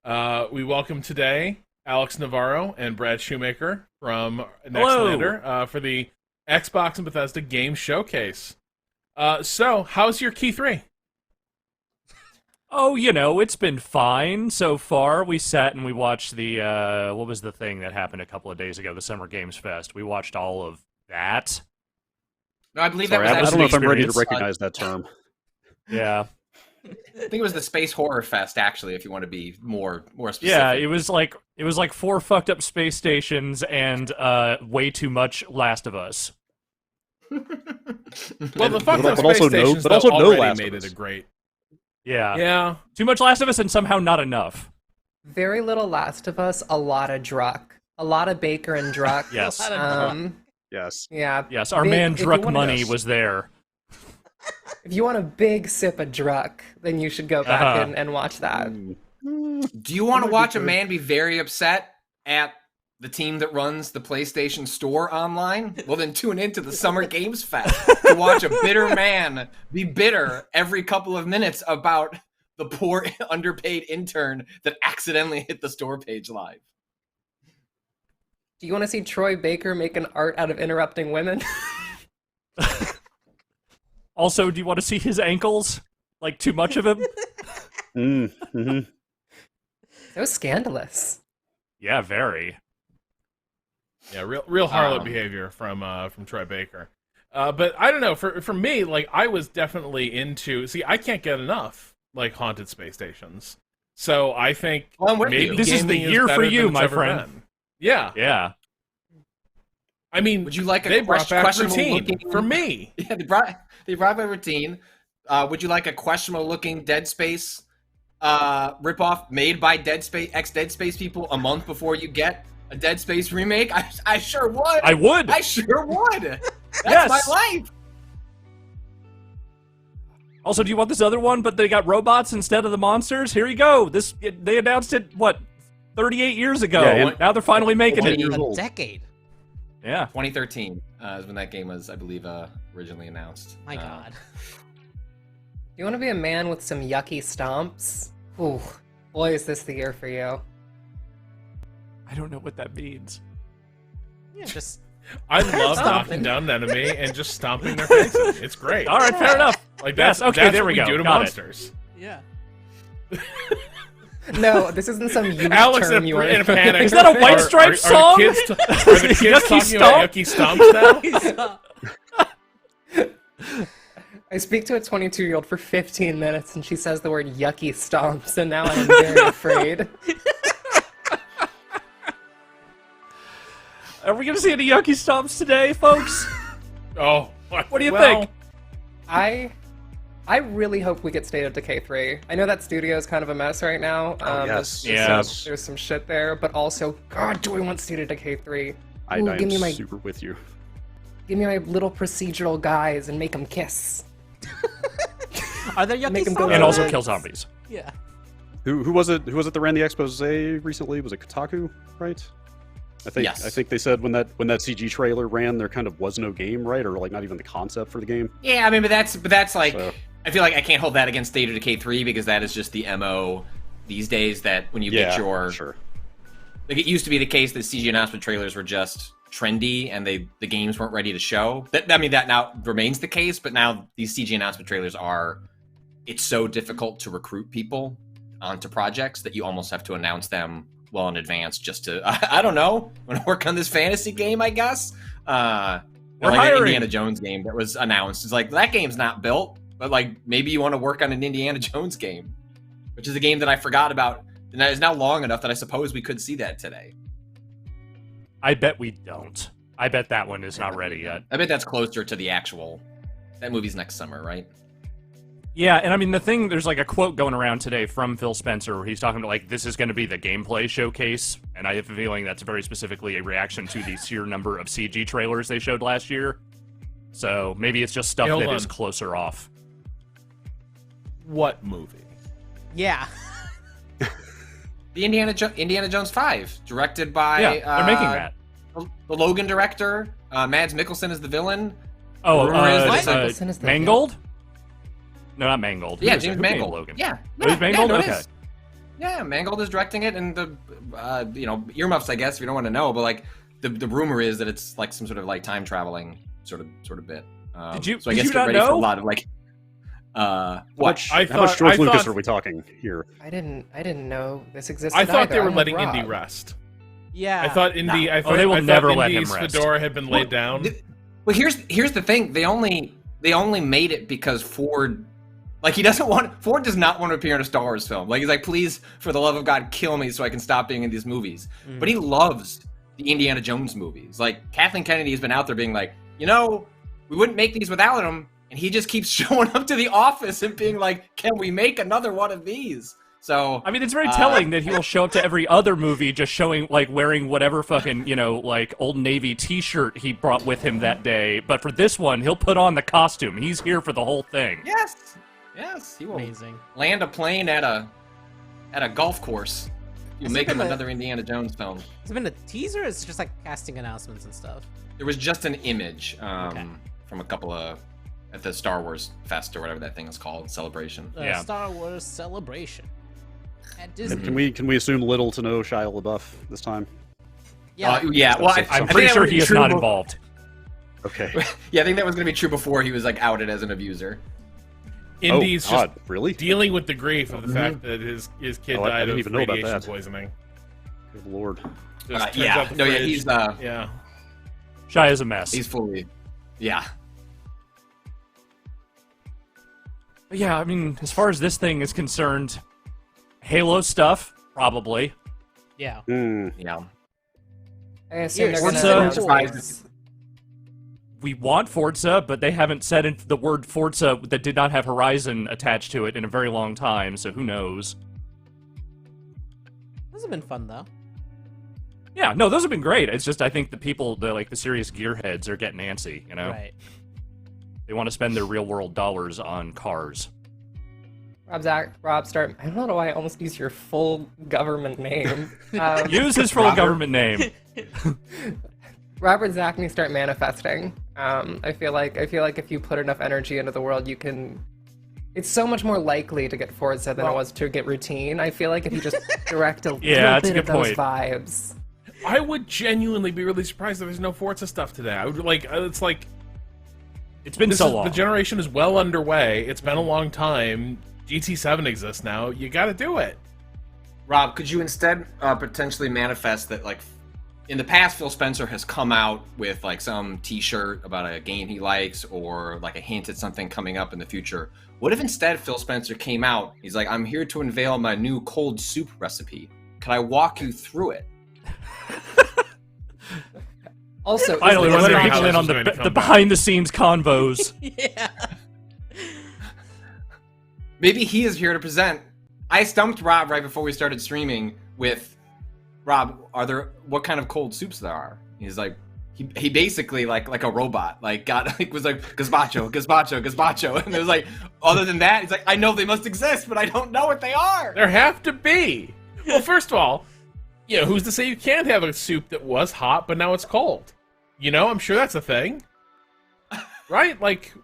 We welcome today Alex Navarro and Brad Shoemaker from Hello. Nextlander for the Xbox and Bethesda Game Showcase. So, how's your Key 3? Oh, it's been fine so far. We sat and we watched the, what was the thing that happened a couple of days ago, the Summer Games Fest. We watched all of that. No, I believe Sorry, that was I don't know if I'm ready to experience. recognize that term. Yeah. I think it was the Space Horror Fest, actually, if you want to be more specific. Yeah, it was like 4 fucked up space stations and way too much Last of Us. Well, the fucked but up space also no- stations but also though, no already Last made of it Us. a great. Yeah. Yeah. Too much Last of Us and somehow not enough. Very little Last of Us, a lot of Druck. A lot of Baker and Druck. Yes. Yes. Yeah. Yes, our Big- man if you Druck wanna- Money was there. If you want a big sip of Druck, then you should go back Uh-huh. and watch that. Do you want to watch a man be very upset at the team that runs the PlayStation Store online? Well, then tune into the Summer Games Fest to watch a bitter man be bitter every couple of minutes about the poor underpaid intern that accidentally hit the store page live. Do you want to see Troy Baker make an art out of interrupting women? Also, do you want to see his ankles? Like, too much of him? Mm-hmm. So scandalous. Yeah, very. Yeah, real harlot Um, behavior from Troy Baker. But I don't know. For me, like I was definitely into. See, I can't get enough like haunted space stations. So I think Well, I'm with maybe you. This is the gaming year for better you, than it's my ever friend. been. Yeah, Yeah. I mean, Would you like a they brought back questionable routine looking for me. Yeah, they brought my routine. Would you like a questionable looking Dead Space ripoff made by Dead Space people a month before you get a Dead Space remake? I sure would. I would. I sure would. That's Yes. my life. Also, do you want this other one, but they got robots instead of the monsters? Here you go. They announced it, 38 years ago. Yeah, Now they're finally making it. 20 years A old. decade. Yeah. 2013 is when that game was, I believe, originally announced. My God. You want to be a man with some yucky stomps? Ooh, boy, is this the year for you. I don't know what that means. Yeah, just I love knocking down an enemy and just stomping their faces. It's great. All right, fair enough. Like that's Yes, okay, that's there what we go. do to Got it. monsters. yeah. No, this isn't some youth Alex term in, you were in a panic. Is that a White Stripes song? Are the kids Yucky talking about stomp? yucky stomps now? I speak to a 22-year-old for 15 minutes and she says the word yucky stomps, and now I'm very afraid. Are we going to see any Yucky Stomps today, folks? Oh, What do you well, think? I really hope we get State of Decay 3. I know that studio is kind of a mess right now. yes. Yeah. There's some shit there, but also, God, do I want State of Decay 3? I Ooh, am super with you. Give me my little procedural guys and make them kiss. Are there yucky Make 'em go songs? And also Yes. kill zombies. Yeah. Who was it? Who was it that ran the expose recently? Was it Kotaku? Right. Yes. I think they said when that CG trailer ran, there kind of was no game, right, or like not even the concept for the game. Yeah, I mean, but that's like, So- I feel like I can't hold that against State of Decay 3 because that is just the MO these days that when you get your sure. like it used to be the case that CG announcement trailers were just trendy and the games weren't ready to show. That now remains the case, but now these CG announcement trailers it's so difficult to recruit people onto projects that you almost have to announce them well in advance just to I don't know, want to work on this fantasy game, I guess. We're Like an hiring. Indiana Jones game that was announced. It's like that game's not built, but like maybe you want to work on an Indiana Jones game, which is a game that I forgot about and that is now long enough that I suppose we could see that today. I bet we don't. I bet that one is not ready yet. I bet that's closer to the actual. That movie's next summer, right? Yeah, and I mean, there's like a quote going around today from Phil Spencer where he's talking about like, this is going to be the gameplay showcase, and I have a feeling that's very specifically a reaction to the sheer number of CG trailers they showed last year. So maybe it's just stuff Hey, hold that on. is closer off. what movie? Yeah. The Indiana Jones 5, directed by Yeah, they're making that. the Logan director. Mads Mikkelsen is the villain. Oh, Rumor is Mads Mikkelsen is the Mangold? No, not Mangold. Who Yeah, is it? James Who made Mangold. Logan. Yeah, Oh, he's Mangold? no, it Okay. is. Yeah, Mangold is directing it, and the earmuffs, I guess, if you don't want to know, but like the rumor is that it's like some sort of like time traveling sort of bit. Did you- So I did guess you get not ready for a know? lot of like. How What? much, I how much thought- George I Lucas thought- are we talking here? I didn't know this existed. I thought they either. were I'm letting with Indy Rob. rest. Yeah. I thought Indy. I thought, they will I thought never let him Indy's rest. fedora had been laid down. Well, here's the thing. They only made it because Ford, like Ford does not want to appear in a Star Wars film. Like he's like, please, for the love of God, kill me so I can stop being in these movies. But he loves the Indiana Jones movies. Like Kathleen Kennedy has been out there being like, we wouldn't make these without him, and he just keeps showing up to the office and being like, can we make another one of these? So I mean, it's very telling that he will show up to every other movie just showing, like, wearing whatever fucking, like, Old Navy t-shirt he brought with him that day. But for this one, he'll put on the costume. He's here for the whole thing. yes, he will Amazing. land a plane at a golf course. You'll Has make it him been a- another Indiana Jones film. Has it been a teaser? Or it's just like casting announcements and stuff. There was just an image Okay. from a couple of at the Star Wars Fest or whatever that thing is called, celebration. Yeah. Star Wars Celebration at And Disney. can we assume little to no Shia LaBeouf this time? Yeah. Yeah. Well, I'm I pretty think that sure would he be is true not be- involved. Okay. Yeah, I think that was going to be true before he was like outed as an abuser. Indy's oh God, just really? dealing with the grief of the fact that his kid Oh, I died didn't of even know about radiation that. poisoning. Good Lord. Just turns Yeah. out the No, yeah, fridge- he's yeah. Shia's a mess. fully. Yeah. But yeah, I mean, as far as this thing is concerned, Halo stuff, probably. Yeah. Hmm. Yeah. I assume they're Forza- gonna I'm announce surprised this. We want Forza, but they haven't said the word Forza that did not have Horizon attached to it in a very long time, so who knows? Those have been fun though. Yeah, no, those have been great. It's just I think the people, the serious gearheads, are getting antsy. Right. They want to spend their real-world dollars on cars. Rob, start. I don't know why I almost used your full government name. Use his full government name. Robert Zachney, start manifesting. I feel like if you put enough energy into the world, you can. It's so much more likely to get Forza than it was to get routine. I feel like if you just direct a Yeah, that's a little bit good of those point. vibes. I would genuinely be really surprised if there's no Forza stuff today. I would like. It's like It's been this so is, long. the generation is well underway. It's been a long time. GT7 exists now. You got to do it. Rob, could you instead potentially manifest that, like, in the past, Phil Spencer has come out with like some T-shirt about a game he likes, or like a hint at something coming up in the future. What if instead Phil Spencer came out? He's like, "I'm here to unveil my new cold soup recipe. Can I walk you through it?" Also, Finally, is we're this letting wondering not- how people in this on was going to come the back. behind-the-scenes convos. Yeah. Maybe he is here to present. I stumped Rob right before we started streaming with, "Rob, what kind of cold soups there are?" He's like, he basically like a robot, like was like gazpacho, gazpacho, gazpacho, and it was like, other than that, he's like, "I know they must exist, but I don't know what they are." There have to be. Well, first of all, who's to say you can't have a soup that was hot but now it's cold? I'm sure that's a thing, right? Like,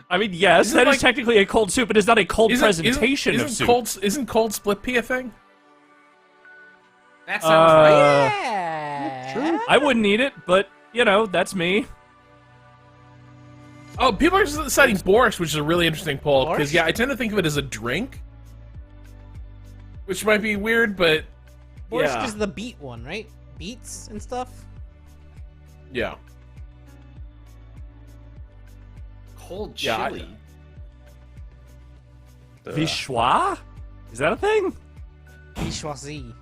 I mean, yes, Isn't that it is like- technically a cold soup, but it's not a cold presentation of soup. Isn't cold split pea a thing? That sounds right. Yeah. I wouldn't eat it, but, that's me. Oh, people are citing borscht, which is a really interesting poll because Borscht? I tend to think of it as a drink, which might be weird, but Borscht yeah, is the beet one, right? Beets and stuff. yeah. Cold Yeah, chili. Vichois? Is that a thing? Vichoisie.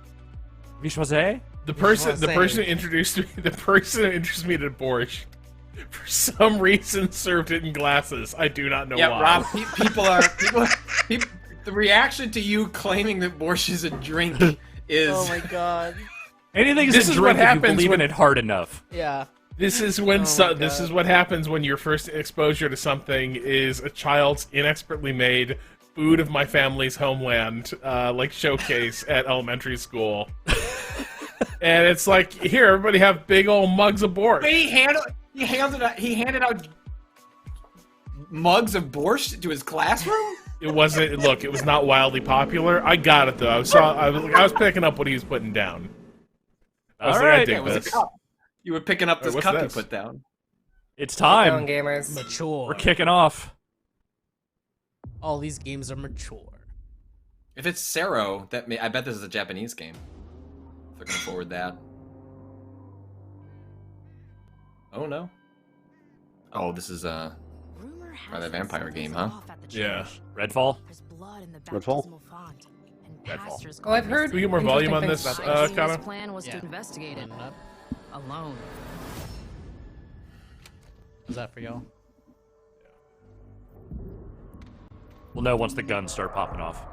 Vichoisie? The person say- who introduced me to borscht, for some reason served it in glasses. I do not know Yeah, why. Rob. People. The reaction to you claiming that borscht is a drink is. Oh my god. Anything is This a is drink what if you happens believe when- in it hard enough. Yeah. This is when Oh my this God. is what happens when your first exposure to something is a child's inexpertly made food of my family's homeland, showcase at elementary school. And it's like, here, everybody have big old mugs of borscht. But he handed out mugs of borscht to his classroom. It wasn't. Look, it was not wildly popular. I got it though. I was picking up what he was putting down. I was All like, I right. dig It was a this. cup. You were picking up this What's cup you this? put down. It's Going time. gamers. Mature. We're kicking off. All these games are mature. If it's Sero, I bet this is a Japanese game. If they're gonna forward that. Oh no. Oh, this is Rather vampire game, huh? Yeah. Redfall? Redfall? Redfall. Oh, I've heard. Can we get more interesting volume on things this, about His Kata? plan was Yeah. to investigate it Turn it up. alone. Is that for y'all? We'll know once the guns start popping off.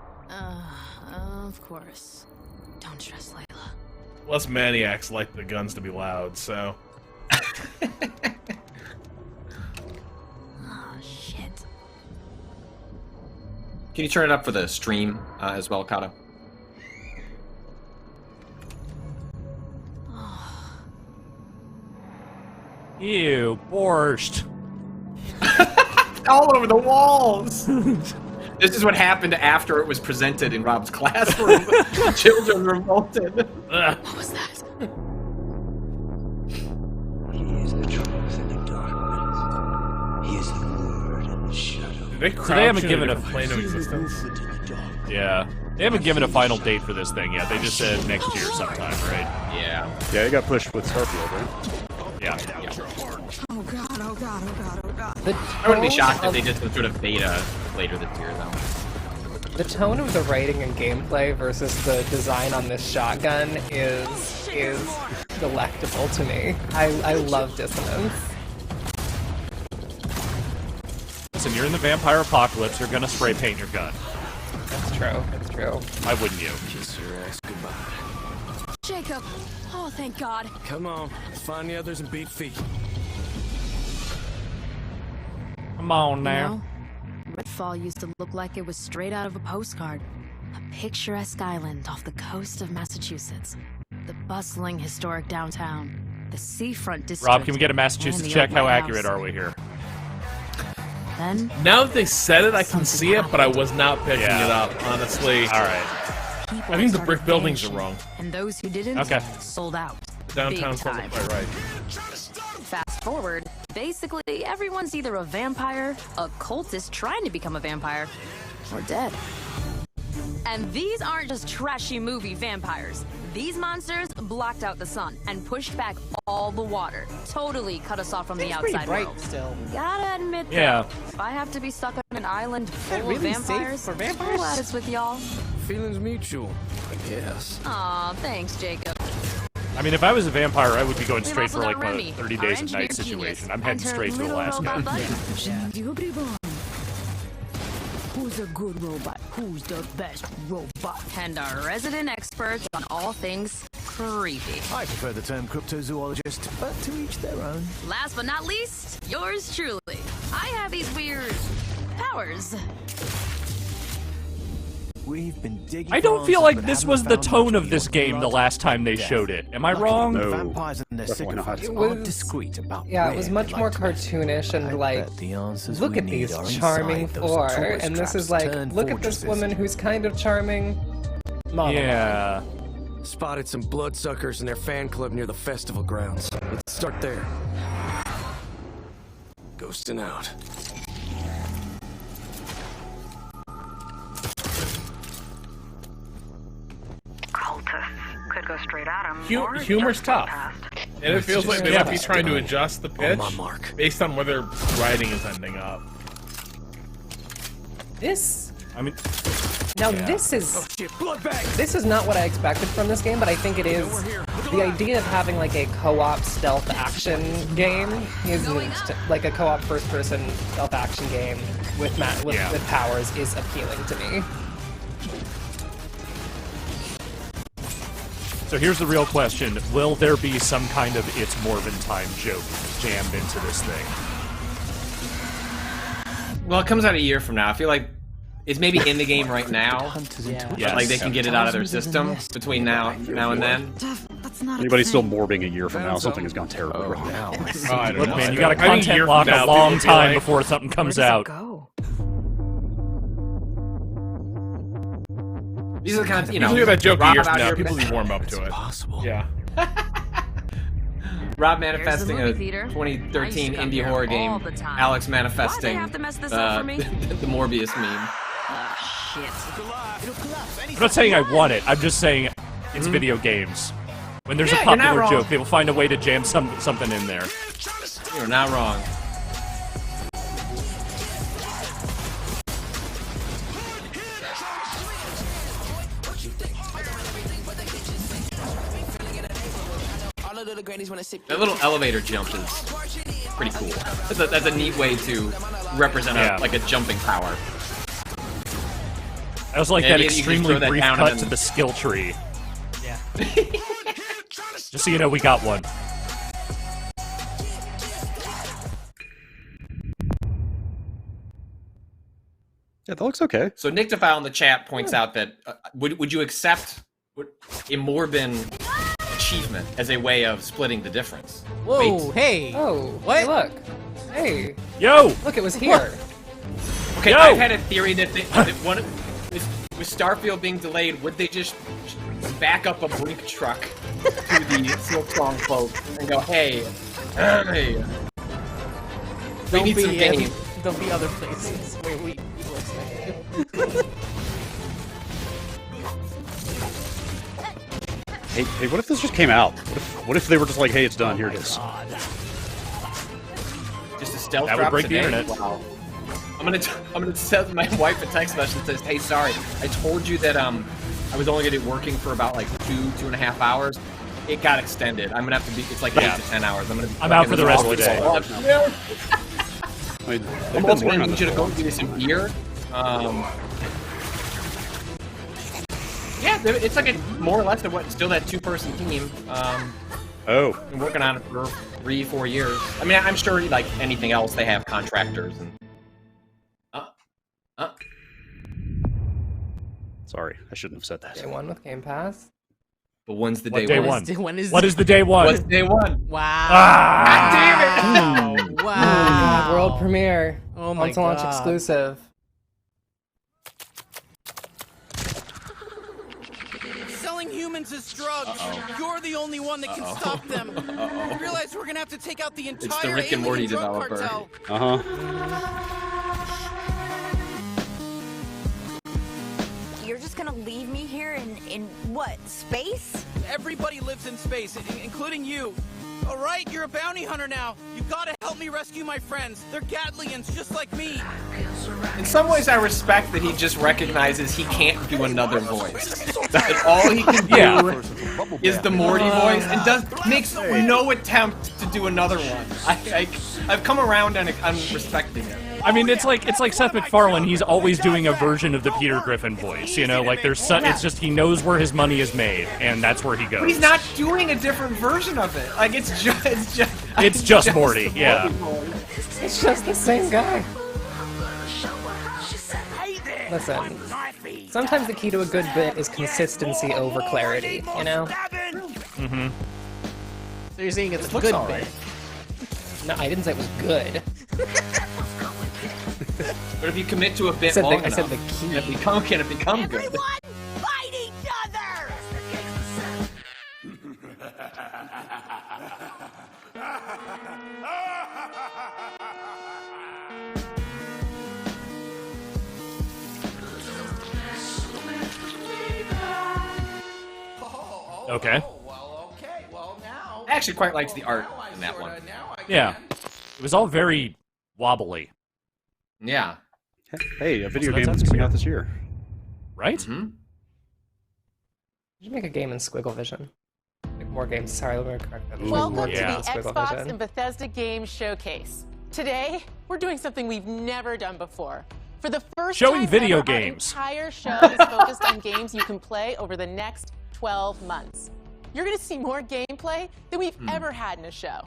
Of course. Don't stress, Layla. Plus, maniacs like the guns to be loud, so. Oh, shit. Can you turn it up for the stream as well, Kata? Ew, borscht. All over the walls. This is what happened after it was presented in Rob's classroom. Children revolted. Ugh. What was that? He is the truth in the darkness. He is the word in the shadow. Did they So crouch they haven't in given a a different plane of existence? Yeah. They haven't given a final date for this thing yet. They just said next year sometime, right? Yeah. Yeah, it got pushed with Starfield, right? Yeah. Oh god, oh god, oh god, oh god. The I wouldn't be tone shocked if of- they did some sort of beta later this year, though. The tone of the writing and gameplay versus the design on this shotgun is delectable to me. I love Dissonance. Listen, you're in the vampire apocalypse. You're gonna spray paint your gun. That's true. It's true. Why wouldn't you? Kiss your ass goodbye. Jacob! Oh, thank God. Come on, find the others and beat feet. Come on You now. know, Redfall used to look like it was straight out of a postcard. A picturesque island off the coast of Massachusetts. The bustling historic downtown. The seafront district. Rob, can we get a Massachusetts and the check? old How White accurate House. are we here? Then, Now that they said it, I can see it, but I was not picking Yeah. it up, honestly. All right. people I think the started brick buildings are vanishing, wrong. And those who didn't Okay. sold out. Downtown's Big wasn't time. quite right. Fast forward, basically everyone's either a vampire, a cultist trying to become a vampire, or dead. And these aren't just trashy movie vampires. These monsters blocked out the sun and pushed back all the water. Totally cut us off from the It's pretty outside bright world. still. Gotta admit, though, Yeah. if I have to be stuck on an island that full really of safe vampires, for vampires? I'll it's with y'all. Feelings mutual, I guess. Aw, thanks, Jacob. I mean, if I was a vampire, I would be going We've straight for also like got a Remy, 30 our days of engineer night situation. genius, I'm heading and her straight to little Alaska. robot buddy. Who's a good robot? Who's the best robot? And our resident expert on all things creepy. I prefer the term cryptozoologist, but to each their own. Last but not least, yours truly. I have these weird powers. We've been digging. I don't feel like this was the tone of this game the last time they showed it. Am I wrong? No, Vampires and their definitely not. sycophants It are was- discreet about Yeah, it where was they much like more to mess. cartoonish and I like, bet the answers look we at these need are charming inside those four, tourist and this traps is like, turned look at this fortresses. woman who's kind of charming. Monologue. Yeah. Spotted some bloodsuckers in their fan club near the festival grounds. Let's start there. Ghosting out. Cultists could go straight at him. or Humor's just go tough. past. And it feels like they might be trying to adjust the pitch my mark. based on where their writing is ending up. This I mean, now this is Shit, blood bag! this is not what I expected from this game, but I think it is the idea of having like a co-op stealth action game isn't like a co-op first-person stealth action game with Yeah. with powers is appealing to me. so here's the real question. Will there be some kind of It's Morbin Time joke jammed into this thing? Well, it comes out a year from now. I feel like it's maybe in the game right now. Yeah. Yes. Like they can get it out of their system between now and then. That's not Anybody still morbing a year from now, something has gone terribly wrong. Now. Oh, I don't Look, know. man, you got to I think a content year from lock now, a long people will be time like, before something comes out. go? These are the kind of, you You know, hear that joke a Rob year from out now, here people will warm up to it. Possible. Yeah. Rob manifesting movie a theater. I used 2013 to come indie here horror all game. the time. Alex manifesting Why'd they have to mess this up for me? the Morbius meme. Shit. I'm not saying I want it. I'm just saying it's video games. When there's Yeah, a you're not popular wrong. joke, they will find a way to jam something in there. You're not wrong. That little elevator jump is pretty cool. That's a neat way to represent Yeah. like a jumping power. I was like Yeah, that you can just extremely throw that brief down cut and to then- the skill tree. Yeah. Just so you know, we got one. Yeah, that looks okay. So Nick Defile in the chat points out that would you accept a Morbin achievement as a way of splitting the difference? Whoa, Wait. hey. Oh, What? hey, look. Hey, Yo! look, it was here. Okay, Yo! I've had a theory that, with Starfield being delayed, would they just back up a brink truck to the Silksong folks and go, hey, we need some game. There'll be other places where we listen. Hey, what if this just came out? What if they were just like, hey, it's done, here it is. Just a stealth That would drop break the today? internet. Wow. I'm gonna send my wife a text message that says, "Hey, sorry, I told you that I was only gonna be working for about like 2.5 hours. It got extended. I'm gonna have to be. It's like 8 to 10 hours. I'm out for the rest of the day. I mean, I'm they've also been gonna working on need this you to for a go while. give me some beer. Yeah, it's like more or less still that 2-person team. Oh. Been working on it for 3-4 years. I mean, I'm sure like anything else, they have contractors and. Sorry, I shouldn't have said that. Day one with Game Pass. But when's the What day, day one? one? What is the day one? What's day one? Wow. Ah! God damn it! Wow. World premiere. Oh my Console launch God. exclusive. Selling humans as drugs. You're the only one that can stop them. I realize we're gonna have to take out the entire It's the Rick and Morty alien drug developer. cartel. You're just gonna leave me here in what, space? Everybody lives in space, including you. All right, you're a bounty hunter now. You gotta help me rescue my friends. They're Gatlians, just like me. In some ways, I respect that he just recognizes he can't do another voice. That all he can do is the Morty voice, and makes no attempt to do another one. I've come around and I'm respecting it. I mean, it's like Seth MacFarlane. He's always doing a version of the Peter Griffin voice. You know, like it's just he knows where his money is made, and that's where he goes. But he's not doing a different version of it. Like it's It's just Morty. the Yeah. Morty voice. It's just the same guy. Listen, sometimes the key to a good bit is consistency over clarity, you know? Mm-hmm. So you're saying it's a looks good alright. bit. No, I didn't say it was good. But if you commit to a bit said the- long I said enough, the key. can it become good? Everyone, fight each other! Okay. I actually quite liked the art in that one. Yeah. It was all very wobbly, Yeah. Hey, a video So game that's that's coming atmosphere. out this year. right? Mm-hmm. You should make a game in Squiggle Vision. Like more games. Sorry, let me correct that. Welcome More to games the in Squiggle Xbox Vision. and Bethesda Games Showcase. Today, we're doing something we've never done before. For the first Showing time video ever, games. Our entire show is focused on games you can play over the next 12 months. You're going to see more gameplay than we've ever had in a show.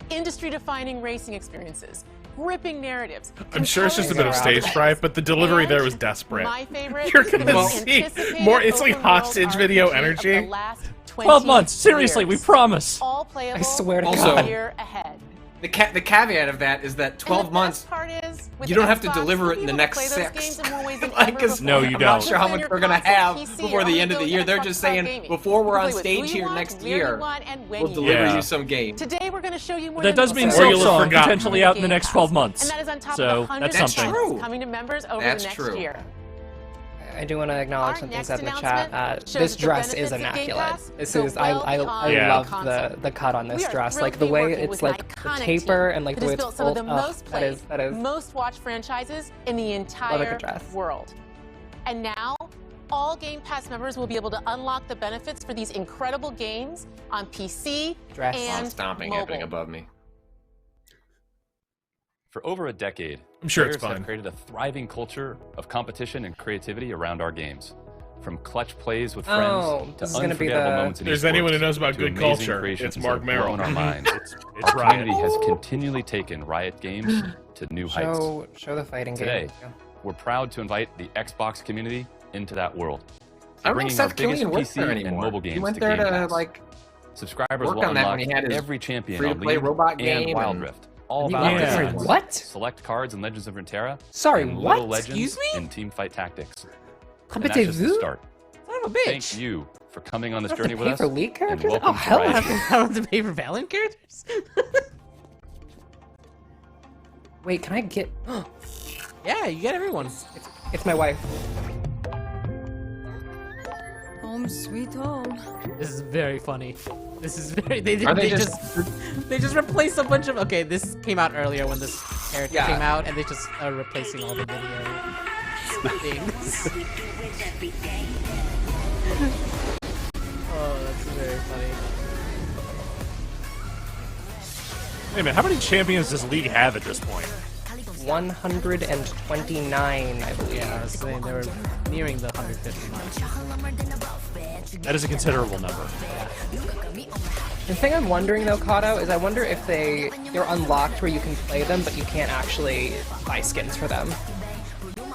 Industry-defining racing experiences, gripping narratives. I'm sure it's just a bit of stage fright, but the delivery there was desperate. My favorite You're is the gonna most see anticipated more. It's like open world hostage video RPG of energy. the last 12 20 months. Seriously, we years. promise. All playable I swear to Also- a year ahead. The caveat of that is that 12 and the months. best part is, you don't have to Xbox, deliver you'll it in be the able to next play those 6. games in more ways than Like, ever 'cause No, you I'm not don't. sure how Whether much your we're gonna console, have PC, before or the on end of the go year. They're Xbox just Cloud saying Gaming. before we're You on can play with stage who you here want, next where you year, want, and when we'll you deliver want. you some games. Today we're going to show you more That than does mean just Or you'll have Silksong forgotten. potentially out in the next 12 months. And that is on top of So the hundreds that's of something. games coming to members over That's the next true. year. I do want to acknowledge Our something next said in the announcement chat. shows This the dress is benefits of Game immaculate. Pass This go is well I beyond Yeah. love console. the cut on We this are dress. thrilled Like to the be way working it's with like an the iconic taper team and like that the way has it's built some of pulled. the most that played, is most watched franchises in the Love a entire good dress. world. And now, all Game Pass members will be able to unlock the benefits for these incredible games on PC Dress. and Stomping mobile. happening above me. For over a decade, I'm sure it's players fine. have created a thriving culture of competition and creativity around our games. From clutch plays with friends Oh, to this is gonna be unforgettable the- moments in There's esports, anyone who knows about to good amazing culture, creations it's that Mark have Merrill. blown our minds. It's Our Riot. community has continually taken Riot Games to new heights. Show the fighting Today, game. Yeah. we're proud to invite the Xbox community into that world. I don't know if Bringing our Seth biggest Killian works PC there and anymore. mobile He games went to there Game to Pass. like Subscribers work will on that when unlock he had his every champion on free-to-play League robot and game Wild and- Rift. All You about want different this? What? select cards in Legends of Runeterra. Sorry, and what? Little Legends Excuse me? in Teamfight Tactics. How And that's just the you? start. Son of a bitch. Thank you for coming on this I have to journey with pay us. for League and characters? welcome Oh, to hell Riot no. Games. I don't have to pay for Valiant characters? Wait, can I get? Yeah, you get everyone. It's my wife. Home sweet home. This is very funny. This is very. They they just replaced a bunch of. Okay, this came out earlier when this character Yeah. came out, and they just are replacing all the video things. Oh, that's very funny. Wait a minute, how many champions does League have at this point? 129, I believe. Yeah, I was saying they were nearing the 150 mark. That is a considerable number. The thing I'm wondering though, Kato, is I wonder if they're unlocked where you can play them, but you can't actually buy skins for them.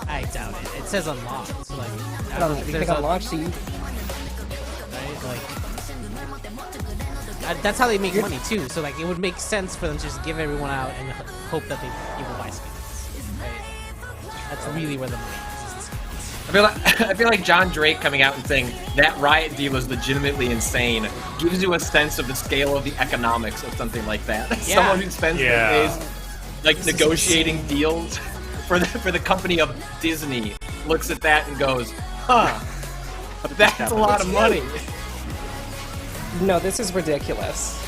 I doubt it. It says unlocked. So like, You think unlocked? So you right? Like, that's how they make money too. So like, it would make sense for them to just give everyone out and hope that people buy skins. Right? That's really where the money is. I feel like John Drake coming out and saying that Riot deal is legitimately insane gives you a sense of the scale of the economics of something like that. Yeah. Someone who spends their days like This is negotiating deals for the company of Disney looks at that and goes, "Huh, that's a lot of money." No, this is ridiculous.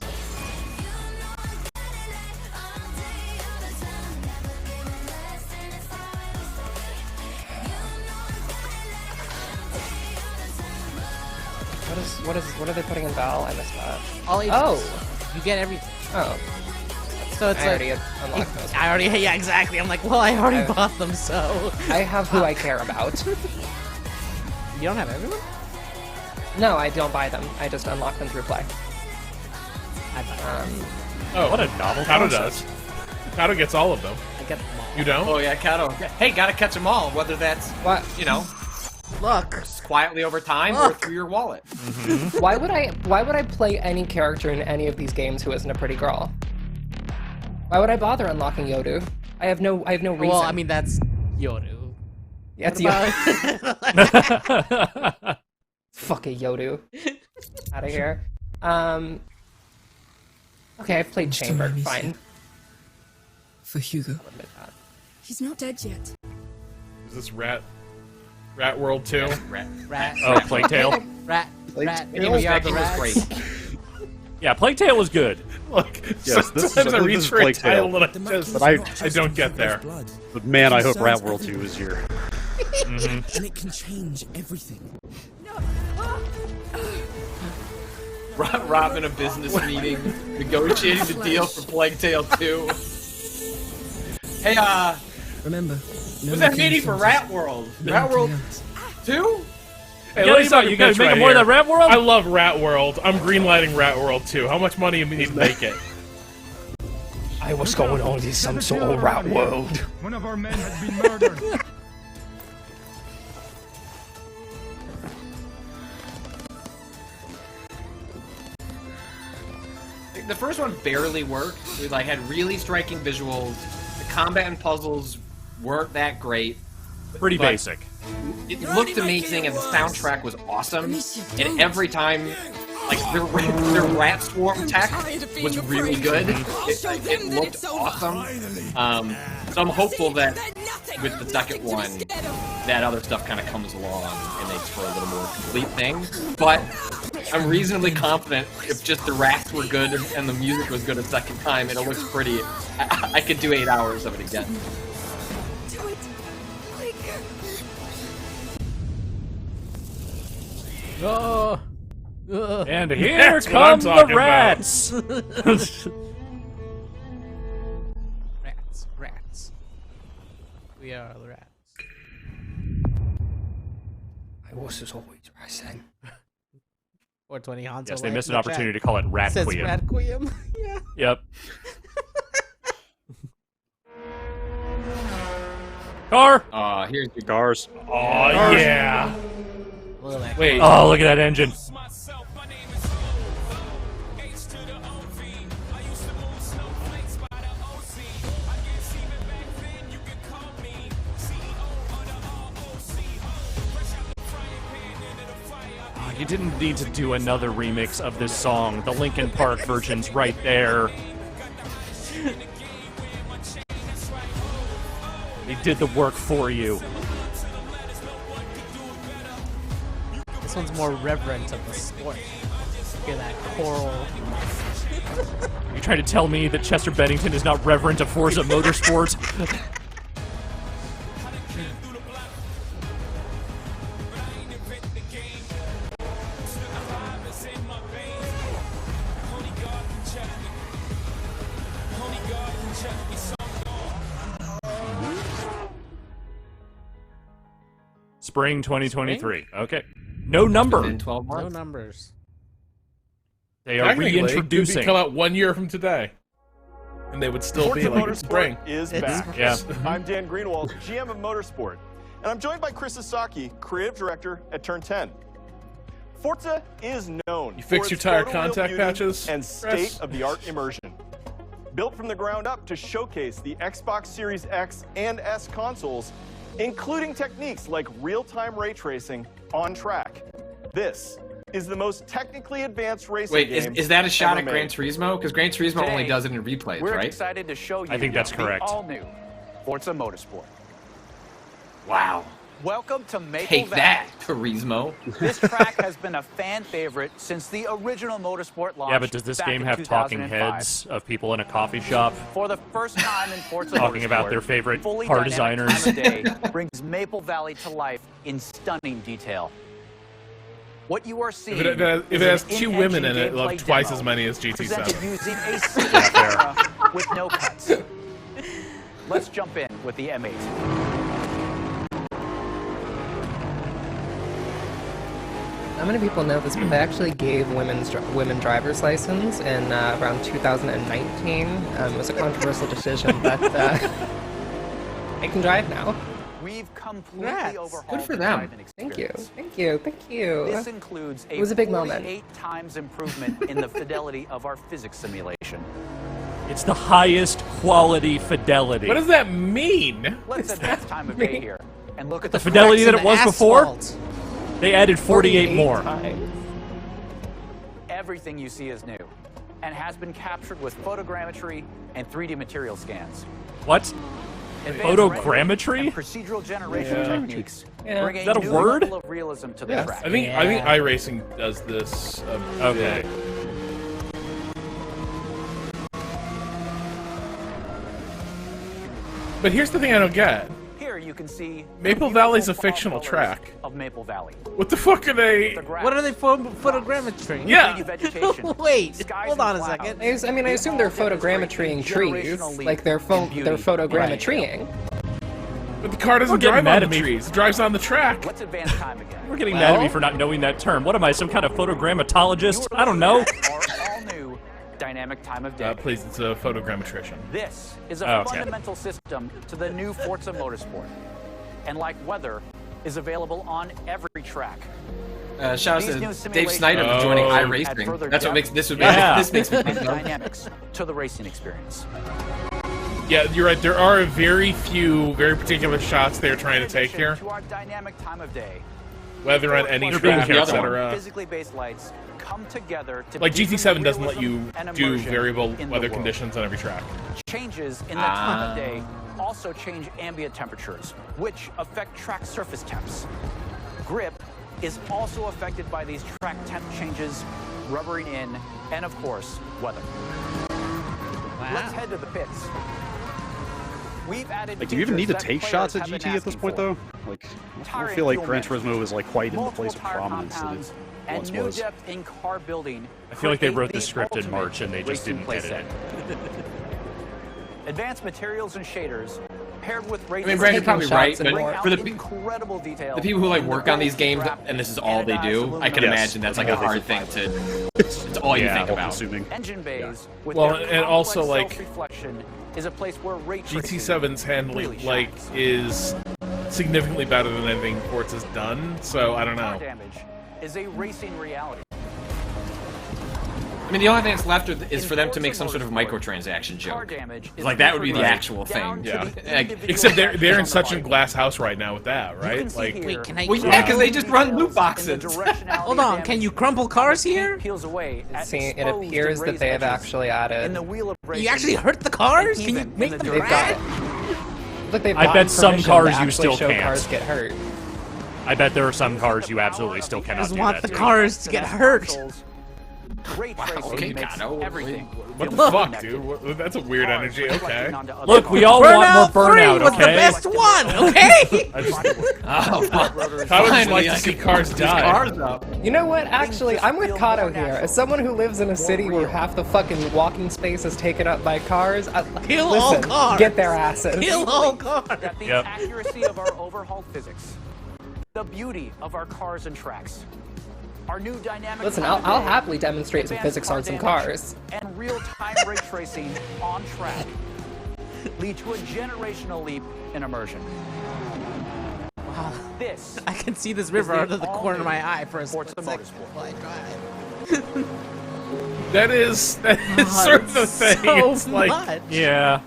What are they putting in Val? I missed that. All agents. Oh. You get everything. Oh. So it's I like, already unlocked those. I already, yeah, exactly. I'm like, well, I already bought them, so. I have who I care about. You don't have everyone? No, I don't buy them. I just unlock them through play. I buy them. Oh, What a novel Kato concept. does. Kato gets all of them. I get them all. You don't? Oh yeah, Kato. Hey, gotta catch them all. Whether that's you know, look quietly over time or through your wallet. Why would I play any character in any of these games who isn't a pretty girl? Why would I bother unlocking Yodu? I have no reason. Well, I mean, that's Yoru. Yeah, it's What Yodu. Fuck a Yodu. Out of here. Okay, I've played Chamber. Fine. For Hugo. He's not dead yet. Is this Rat World 2? Rat. Oh, Plague Tale? Rat. It was great. Yeah, Plague Tale was good. Look, Yes, this sometimes I is reach for a Plague Tale. title and I don't get there. But man, I hope Rat World 2 is here. And it can change everything. Rob in a business meeting, negotiating the deal for Plague Tale 2. Hey, Remember, what's that meeting for Rat World? Rat World 2? Hey, Yeah, let me so talk you a guys pitch making right more of here. that Rat World? I love Rat World. I'm greenlighting Rat World 2. How much money do you need to make it? I was going on this some sort of Rat World. One of our men has been murdered. The first one barely worked. It like had really striking visuals. The combat and puzzles weren't that great. Pretty but basic. It looked amazing, and the soundtrack was awesome. And every time, like their Rat Swarm tech was really good. It looked awesome. So I'm hopeful that with the second one, that other stuff kind of comes along and makes for a little more complete thing. But I'm reasonably confident if just the rats were good and the music was good a second time, and it looks pretty, I could do 8 hours of it again. Oh. And here come the rats! Rats. We are the rats. I was always rising. 420 Hanzo. Yes, they missed an opportunity to call it Ratquium. Says Ratquium. Yeah. Yep. Car! Here's your cars. Oh, yeah. Wait. Oh, look at that engine. You didn't need to do another remix of this song. The Linkin Park version's right there. They did the work for you. This one's more reverent of the sport. Look at that choral. You trying to tell me that Chester Bennington is not reverent of Forza Motorsport? Spring 2023. Okay. No number. In 12 months. No numbers. They are reintroducing. It could come out 1 year from today, and they would still be like spring. Is back. Yeah. I'm Dan Greenwald, GM of Motorsport, and I'm joined by Chris Sasaki, creative director at Turn 10. Forza is known You fix for your its tire photoreal contact beauty patches, and Chris? state-of-the-art immersion. Built from the ground up to showcase the Xbox Series X and S consoles, including techniques like real-time ray tracing on track. This is the most technically advanced racing Wait, game is that a shot at ever Gran made. Turismo? Because Gran Turismo Today, only does it in replays, We're right? excited to show you I think that's the correct. all-new Forza Motorsport. Wow. Welcome to Maple Take Valley. that, Turismo. This track has been a fan favorite since the original Motorsport launch. Yeah, but does this back game in have talking 2005. heads of people in a coffee shop For the first time in Forza talking Motorsport, about their favorite fully car dynamic designers? time of day brings Maple Valley to life in stunning detail. What you are seeing If it is has an two in-engine women in it, it'll gameplay have twice demo as many as presented GT7. using a single camera with no cuts. Let's jump in with the M8. Not many people know this, but they actually gave women driver's license in around 2019. It was a controversial decision, but I can drive now. We've completely Congrats. overhauled Good for the them. driving Thank you, experience. thank you, thank you. This includes It was a big 48 moment. times improvement in the fidelity of our physics simulation. It's the highest quality fidelity. What does that mean? Let's advance time of day here and look at The fidelity that it was before? They added 48 more. Everything you see is new and has been captured with photogrammetry and 3D material scans. What? Advanced Photogrammetry? rendering and procedural generation Yeah. techniques Yeah. bring Is that a new word? level of realism to the Yes. track. I think iRacing does this. Okay. bit. But here's the thing I don't get. Here you can see Maple the Valley's a beautiful fall fictional colors track. of Maple Valley. What the fuck are they? What are they photogrammetry? Yeah. 3D vegetation, Wait, skies hold on and a clouds. second. I mean, I assume they're photogrammetrying trees, like they're photogrammetrying. But the car doesn't Don't get drive mad on the at me. trees. It drives on the track. Let's advance time again. We're getting mad at me for not knowing that term. What am I, some kind of photogrammetologist? I don't know. Our all-new dynamic time of day. Please, it's a photogrammetrician. This is a Oh, okay. fundamental system to the new Forza Motorsport, and like weather, is available on every track. Shout out These to new Dave simulations Snyder for joining add iRacing. further That's what depth makes this would Yeah. this makes me and think of. dynamics to the racing experience. Yeah, you're right. There are very few, very particular shots they're trying to take here. To our dynamic time of day, Whether on any They're track, being etc. physically based lights come together to Like deepen GT7 doesn't let realism you and do immersion variable in the weather world. conditions on every track. Changes in that time of day also change ambient temperatures, which affect track surface temps. Grip is also affected by these track temp changes, rubbering in, and of course, weather. Let's head to the pits. We've added Like, do you even need to features that take players shots at have been GT at this asking point, for. though? Like, I Tire don't feel like fuel Gran management, Turismo is like quite in the multiple place of tire prominence that compounds, it and once new was. depth in car building. I feel like they create wrote the the script in ultimate March and they just racing didn't edit playset. it. Advanced materials and shaders paired with I mean, Brandon's probably right, but for the incredible detail. the people who like work on these games and this is all they do, I can imagine that's like a hard thing to. It's all you think about. Engine bays with Well, their and also, complex like, self-reflection is a place where ray tracing GT7's handling, really like, shines. is significantly better than anything Forza's done, so I don't Car know. damage is a racing reality. I mean, the only thing that's left is for them to make some sort of microtransaction joke. Like, that would be the actual thing. Yeah. Like, Except they're in such a glass house right now with that, right? Like, Wait, can I? well, yeah, because they just run loot boxes. Hold on, can you crumple cars here? Peels away at See, it exposed appears and that raised they have edges. actually In added. the wheel of You actually hurt the cars? Can you even make in them the They've got. rad? Look, they've I gotten bet some permission cars to you actually still show can't. cars get hurt. I bet there are some cars you absolutely still I cannot just do want that the to. cars to get hurt. Ray tracing okay, makes Kato. everything. what the feel fuck, connected. dude? That's a weird energy, okay. Look, we all want more Burnout, was the okay? best one, okay? I just, Oh, fuck. I would just Finally, like to I see can cars put these die. cars up. You know what? Actually, I'm with Kato here. As someone who lives in a city where half the fucking walking space is taken up by cars, Kill listen, all cars. Get their asses. Kill all cars. That the Yep. accuracy of our overhauled physics, the beauty of our cars and tracks, our new dynamic. Listen, time of I'll day, happily demonstrate some advanced physics car on some damage, cars. and real-time ray tracing on track lead to a generational leap in immersion. Wow. This I can see this river the out of the corner of my eye for a Forza split second Motorsport. while I drive. that is sort of the it's thing. so It's like, much. Yeah.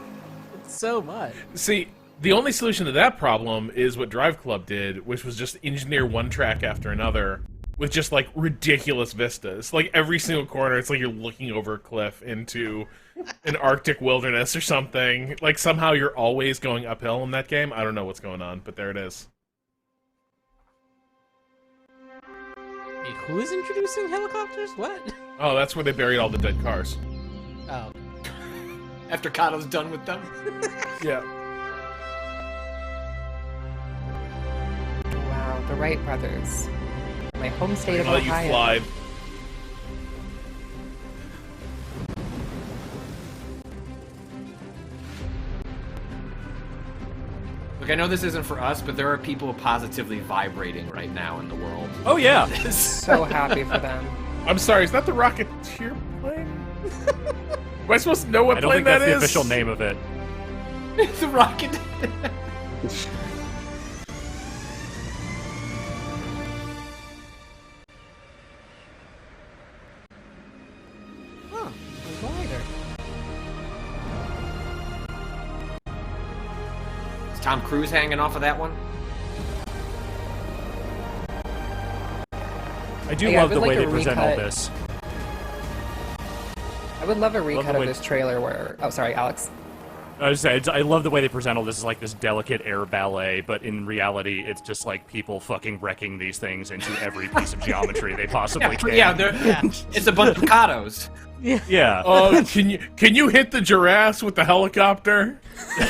It's so much. see, the only solution to that problem is what Drive Club did, which was just engineer one track after another with just like ridiculous vistas. Like every single corner, it's like you're looking over a cliff into an Arctic wilderness or something. Like somehow you're always going uphill in that game. I don't know what's going on, but there it is. Wait, who is introducing helicopters? What? Oh, that's where they buried all the dead cars. Oh. After Kato's done with them. Yeah. Wow, the Wright brothers. My home state of I'll let you Ohio. fly. Look, I know this isn't for us, but there are people positively vibrating right now in the world. Oh, yeah. So happy for them. I'm sorry, is that the Rocketeer plane? Am I supposed to know what I don't plane think that that's is? the official name of it. It's a rocket. Huh. A glider. Is Tom Cruise hanging off of that one? I do Hey, I love would the way like they a present all recut. this. I would love a recut of way- this trailer where. Oh, sorry, Alex. I was saying, I love the way they present all this as like this delicate air ballet, but in reality, it's just like people fucking wrecking these things into every piece of geometry they possibly can. Yeah, it's a bunch of Katos. Yeah. Oh, can you hit the giraffes with the helicopter?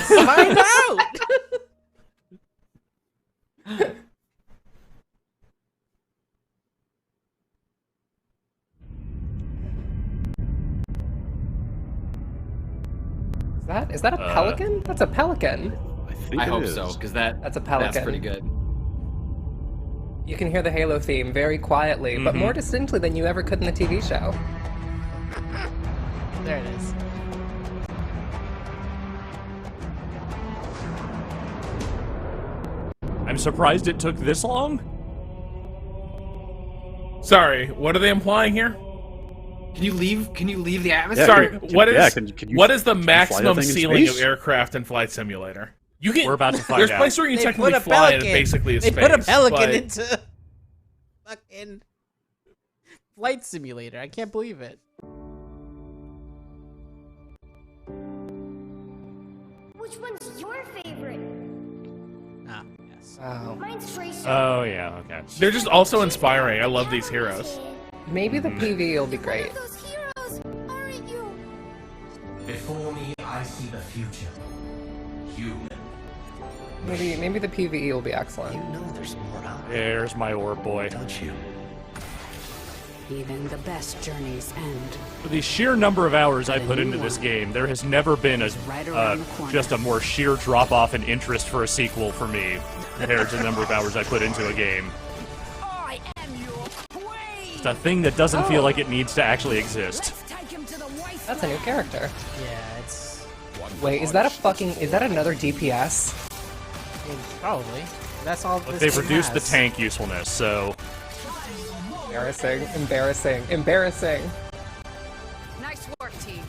Find out! Is that a pelican? That's a pelican. I hope so, because that's a pelican. That's pretty good. You can hear the Halo theme very quietly, but more distinctly than you ever could in the TV show. There it is. I'm surprised it took this long. Sorry, what are they implying here? Can you leave the atmosphere? Sorry, what is the fly that maximum thing in ceiling of space? aircraft in Flight Simulator? You can. We're about to find There's out. places where you They technically put a fly and pelican. basically a They space. put a pelican but into fucking Flight Simulator. I can't believe it. Which one's your favorite? Ah, yes. Oh. Mine's Tracer. Oh yeah, okay. They're just also inspiring. I love these heroes. Maybe the PvE will be great. Before me, I see the future. Human. Maybe the PvE will be excellent. You know there's more out There's my orb boy. don't you? Even the best journeys end. For the sheer number of hours I put into this game, there has never been right around the corner. just a more sheer drop-off in interest for a sequel for me compared to the number of hours I put into a game. I am your queen. It's a thing that doesn't feel like it needs to actually exist. Take him to the waste. That's a new character. Yeah, it's Wait, is that another DPS? probably. That's all. But this they've game reduced the has. tank usefulness, so Embarrassing. Nice work, team.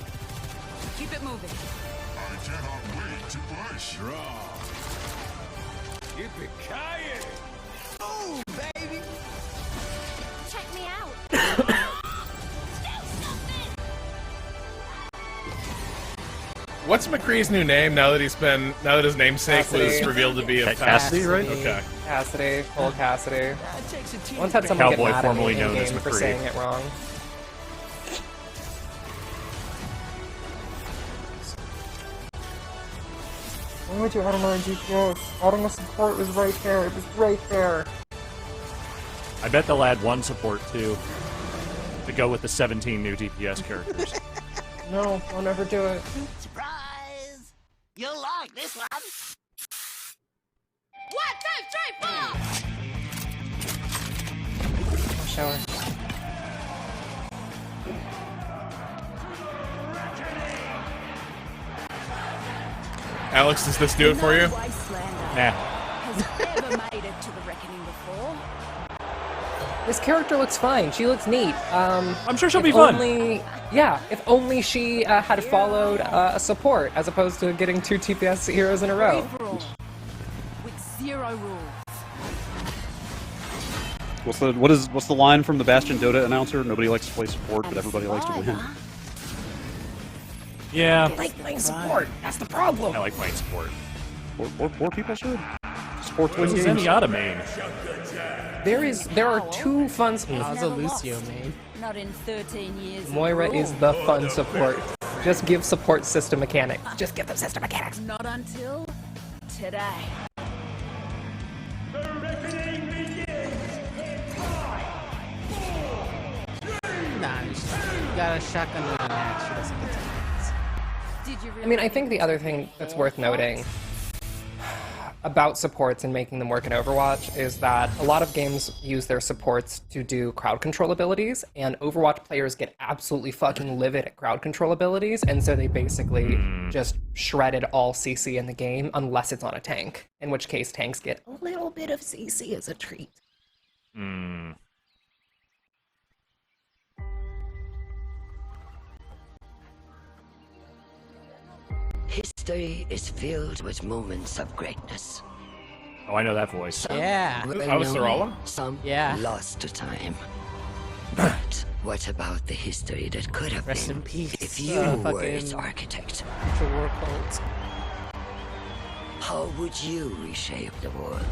Keep it moving. I cannot wait to push. Yippee-ki-yay! Ooh, baby! Check me out. What's McCree's new name now that his namesake was Cassidy. revealed to be a Cassidy, right? Okay. Cassidy, Cole Cassidy. Takes a team. Once had someone get Cowboy mad at formerly me known as in-game for McCree. saying it wrong. Why would you add another DPS? Adding a support was right there. It was right there. I bet they'll add one support too to go with the 17 new DPS characters. No, I'll never do it. Surprise! You'll like this one. 1, 2, 3, 4! Shower. Alex, does this do it for you? Nah. Has ever made it to the reckoning before. This character looks fine. She looks neat. I'm sure she'll if be fun. If only she had followed a support as opposed to getting 2 TPS heroes in a row. With 0 rules. What's the line from the Bastion Dota announcer? Nobody likes to play support, but everybody likes to win. Yeah. I like playing support. That's the problem. I like playing support. More people should. Support What's win his games. Zenyatta main? There are 2 fun I was a Lucio main. Not in 13 years. Moira is the fun support. Just give support system mechanics. Just give them system mechanics. Not until today. Nah, you got a shotgun with an axe. She doesn't get to Did you I mean, I think the other thing that's worth noting about supports and making them work in Overwatch is that a lot of games use their supports to do crowd control abilities, and Overwatch players get absolutely fucking livid at crowd control abilities, and so they basically just shredded all CC in the game unless it's on a tank, in which case tanks get a little bit of CC as a treat. Hmm. History is filled with moments of greatness. Oh, I know that voice. Yeah. I was Sarala? Some Yeah. lost to time. But what about the history that could have Rest been in peace. if you were its fucking architect? Future war cult. How would you reshape the world?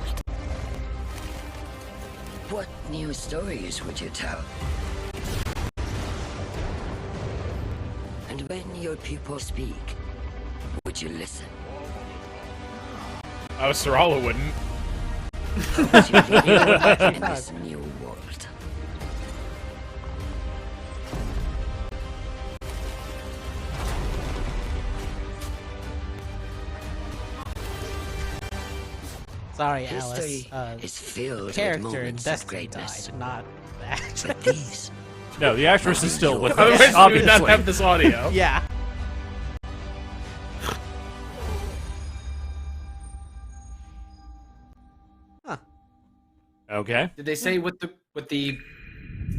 What new stories would you tell? And when your people speak, would you listen? I was Sarala wouldn't. Would you live in this new world? Sorry, History Alice. is filled with Character in moments of Destiny greatness. died, not the actress. But these No, the actress is still with Otherwise, us, we would obviously. not have this audio. Yeah. Okay. Did they say what the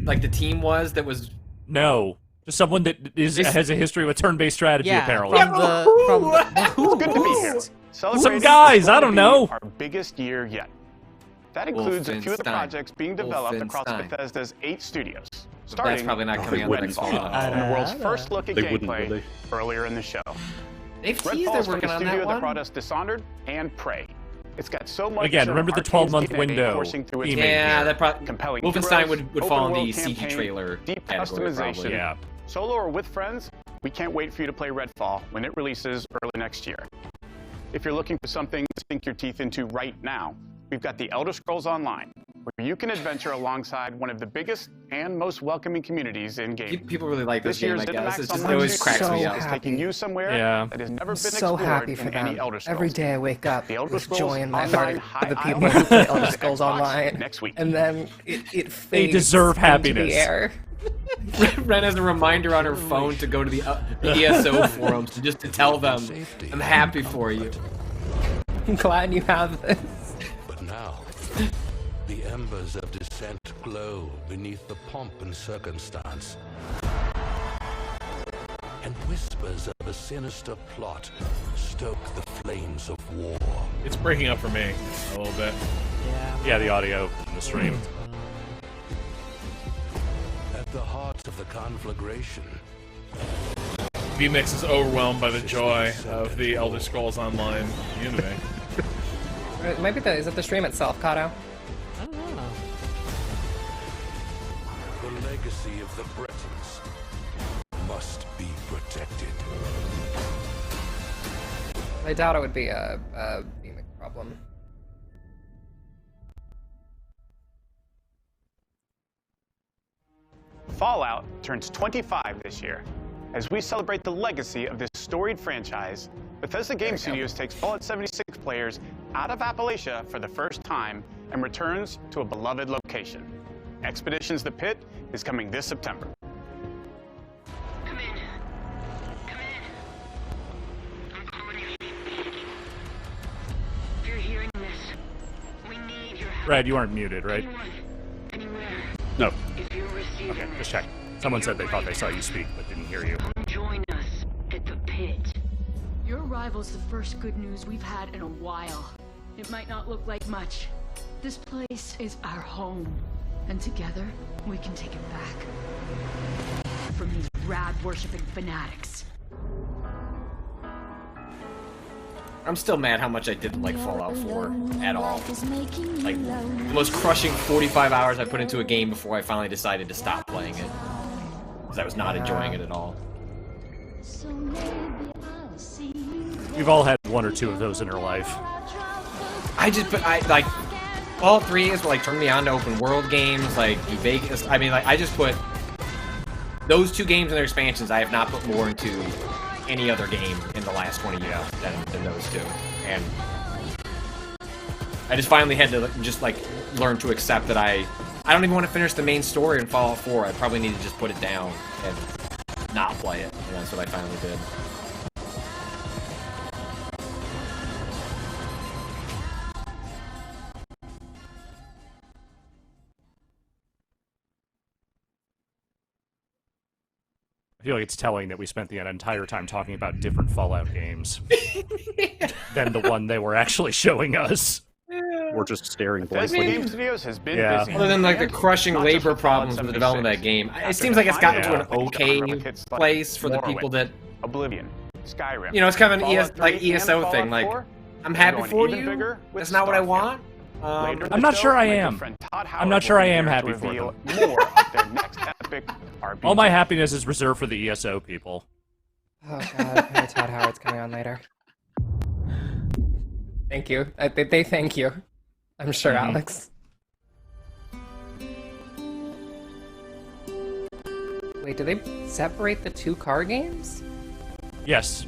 like the team was that was? No. Just someone that has a history with turn-based strategy, apparently. From the It's good to be here. Some guys, I don't know. Our biggest year yet. That includes a few of the projects being developed across Bethesda's 8 studios. Starting That's probably not coming out with next Redfall, fall. and the world's first look at They wouldn't, gameplay would earlier in the show. They've teased Redfall they're is from working the on studio that that one. brought us Dishonored and Prey. It's got so much. Again, remember the 12-month arcade window. coursing through its Yeah, veins. that probably compelling. Wolfenstein heroes, would fall in the open-world CG campaign, trailer deep category, customization. probably. Yeah. Solo or with friends, we can't wait for you to play Redfall when it releases early next year. If you're looking for something to sink your teeth into right now, we've got The Elder Scrolls Online, where you can adventure alongside one of the biggest and most welcoming communities in gaming. People really like this game, year's I guess. ZeniMax It just Online always cracks me series up. is taking you somewhere that has never been So explored happy for in any them. Elder Scrolls Every day I wake up The Elder with Scrolls joy in my Online heart High for the Isle people who play Elder on Scrolls Xbox Online. next week. And then it fades They deserve into happiness. the air. Ren has a reminder on her phone to go to the ESO forums just to tell them, I'm happy for you. I'm glad you have this. But now, the embers of dissent glow beneath the pomp and circumstance. And whispers of a sinister plot stoke the flames of war. It's breaking up for me a little bit. Yeah, the audio in the stream. At the heart of the conflagration, VMix is overwhelmed by the joy of the Elder Scrolls Online community. It might be is it the stream itself, Kato? I don't know. the legacy of the Bretons must be protected. I doubt it would be a VMix problem. Fallout turns 25 this year. As we celebrate the legacy of this storied franchise, Bethesda Game Studios takes Fallout 76 players out of Appalachia for the first time and returns to a beloved location. Expeditions The Pit is coming this September. If you're hearing this, we need your help. Brad, you aren't muted, right? No. If you're receiving Okay, this, just check. Someone said they thought they saw you speak, but didn't hear you. join us at the pit. Your arrival's the first good news we've had in a while. It might not look like much. This place is our home, and together we can take it back from these rad-worshipping fanatics. I'm still mad how much I didn't like Fallout 4 at all. Like, the most crushing 45 hours I put into a game before I finally decided to stop playing it. Because I was not enjoying it at all. We've all had one or two of those in our life. Like, Fallout 3 is like turned me on to open world games, like New Vegas. I mean, like, I just put those two games and their expansions. I have not put more into any other game in the last 20 years than those two. And I just finally had to just like learn to accept that I don't even want to finish the main story in Fallout 4. I probably need to just put it down and not play it. And that's what I finally did. I feel like it's telling that we spent the entire time talking about different Fallout games than the one they were actually showing us. Or just staring Bethesda blankly. Game Studios has been Yeah. busy. Other than like the And crushing not just labor with Fallout problems with the development of that 76. game, it After seems like it's gotten to an defining okay with hits like place for the Morrowind, people that, Oblivion, Skyrim. you know, it's kind of an Fallout like 3 and ESO Fallout thing. Like, 4, I'm they're happy going for even you. bigger with That's not what I Starfield. want. Later in I'm the not show, sure I my good am. friend Todd I'm Howard not sure will I be am here happy to for reveal them. more of their next epic RPG. All my happiness is reserved for the ESO people. Oh god, okay, Todd Howard's coming on later. Thank you. They thank you. I'm sure, Alex. Wait, do they separate the two car games? Yes.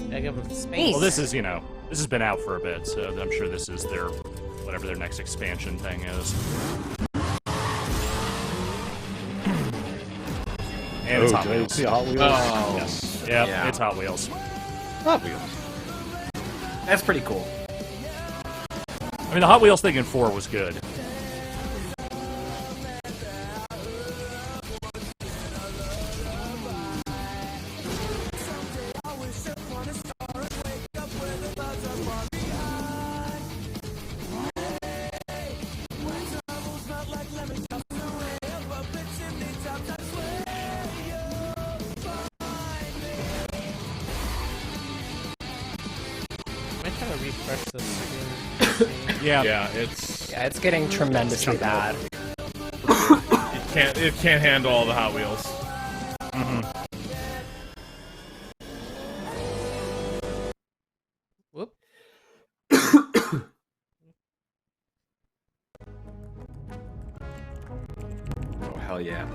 Gotta give them space. Well, this is, you know, this has been out for a bit, so I'm sure this is their, whatever their next expansion thing is. And it's Oh, Hot did I Wheels. see Hot Wheels? Oh. Yes. Yep, Yeah. it's Hot Wheels. Hot Wheels. That's pretty cool. I mean, the Hot Wheels thing in 4 was good. to refresh the screen. Yeah, it's getting tremendously bad. It can't handle all the Hot Wheels. Whoop. Oh, hell yeah.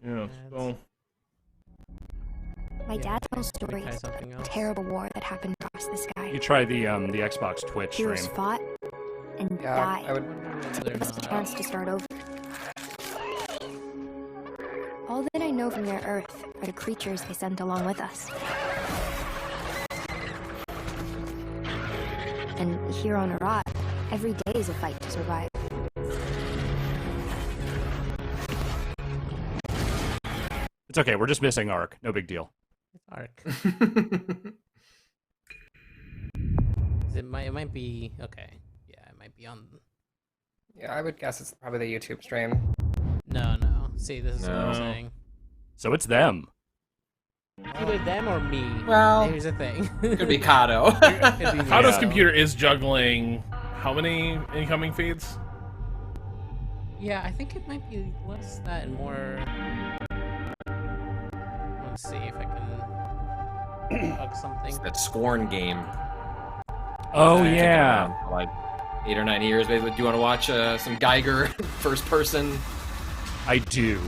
Yeah, so... My dad tells stories of a terrible war that happened across the sky. You try the Xbox Twitch stream. Heroes fought and died to give us a chance to start over. All that I know from their Earth are the creatures they sent along with us. And here on Arat, every day is a fight to survive. It's okay, we're just missing Ark. No big deal. Ark. It might be okay. Yeah, it might be on. Yeah, I would guess it's probably the YouTube stream. No. See, this is what I'm saying. So it's them. Either them or me. Well, here's the thing. Could be Kato. Kato's computer is juggling how many incoming feeds? Yeah, I think it might be less that and more. Let's see if I can bug something. It's that Scorn game. Oh yeah. For like 8 or 9 years. Maybe do you want to watch some Geiger first person? I do.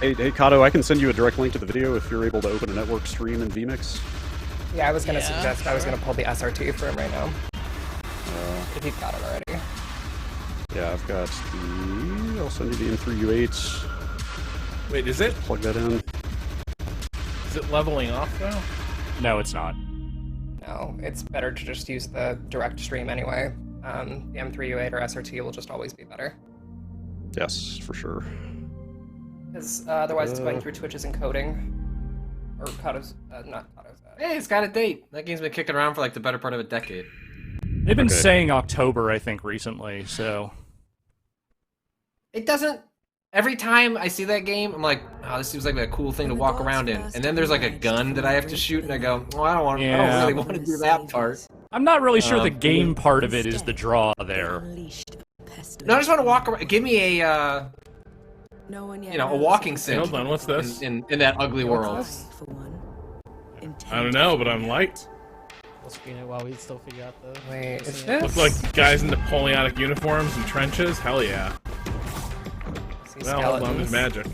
Hey, Kato, I can send you a direct link to the video if you're able to open a network stream in vMix. Yeah, I was gonna suggest. I was gonna pull the SRT for him right now. If you've got it already. Yeah, I've got the. I'll send you the M3U8. Wait, is it? Plug that in. Is it leveling off now? No, it's not. No, it's better to just use the direct stream anyway. The M3U8 or SRT will just always be better. Yes, for sure. Because otherwise it's going through Twitch's encoding. Or Kato's, not Kato's. Hey, it's got a date. That game's been kicking around for like the better part of a decade. They've been saying October, I think, recently, so... It doesn't... Every time I see that game, I'm like, oh, this seems like a cool thing to walk around in. And then there's like a gun that I have to shoot, and I go, well, I don't really want to do that part. I'm not really sure the game part of it is the draw there. No, I just want to walk around. Give me a, a walking sim. Hold on, what's this? In that ugly world. I don't know, but I'm light. We'll screen it while we still figure out the... Wait, is Look this? like guys in Napoleonic uniforms and trenches? Hell yeah. Well, hold on, there's magic.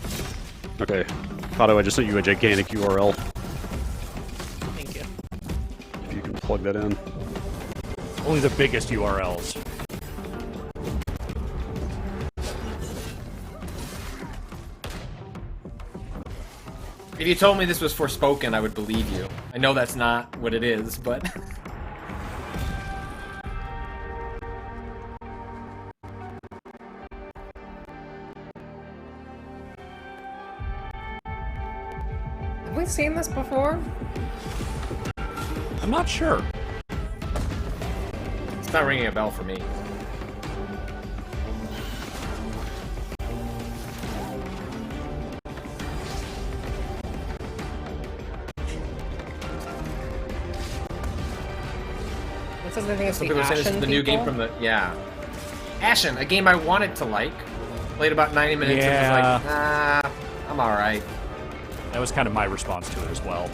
Okay. Kato, I just sent you a gigantic URL. Thank you. If you can plug that in. Only the biggest URLs. If you told me this was Forspoken, I would believe you. I know that's not what it is, but... Have we seen this before? I'm not sure. It's not ringing a bell for me. It says I think it's Some the people are saying this is the new game from the... Yeah. Ashen, a game I wanted to like. Played about 90 minutes and was like, nah, I'm alright. That was kind of my response to it as well.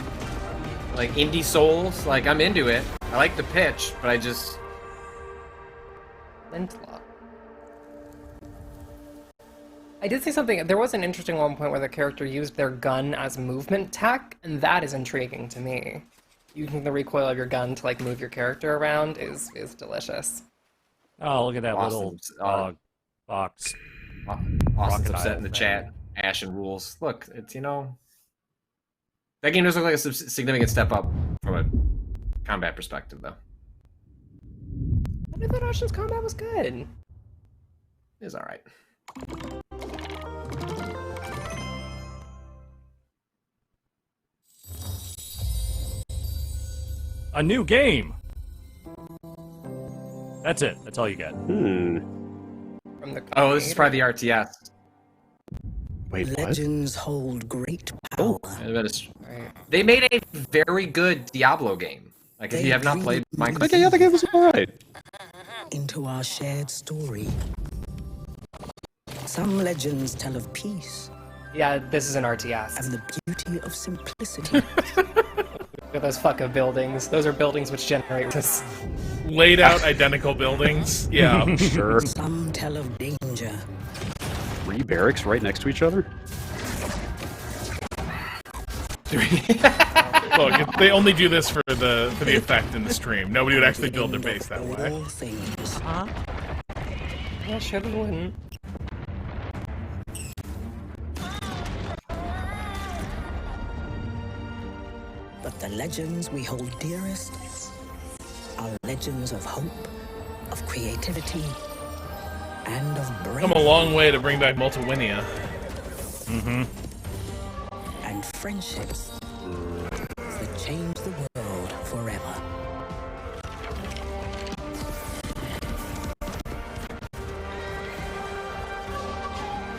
Like, Indie Souls, like, I'm into it. I like the pitch, but I just... Lintlock. I did see something. There was an interesting one point where the character used their gun as movement tech, and that is intriguing to me. Using the recoil of your gun to like move your character around is delicious. Oh, look at that Austin's, little box. Austin's upset in the chat. Ashen rules. Look, it's, you know... That game does look like a significant step up from a combat perspective, though. I thought Ashen's combat was good. It's alright. A new game! That's it. That's all you get. From the Oh, this is probably the RTS. Wait, what? Legends hold great power. They made a very good Diablo game. Like, if you have not played Minecraft, Yeah, the game was alright. Into our shared story. Some legends tell of peace. Yeah, this is an RTS. And the beauty of simplicity. Look at those fucking buildings. Those are buildings which generate this. Laid out identical buildings. Yeah. Sure. Some tell of danger. 3 barracks right next to each other? Look, they only do this for the effect in the stream. Nobody would actually build their base that way. Huh? Yeah, sure they wouldn't. But the legends we hold dearest are legends of hope, of creativity, and of bravery. Come a long way to bring back Multiwinia. Mm-hmm. And friendships that change the world forever.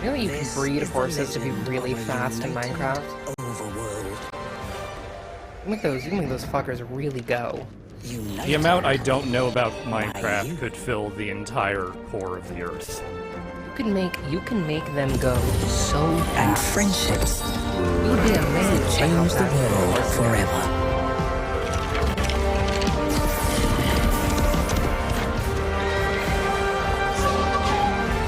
You know you can breed horses to be really fast in Minecraft? You can make those fuckers really go. The amount I don't know about Minecraft could fill the entire core of the Earth. You can make them go so fast. And friendships You'd be amazed that change the world forever.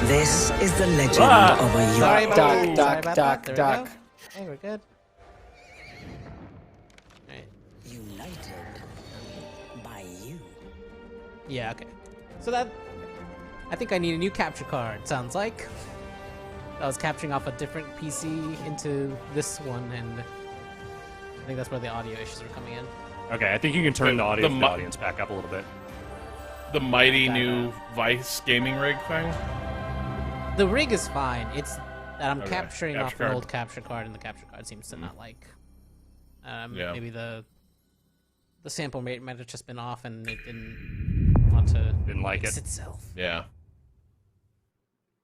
This is the legend of a Sorry young about that. Duck, Sorry about duck, that. There we duck. go. Hey, we're good. united by you. Yeah, okay. So that... I think I need a new capture card, sounds like. I was capturing off a different PC into this one, and I think that's where the audio issues are coming in. Okay, I think you can turn the audio from the audience back up a little bit. The mighty new Vice gaming rig thing? The rig is fine. It's that I'm Okay, capturing capture off card. an old capture card, and the capture card seems to not like. Yeah. Maybe the sample rate might have just been off, and it didn't want to like fix it. itself. Yeah.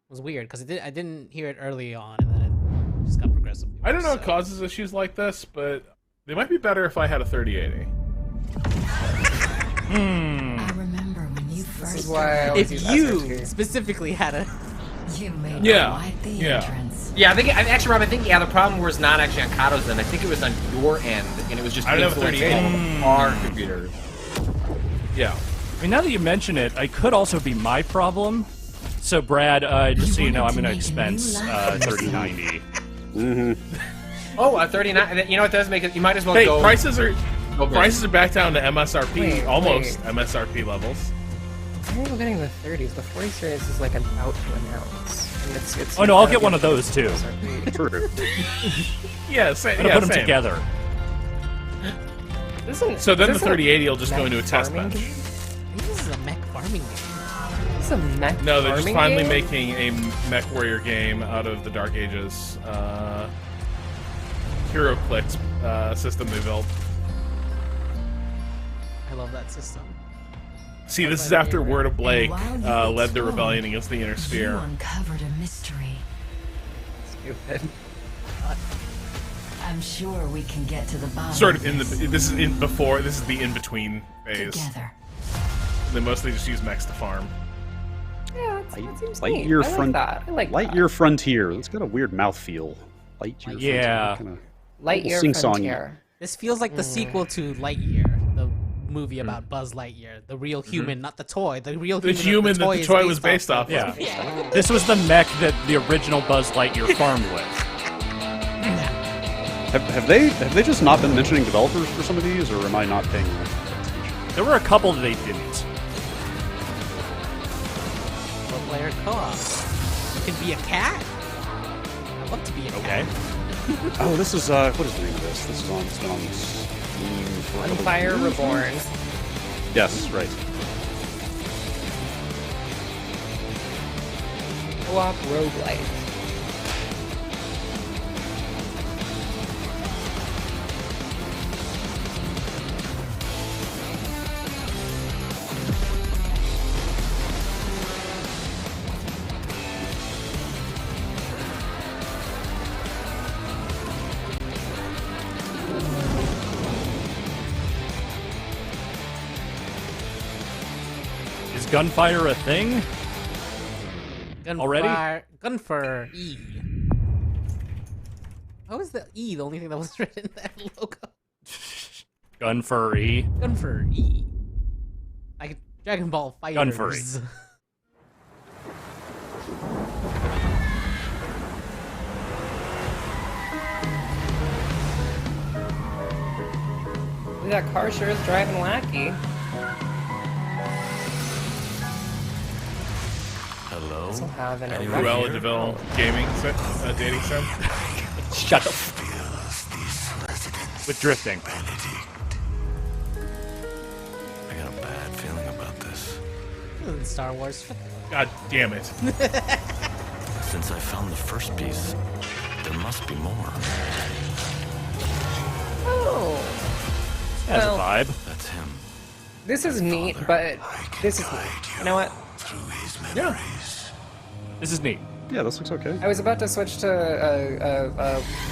It was weird because I didn't hear it early on, and then it just got progressively I don't know worse, what causes issues like this, but they might be better if I had a 3080. I remember when you first. This is why I always If use you SRT. specifically had a... You made Yeah, quite the yeah. entrance. Yeah, I think actually, Rob, I think the problem was not actually on Kato's end. I think it was on your end, and it was just I don't have a influencing 3080. our computer. Yeah. I mean, now that you mention it, I could also be my problem. So, Brad, just so you know, I'm going to expense 3090. Oh, 39. You know what does make it? You might as well Hey, go. prices are go prices are back down to MSRP, Wait, almost wait. MSRP levels. I think we're getting the 30s. The 40 series is like about to announce. And it's Oh, no, I'll get one of those, too. True. Yeah, I'm going to put them same. together. So then the isn't 3080 will just mech go into a test farming bench. game? This is a mech farming game. This is a mech No, they're just farming finally game? making a Mech Warrior game out of the Dark Ages HeroClix system they built. I love that system. See, this is after Word of Blake led the rebellion against the Inner You Sphere. uncovered a mystery. Stupid. I'm sure we can get to the bottom. Sort of in the this is the in between phase. Together. They mostly just use mechs to farm. Yeah, that seems neat. Lightyear I like that. I like that. Lightyear Frontier. It's got a weird mouthfeel. Lightyear Yeah. Frontier. Lightyear Sing-songy. Frontier. This feels like the sequel to Lightyear, the movie about Buzz Lightyear, the real human, not the toy. The real The human, human that the toy was based off of. Yeah. This was the mech that the original Buzz Lightyear farmed with. Have they just not been mentioning developers for some of these, or am I not paying attention? There were a couple that they didn't. Four-player co-op. You can be a cat. I'd love to be a cat. Okay. Oh, this is what is the name of this? This is on. It's been on Steam for a couple Empire years. Reborn. Yes, right. Co-op roguelite. gunfire a thing? Already? Gunfire E. How is the E the only thing that was written in that logo? Gunfire E. Gunfire E. Like Dragon Ball Fighters. Gunfire. That car sure is driving wacky. Hello? Doesn't have any Cruella DeVille gaming dating sim. Shut up. With drifting. I got a bad feeling about this. Star Wars. God damn it. Since I found the first piece, there must be more. Oh. Has Well, a vibe. That's him. This is neat, but this is neat. You know what? Yeah. This is neat. Yeah, this looks okay. I was about to switch to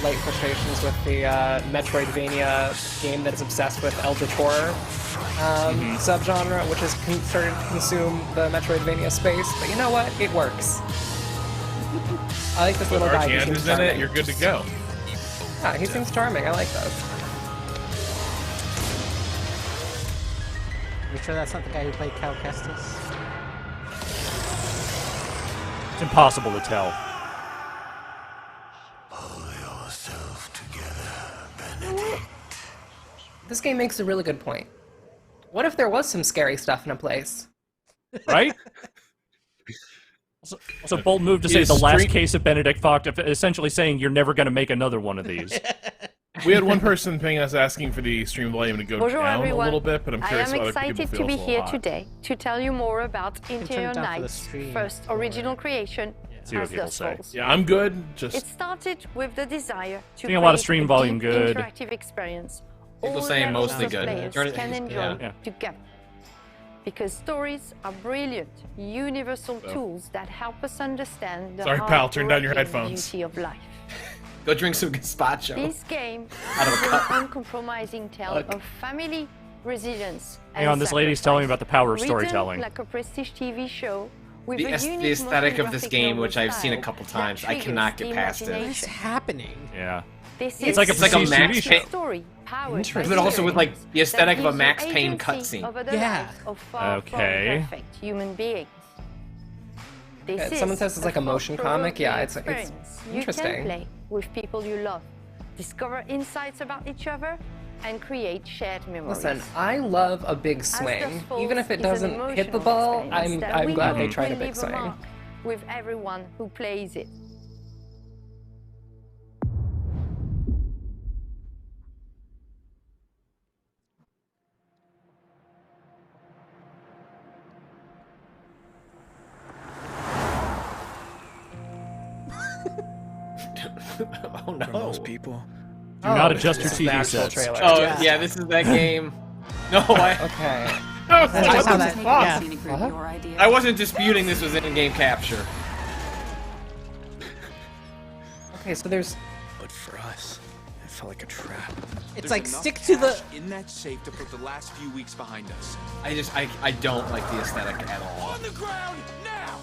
light frustrations with the Metroidvania game that is obsessed with Eldritch Horror subgenre, which has started to consume the Metroidvania space. But you know what? It works. I like this little guy. He Arcand seems is in it, charming. you're good to go. Yeah, he seems charming. I like that. You sure that's not the guy who played Cal Kestis? It's impossible to tell. This game makes a really good point. What if there was some scary stuff in a place? Right? Also, bold move to say Is the last stream- case of Benedict Fox, essentially saying you're never going to make another one of these. We had one person paying us asking for the stream volume to go Bonjour down everyone. a little bit, but I'm curious I am how other people excited feel to be it's a here little hot. today to tell you more about Interior it down for the Night's stream. first original creation, See what As people Dusk say. Falls. Yeah, I'm good. Just It started with the desire to Seeing a lot of create stream volume deep good. interactive experience People all saying levels mostly of good. players Turn it- can enjoy yeah. together. Because stories are brilliant, universal So. tools that help us understand the Sorry, pal, turn down your heartbreaking headphones. beauty of life. Go drink some gazpacho. This game Out of a is cup. an uncompromising tale Look. of family, resilience, Hang and on, this lady's telling me about the power of Written storytelling. like a prestige TV show with The, a unique the aesthetic motion of this graphic game, novel which I've seen a style couple that times, I triggers cannot the get past it. imagination. What's happening? Yeah. This It's is like a It's like a prestige Max TV Payne. show. story powered Interesting. by But also with like the that aesthetic of a gives you Max Payne agency cutscene. over the Yeah. lives of far from Okay. perfect human beings. This Yeah, is someone says it's like a motion comic. Yeah, it's experience. interesting. You can play with people you love, discover insights about each other, and create shared memories. Listen, I love a big Dusk swing. Falls Even if it is an doesn't hit the emotional ball, experience that I'm we glad they hope tried a will big leave swing. mark with everyone who plays it. Oh no. For most people, Do not Oh, adjust your this is the TV actual sets. trailer. Oh yeah, this is that game. No, Okay. Oh, That's just how that. Yeah. Fuck? I wasn't disputing this was in-game capture. Okay, so there's. but for us, it felt like a trap. It's like stick to the. in that safe to put the last few weeks behind us. I don't like the aesthetic at all. On the ground now.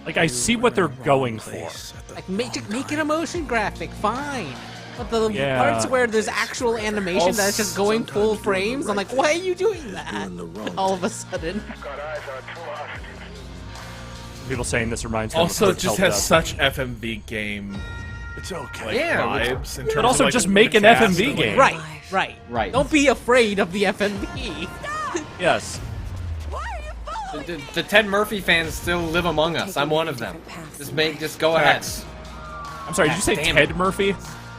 Like, I see what they're going for. Place at the Like make it a motion graphic, fine. But the Yeah. parts where there's actual animation that's just going full frames, I'm like, why are you doing that? All of a sudden. People saying this reminds them also, of it just Hotel has Dust. such FMV game It's okay. like Yeah, vibes in terms But also of, like, just the make an cast FMV and, like, game. Right. Don't be afraid of the FMV. Yes. The Ted Murphy fans still live among us. I'm one of them. Just go ahead. I'm sorry, did you say Damn Ted it. Murphy?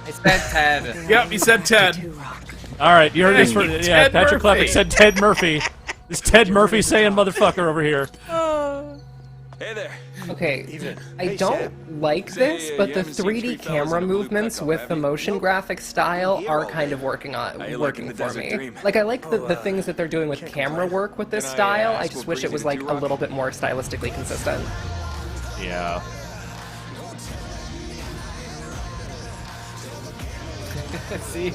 I said Ted. Yep, he said Ted. All right, you heard this for Ted yeah. Patrick Murphy. Klepek said Ted Murphy. This Ted Murphy saying motherfucker over here. Hey there. Okay, I don't like this, but the 3D camera movements with the motion graphic style are kind of working for me. Like, I like the things that they're doing with camera work with this style. I just wish it was like a little bit more stylistically consistent. Yeah. See,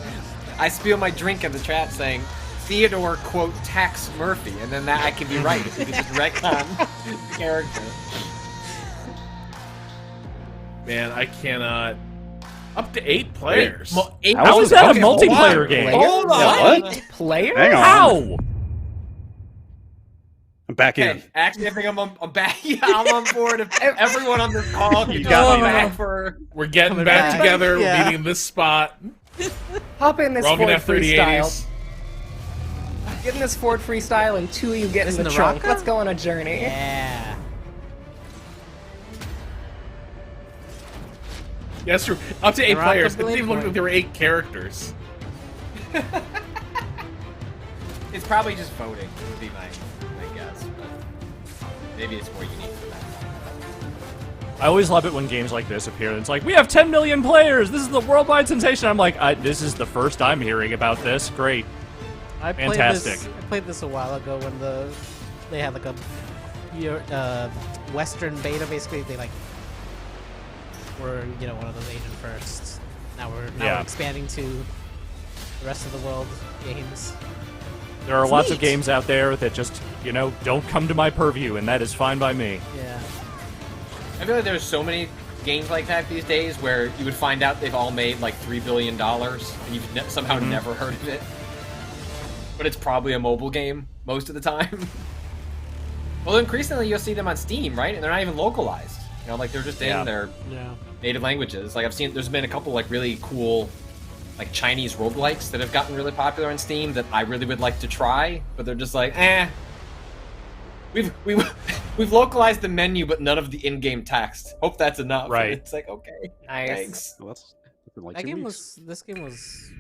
I spill my drink in the chat saying, Theodore quote Tex Murphy, and then that I can be right if you could just retcon the character. Man, I cannot. Up to 8 players. How is that a multiplayer game? Hold on. Yeah, what? Players? Hang on. How? I'm back in. Okay, actually, I think I'm back. Yeah, I'm on board. If everyone on this call can got come me back now. for. We're getting Coming back back. together. Yeah. We're meeting in this spot. Hop in this We're all Ford gonna have freestyle. 3080s. Get in this Ford freestyle and 2 of you get in Isn't the the trunk. rocker? Let's go on a journey. Yeah. Yes, true. Up to 8 Rock players. It Blade didn't even look Point. like there were 8 characters. It's probably just voting, would be my guess. But maybe it's more unique for that. I always love it when games like this appear. It's like, we have 10 million players. This is the worldwide sensation. I'm like, this is the first I'm hearing about this. Great. I Fantastic. played this a while ago when they had like a Western beta. Basically, they like were one of those Asian firsts. Now we're expanding to the rest of the world games. There are It's lots of neat. games out there that just, don't come to my purview, and that is fine by me. Yeah. I feel like there's so many games like that these days where you would find out they've all made like $3 billion and you've somehow never heard of it. But it's probably a mobile game most of the time. Well, increasingly you'll see them on Steam, right? And they're not even localized. Like they're just in their native languages. Like I've seen, there's been a couple like really cool, like Chinese roguelikes that have gotten really popular on Steam that I really would like to try, but they're just like, We've localized the menu, but none of the in-game text. Hope that's enough. Right. It's like, okay, Nice. thanks. Well, that's like That 2 game weeks. this game was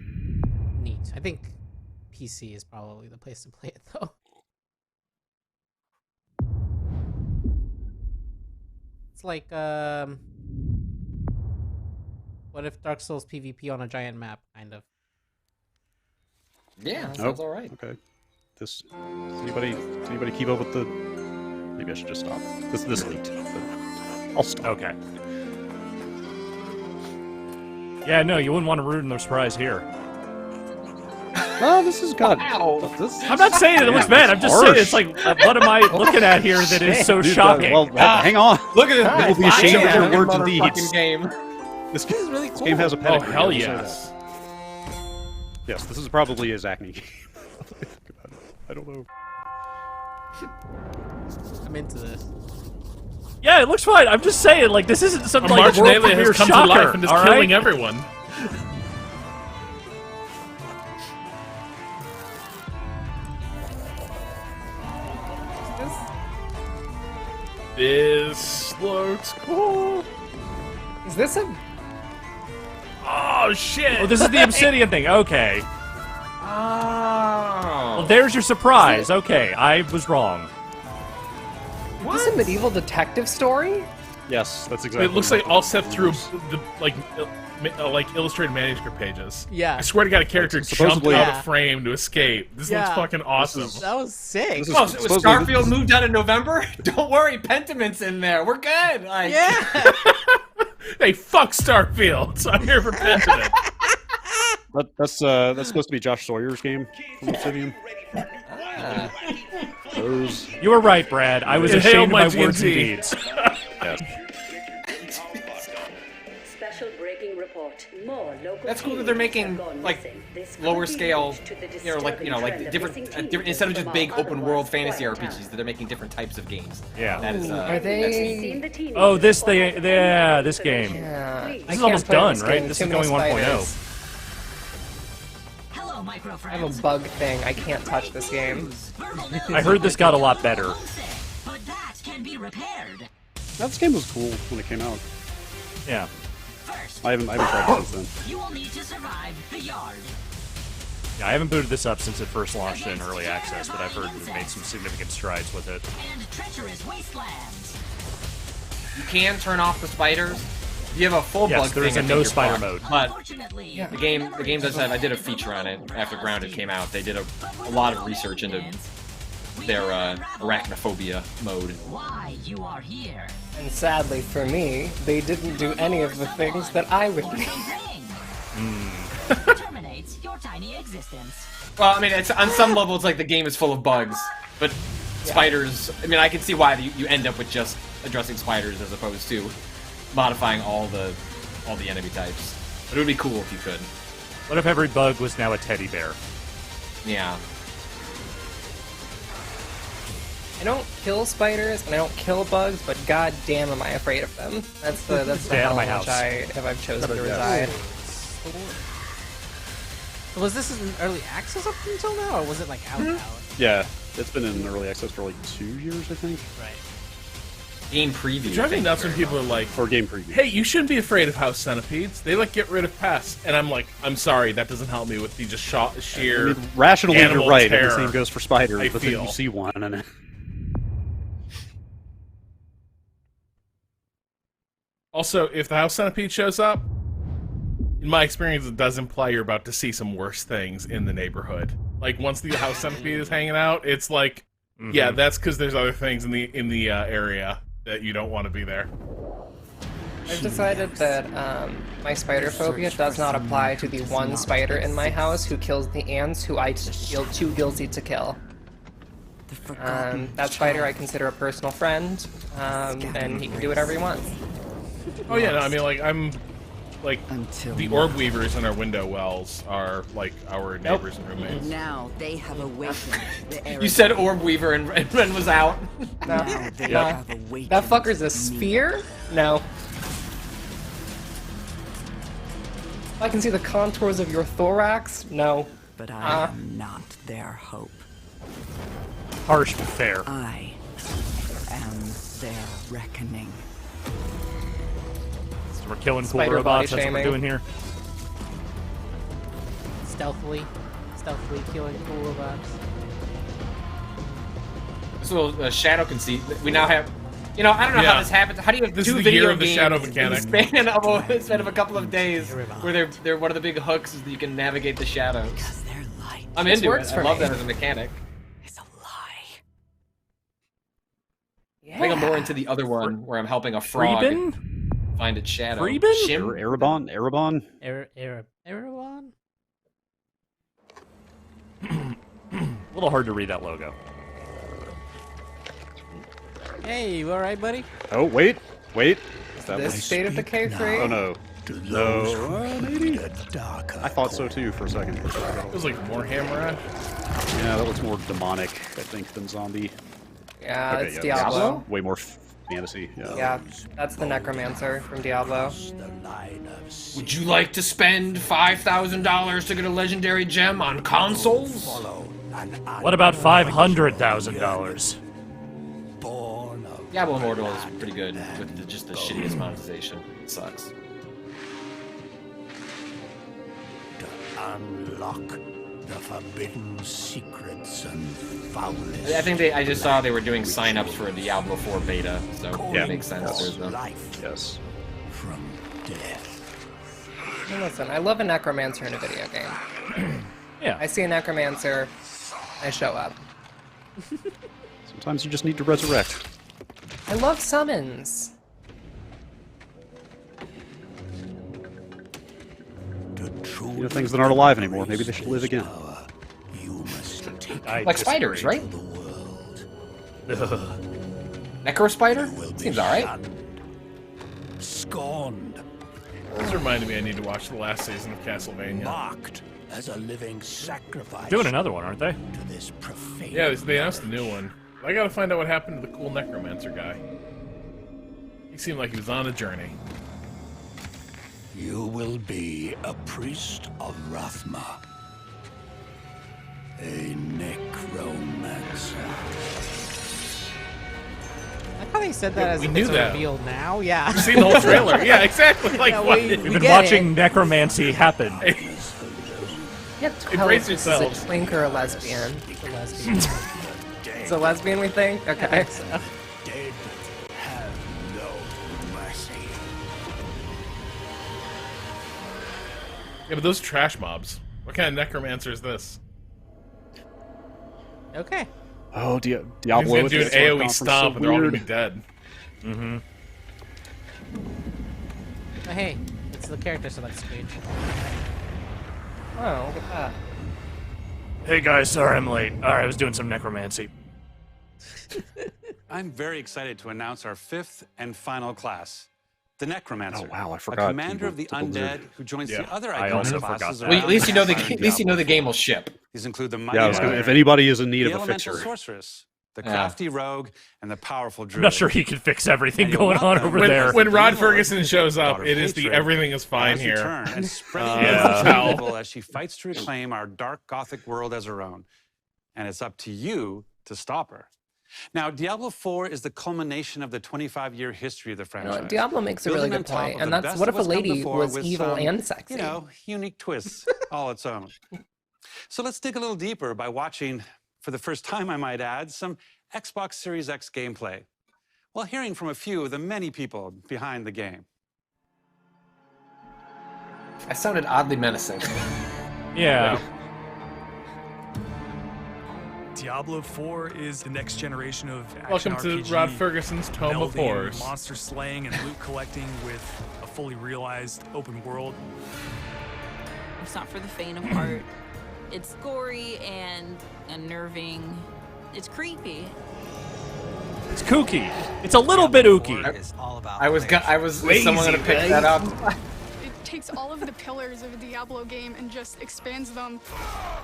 neat. I think PC is probably the place to play it though. It's like what if Dark Souls PvP on a giant map, kind of. Yeah, Nope. sounds all right. Okay. Does anybody keep up with the? Maybe I should just stop. This leaked. But I'll stop. Okay. Yeah, no, you wouldn't want to ruin the surprise here. Oh, this is good. Wow. I'm not saying it looks bad. I'm just saying it's like, what am I looking at here that is so Dude, shocking? Well, hang on. Look at this. People will be ashamed of their words and motherfucking deeds. game. This is really cool. game has a Oh, pedigree. hell I will say yes. that. Yes, this is probably a Zachney game. I don't know. I'm into this. Yeah, it looks fine. I'm just saying, like, this isn't some A like world marginalia premiere has come shocker, to life and is all killing right? everyone. This looks cool. Is this a? Oh shit! Oh, this is the Obsidian thing. Okay. Oh. Well, there's your surprise. Okay, I was wrong. Is this a medieval detective story? Yes, that's exactly. It looks like all set through the like illustrated manuscript pages. Yeah. I swear to God, a character jumped Supposedly- out Yeah. of frame to escape. This Yeah. looks fucking awesome. That was sick. This is- Oh, so supposedly Starfield this- moved out in November? Don't worry, Pentiment's in there. We're good. Like, Yeah. Hey, fuck Starfield! I'm here for Pentiment. That's supposed to be Josh Sawyer's game from Obsidian. Those. You were right, Brad. I was Hail ashamed of my my words and TNT. deeds. Special breaking report. More local That's cool that they're making like lower scale, like different instead of just big open world fantasy RPGs, that they're making different types of games. Yeah. That is. Are they? Oh, this thing. Yeah, this game. Yeah. This is almost done, right? This is going 1.0. Hello, micro I have a bug thing. I can't touch this game. I heard this got a lot better. But that can be repaired. That game was cool when it came out. Yeah. First, I haven't tried it since then. you will need to survive the yard. Yeah, I haven't booted this up since it first launched in early access, but I've heard we've made some significant strides with it. And treacherous wastelands. You can turn off the spiders. You have a full Yes, bug there thing, is a I think no you're spider fine. mode. But Fortunately, the game does have. I did a feature on it after Grounded came out. They did a lot of research into their arachnophobia mode. why you are here. And sadly for me, they didn't do any of the things that I would do. Terminates your your tiny existence. Well, I mean, it's on some level, it's like the game is full of bugs, but spiders. I mean, I can see why you end up with just addressing spiders as opposed to modifying all the enemy types. But it would be cool if you could. What if every bug was now a teddy bear? Yeah. I don't kill spiders and I don't kill bugs, but god damn am I afraid of them. That's the Stay out hell of my in which house. I've chosen to reside. Was this in early access up until now, or was it like out? Yeah, it's been in early access for like 2 years, I think. Right. Game preview. It's driving me nuts when people are like, or game preview. Hey, you shouldn't be afraid of house centipedes. They like get rid of pests, and I'm like, I'm sorry, that doesn't help me with the just sheer. I mean, rationally, animal you're right. terror The same goes for spiders. I But then feel. you see one, and Also, if the house centipede shows up, in my experience, it does imply you're about to see some worse things in the neighborhood. Like once the house centipede is hanging out, it's like, yeah, that's because there's other things in the area that you don't want to be there. I've decided that my spider phobia does not apply to the one spider in my house who kills the ants who I feel too guilty to kill. That spider I consider a personal friend, and he can do whatever he wants. Oh yeah, no, I mean the orb weavers in our window wells are like our neighbors and roommates. Now they have awakened the You said orb weaver and Ren was out. No. Now they No. have awakened. That fucker's a sphere? No. I can see the contours of your thorax? No. But I am not their hope. Harsh but fair. I am their reckoning. So we're killing cool Spider robots. body That's what we're shaming. doing here. Stealthily killing cool robots. This little shadow conceit. We now have. You know, I don't know Yeah. how this happens. How do you have This two is the year video of the games shadow in the mechanic. span of a couple of days where they're one of the big hooks is that you can navigate the shadows? I'm This into works it. for I love me. that as a mechanic. Yeah. I think I'm more into the other one where I'm helping a frog Freeben? find its shadow. Freeben? Shim? Erebon? Erebon? A little hard to read that logo. Hey, you alright, buddy? Oh, wait. Is that This State of Decay free? Oh, no. No. Maybe? I thought so, too, for a second. It was like Warhammer. Yeah, that looks more demonic, I think, than zombie. Yeah, Okay, it's yeah, Diablo. Way more fantasy. Yeah, that's the Necromancer from Diablo. Would you like to spend $5,000 to get a legendary gem on consoles? What about $500,000? Diablo Immortal is pretty good with just the shittiest monetization. It sucks. Unlock the forbidden secrets and foulness. I think I just saw they were doing sign-ups for a Diablo 4 beta, so Yeah. it makes sense. There's them. Yes. From death. Hey, listen, I love a Necromancer in a video game. Yeah. I see a Necromancer, I show up. Sometimes you just need to resurrect. I love summons. You know, things that aren't alive anymore. Maybe they should live again. Like spiders, right? Necro spider? Seems alright. Scorned. This reminded me I need to watch the last season of Castlevania. Marked as a living sacrifice. Doing another one, aren't they? To this profane. Yeah, they announced a new one. I gotta find out what happened to the cool Necromancer guy. He seemed like he was on a journey. You will be a priest of Rathma. A necromancer. I thought he said that Yeah, as we if knew it's that. revealed now. Yeah. You've seen the whole trailer. Yeah, exactly. Like, Yeah, what? We've we been get watching it. necromancy happen. Yeah, tell Embrace if this yourselves. is a twink or a lesbian. It's a lesbian. It's a lesbian, we think? Okay. Dead have no mercy. Yeah, but those trash mobs. What kind of Necromancer is this? Okay. Oh, He's Diablo. gonna with do an the Sword AoE Conference, stomp so and they're all gonna weird. be dead. Mm-hmm. But hey, it's the character select screen. Oh, look at that. Hey guys, sorry I'm late. Alright, I was doing some necromancy. I'm very excited to announce our 5th and final class, the Necromancer. Oh wow, I a forgot. commander of the undead who joins the other iconic classes. Well, at least you know the game will ship. These include the mighty Yeah, if anybody is in need the of a elemental fixer. sorceress, the crafty rogue, and the powerful druid. I'm not sure he can fix everything going on over when, there. When Rod Ferguson shows up, it is the everything is fine here. And as she fights to reclaim our dark gothic world as her own. And it's up to you to stop her. Now, Diablo 4 is the culmination of the 25-year history of the franchise. Diablo makes a really good point, and that's what if a lady was evil and sexy? You know, unique twists all its own. So let's dig a little deeper by watching, for the first time I might add, some Xbox Series X gameplay, while hearing from a few of the many people behind the game. I sounded oddly menacing. Yeah. Diablo 4 is the next generation of action Welcome to RPG, Rod Ferguson's Tome of melding Horrors. monster slaying and loot collecting with a fully realized open world. It's not for the faint of heart. It's gory and unnerving. It's creepy. It's kooky. It's a little bit ooky. I was is someone gonna pick that up? It takes all of the pillars of a Diablo game and just expands them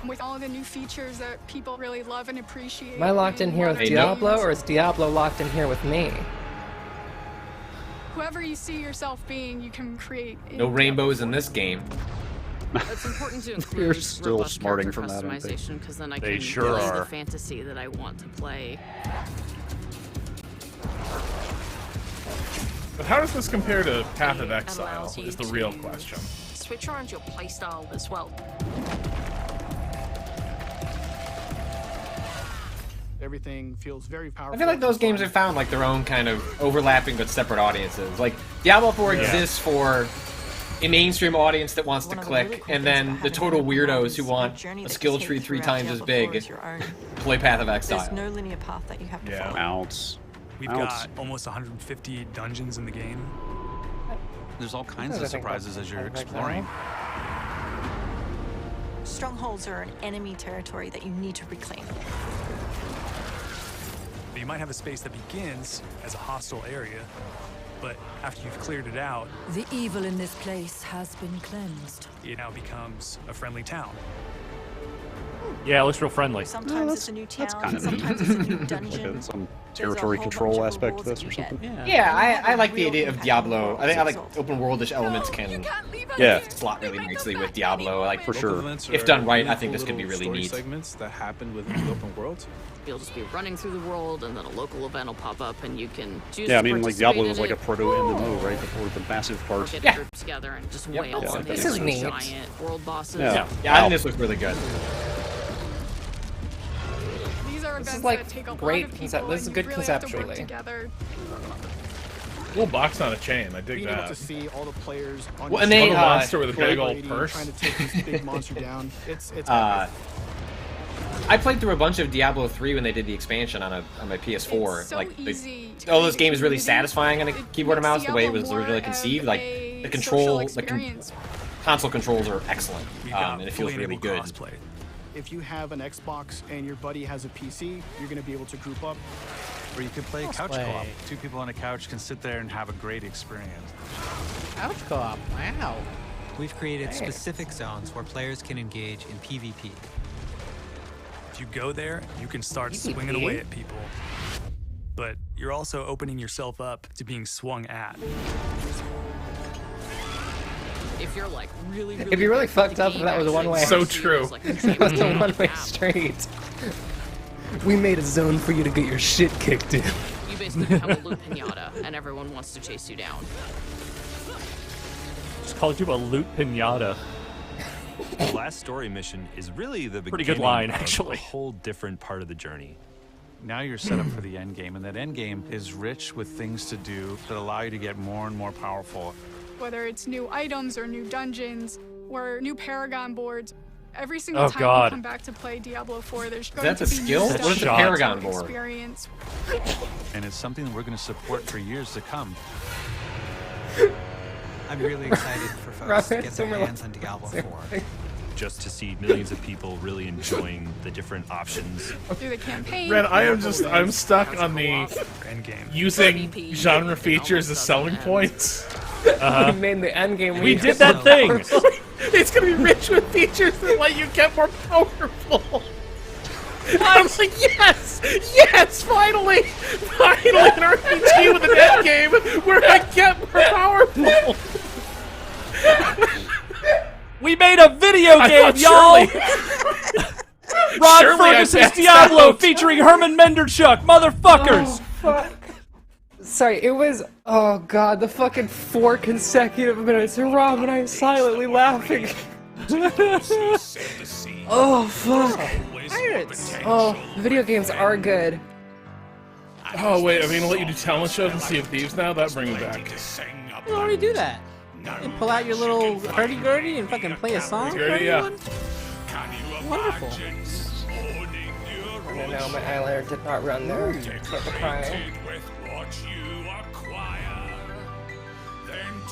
with all the new features that people really love and appreciate. Am I locked in here with modern Diablo, games. or is Diablo locked in here with me? Whoever you see yourself being, you can create. No rainbows in this game. It's important to You're include still robust smarting character from that, aren't they? customization because then I They can sure play are. the fantasy that I want to play. But how does this compare to Path of It Exile, allows you is the real to question. Switch around your playstyle as well. Everything feels very powerful. I feel like those games have found like their own kind of overlapping but separate audiences. Like Diablo 4 exists for a mainstream audience that wants to click, and then the total weirdos who want a skill tree 3 times as big play Path of Exile. There's no linear path that you have to follow. Mounts. We've got almost 150 dungeons in the game. There's all kinds of surprises as you're exploring. Strongholds are an enemy territory that you need to reclaim. You might have a space that begins as a hostile area, but after you've cleared it out, The evil in this place has been cleansed. it now becomes a friendly town. Yeah, it looks real friendly. Sometimes it's a new town, kind of sometimes it's a new dungeon. Like some territory control aspect to this or something. Yeah, I like the idea of Diablo. I think I like open worldish elements can slot really nicely with Diablo. Like For sure. If done right, I think this could be really neat. Segments that happen within the open world. You'll just be running through the world, and then a local event will pop up, and you can choose Yeah, I to mean, like participate Diablo in was like a it, proto MMO, right? Before the massive or part. get groups together and just wail Yeah, on this these is like, neat. giant world bosses. Yeah. Yeah, I think this looks really good. These are This events is like that take a great lot of concept. people, This is and good you really have to work conceptually. together. Cool box on a chain. I dig Being able that. to see all the players on Well, your and they, screen, monster with a big old collaborating, purse. trying to take this big monster down. It's I played through a bunch of Diablo 3 when they did the expansion on my PS4. It's so like, easy to oh, this create game is really community. satisfying on a keyboard and makes mouse. The way it Diablo was more originally of conceived, like a the social control, experience. console controls are excellent, We've got and it feels fully really enabled good. crossplay. if you have an Xbox and your buddy has a PC, you're going to be able to group up. Or you could play couch co-op. 2 people on a couch can sit there and have a great experience. Couch co-op, wow. We've created Hey. specific zones where players can engage in PvP. If you go there, you can start PvP? swinging away at people. But you're also opening yourself up to being swung at. If you're like really, It'd be really fucked up if that was a one-way. So true. It was a one-way street. We made a zone for you to get your shit kicked in. You basically become a loot pinata, and everyone wants to chase you down. Just called you a loot pinata. The last story mission is really the Pretty beginning good line, of actually. a whole different part of the journey. Now you're set up for the end game, and that end game is rich with things to do that allow you to get more and more powerful. Whether it's new items or new dungeons or new Paragon boards, every single Oh, time God. you come back to play Diablo 4, there's going That's to a be skill? new What stuff is a to Paragon board? experience. And it's something that we're going to support for years to come. I'm really excited for folks to get their hands on Diablo 4. just to see millions of people really enjoying the different options. Through the campaign. Ren, I'm stuck on the using genre features as selling points. We made the end game. We did that thing. It's gonna be rich with features that let you get more powerful. I'm like, yes, finally, an RPG with an end game where I get more powerful. We made a video game, y'all! Rod Ferguson's Diablo featuring Herman Menderchuk, motherfuckers! Oh, fuck. Sorry, it was, oh god, the fucking 4 consecutive minutes. Rob and I am silently laughing. Oh, fuck. Pirates! Oh, video games are good. Oh, wait, are we gonna let you do talent shows and Sea of Thieves now? That brings me back. You already do that. You pull out your little hurdy-gurdy and fucking play a song for Hurdy-gurdy, yeah. everyone? Wonderful. I don't know, my eyeliner did not run there. Start crying.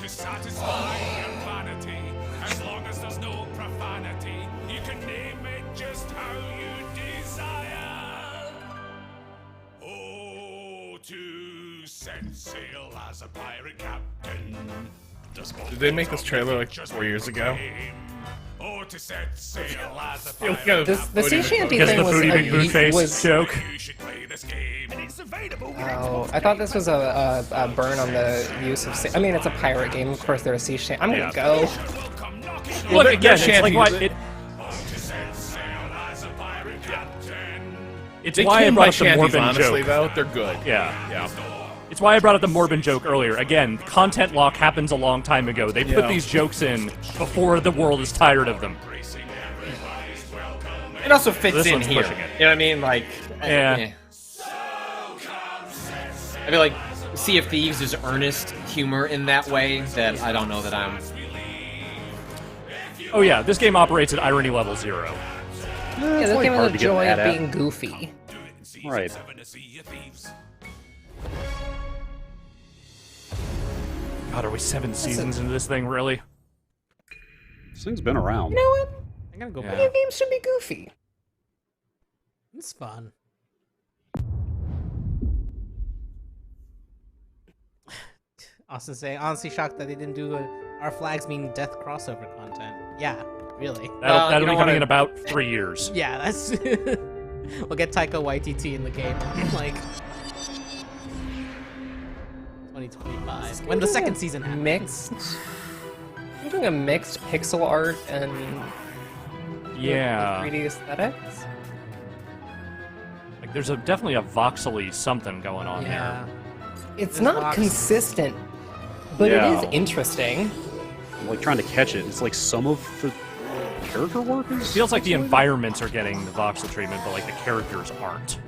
To satisfy your vanity, as long as there's no profanity, you can name it just how you desire. Oh, to set sail as a pirate captain. Did they make this trailer like 4 years ago? Oh, to set sail as a pirate. The sea shanty thing was joke. Oh, I thought this was a burn on the use of. I mean, it's a pirate game. Of course, they're a sea shanty. I'm gonna go. Look again. It's like what It's they why I can brought buy up the shanties, Morbin honestly, joke. though. They're good. Yeah. It's why I brought up the Morbin joke earlier. Again, content lock happens a long time ago. They put these jokes in before the world is tired of them. It also fits This in one's here. pushing it. You know what I mean? Like, Yeah. I feel like Sea of Thieves is earnest humor in that way that I don't know that I'm. Oh yeah, this game operates at irony level 0. Yeah, this game has a joy of being goofy. Right. God, are we 7 seasons into this thing, really? This thing's been around. You know what? I'm gonna go Video games should be goofy. It's fun. Austin saying, honestly shocked that they didn't do Our Flags Mean Death crossover content. Yeah, really. That'll be coming in about 3 years. Yeah, that's... We'll get Taika Waititi in the game. Like... 2025. When the second season happens. Mixed... You're doing a mixed pixel art and... Yeah. 3D aesthetics? Like, there's definitely a voxely something going on Yeah. here. It's not consistent, but it Yeah. is interesting. I'm like trying to catch it. It's like some of the character work is. It feels like the environments are getting the voxel treatment, but like the characters aren't.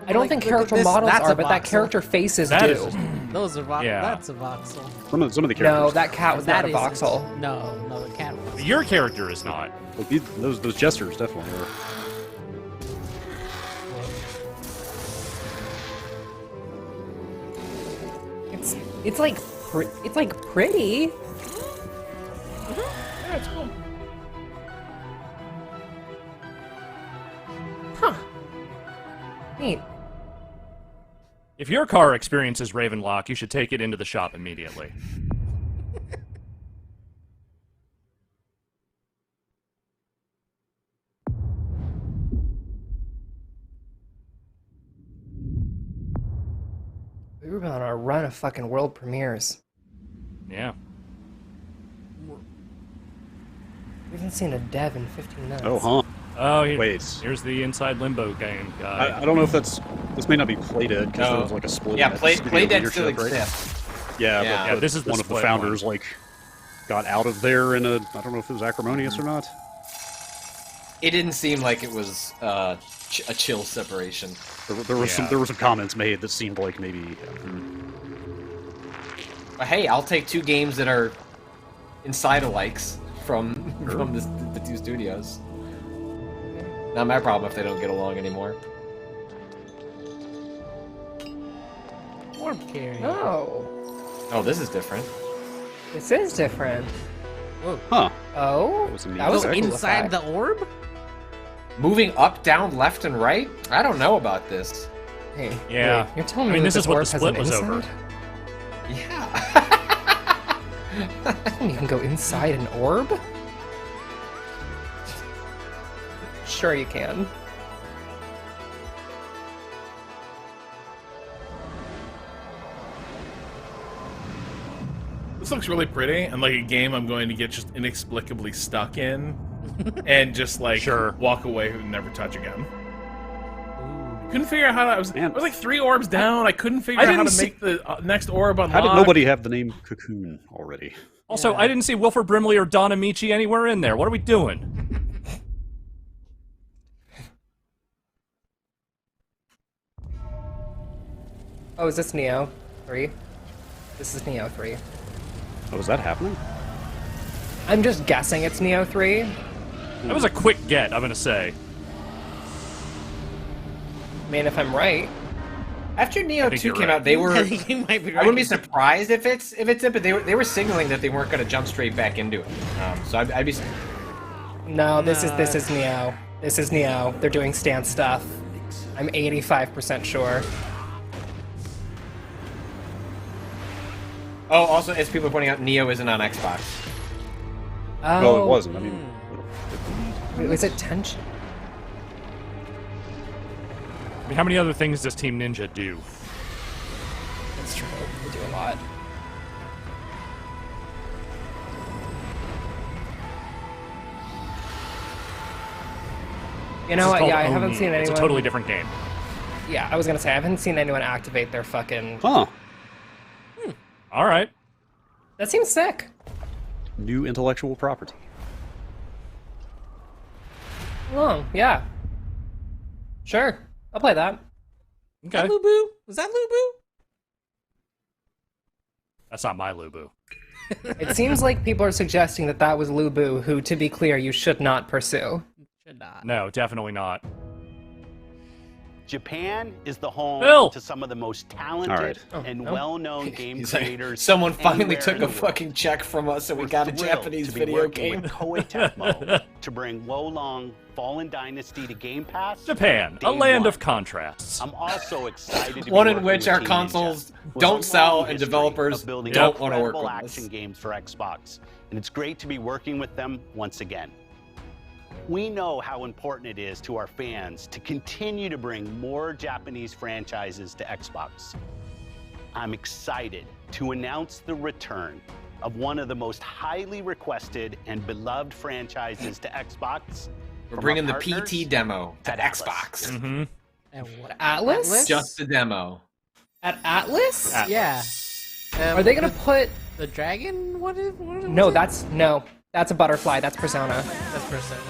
I don't Like, think look at character this, models that's are, a but that voxel. character faces That do. is- Those are Yeah. That's a voxel. Some of the characters. No, that cat was not a isn't. voxel. No, the cat was. Your character is not. Like those gestures definitely are. It's like pretty. Yeah, it's cool. Huh. Neat. If your car experiences Ravenlock, you should take it into the shop immediately. We were on a run of fucking world premieres. Yeah. We haven't seen a dev in 15 minutes. Oh, huh. Oh, Wait. Here's the Inside Limbo game guy. I don't know if this may not be Playdead because No. there was like a split. Yeah, at the studio Playdead still leadership, right? exists. Yeah, Yeah. but This is the one of the split founders like got out of there in a I don't know if it was acrimonious or not. It didn't seem like it was a chill separation. There were some comments made that seemed like maybe. But hey, I'll take 2 games that are inside-alikes from the 2 studios. Not my problem if they don't get along anymore. Orb carry. Oh, Oh, this is different. this is different. Huh. Oh? That was inside the orb? Moving up, down, left, and right? I don't know about this. Hey, Yeah. wait, you're telling I me mean, that this is what the orb has split an was over. inside? I don't even go inside an orb? Sure you can. This looks really pretty, and like a game I'm going to get just inexplicably stuck in, and just like walk away and never touch again. Couldn't figure out how to. I was like 3 orbs down. I couldn't figure out how to make the next orb unlock. How did nobody have the name Cocoon already? Also, I didn't see Wilford Brimley or Don Amici anywhere in there. What are we doing? Oh, is this Neo 3? This is Neo 3. Oh, is that happening? I'm just guessing it's Neo 3. That was a quick get, I'm gonna say. I mean, if I'm right. After Neo 2 came out, they were. I wouldn't be surprised if it's it, but they were signaling that they weren't going to jump straight back into it. So I'd be. No, this is Neo. This is Neo. They're doing stance stuff. I'm 85% sure. Oh, also, as people are pointing out, Neo isn't on Xbox. Oh. Well, it wasn't. I mean, Wait, was it tension? I mean, how many other things does Team Ninja do? That's true. They do a lot. You know what? Yeah, I haven't seen anyone. It's a totally different game. Yeah, I was gonna say I haven't seen anyone activate their fucking. Huh. All right. That seems sick. New intellectual property. Oh, yeah. Sure, I'll play that. Okay. Lubu? Was that Lubu? That's not my Lubu. It seems like people are suggesting that that was Lubu, who, to be clear, you should not pursue. Should not. No, definitely not. Japan is the home Bill! to some of the most talented and well-known game He's like, creators. someone finally anywhere took in a the world. fucking check from us, and we got a Thrilled Japanese to be video working game. with Koei Tecmo to bring Wo Long Fallen Dynasty to Game Pass. Japan, a day land one. of contrasts. I'm also excited to One be in working which with our Team consoles Ninja, with don't a sell long and history developers of building don't want to work incredible with us. action games for Xbox, and it's great to be working with them once again. We know how important it is to our fans to continue to bring more Japanese franchises to Xbox. I'm excited to announce the return of one of the most highly requested and beloved franchises to Xbox. We're bringing the PT demo to Xbox. Mm-hmm. And what? Atlas? Just the demo. At Atlas? Yeah. Are they gonna put the dragon? What is? No, that's a butterfly. That's Persona. That's Persona.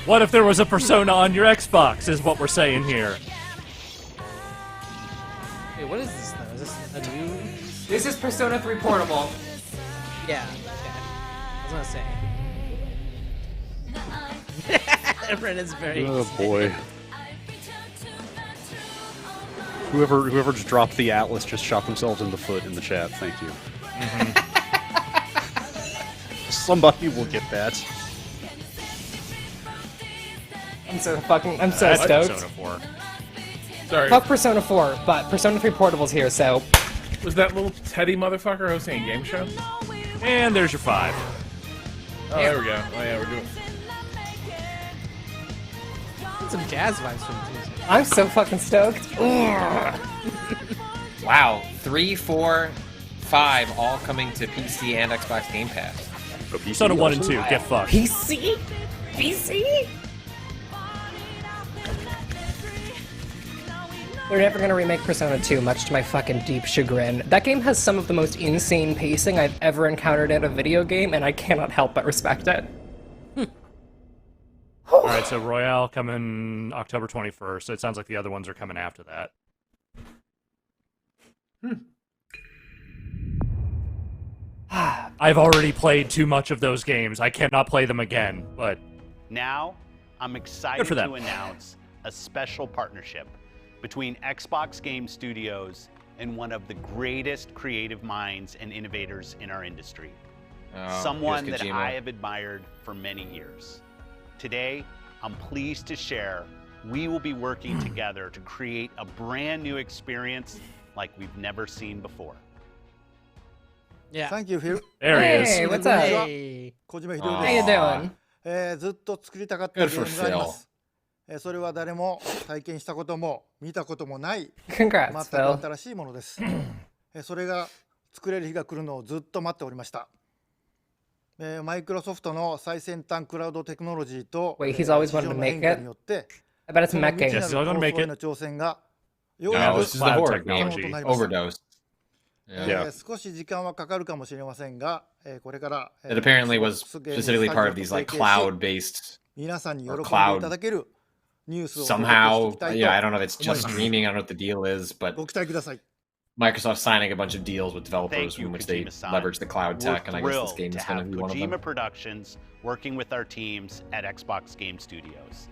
What if there was a Persona on your Xbox, is what we're saying here. Wait, what is this though? Is this a new? This is Persona 3 Portable. Yeah. I was gonna say. Brennan's very. Oh boy. Whoever just dropped the Atlas just shot themselves in the foot in the chat. Thank you. Somebody will get that. I'm so That's stoked. Persona 4. Sorry. Fuck Persona 4, but Persona 3 Portable's here, so. Was that little Teddy motherfucker hosting a game show? And there's your 5. Oh, there we go. Oh yeah, we're doing. Some jazz vibes from Tuesday. I'm so fucking stoked. Wow, 3, 4, 5 all coming to PC and Xbox Game Pass. Persona 1 and 2, get fucked. PC? PC? They're never gonna remake Persona 2, much to my fucking deep chagrin. That game has some of the most insane pacing I've ever encountered in a video game, and I cannot help but respect it. Alright, so Royale coming October 21st. So it sounds like the other ones are coming after that. I've already played too much of those games. I cannot play them again, but... Now, I'm excited to announce a special partnership between Xbox Game Studios and one of the greatest creative minds and innovators in our industry. Oh, Someone here's that Kojima. I have admired for many years. Today, I'm pleased to share we will be working together to create a brand new experience like we've never seen before. Yeah. Thank you, Phil. There he is. Hey, what's up? Hey. 小島秀夫 How で you す。 doing? ずっと作りたかったゲ Good ー for ムがあります。それは誰も体験したことも見たこともない Congrats, 全 Phil. く新しいものです。それが作れる日が来るのをずっと待っておりました。マイクロソフトの最先端クラウドテクノロジーと Wait, 市 he's always 場 wanted to の make 変化 it? によって I bet it's a その mech 未知 game. な Yes, る he's gonna 構 make 想へ it. の挑戦がよう No, やく this is the Cloud horde technology. game. となりました Overdose. Yeah. 少し時間はかかるかもしれませんが、これから、It apparently was ゲーム specifically スタ part ジ of オと these 提 like 携し cloud-based 皆さんに喜ん or でい cloud ただけるニュースをお届けしてい somehow. きたいと Yeah, I don't know if it's 思い just ます streaming. I don't know what the deal is, but ご期待ください。 Microsoft signing a bunch of deals with developers Thank you, in which they Kojima-san. leverage the cloud We're tech, and I guess this thrilled game to is going to have be one of them. Kojima Productions working with our teams at Xbox Game Studios.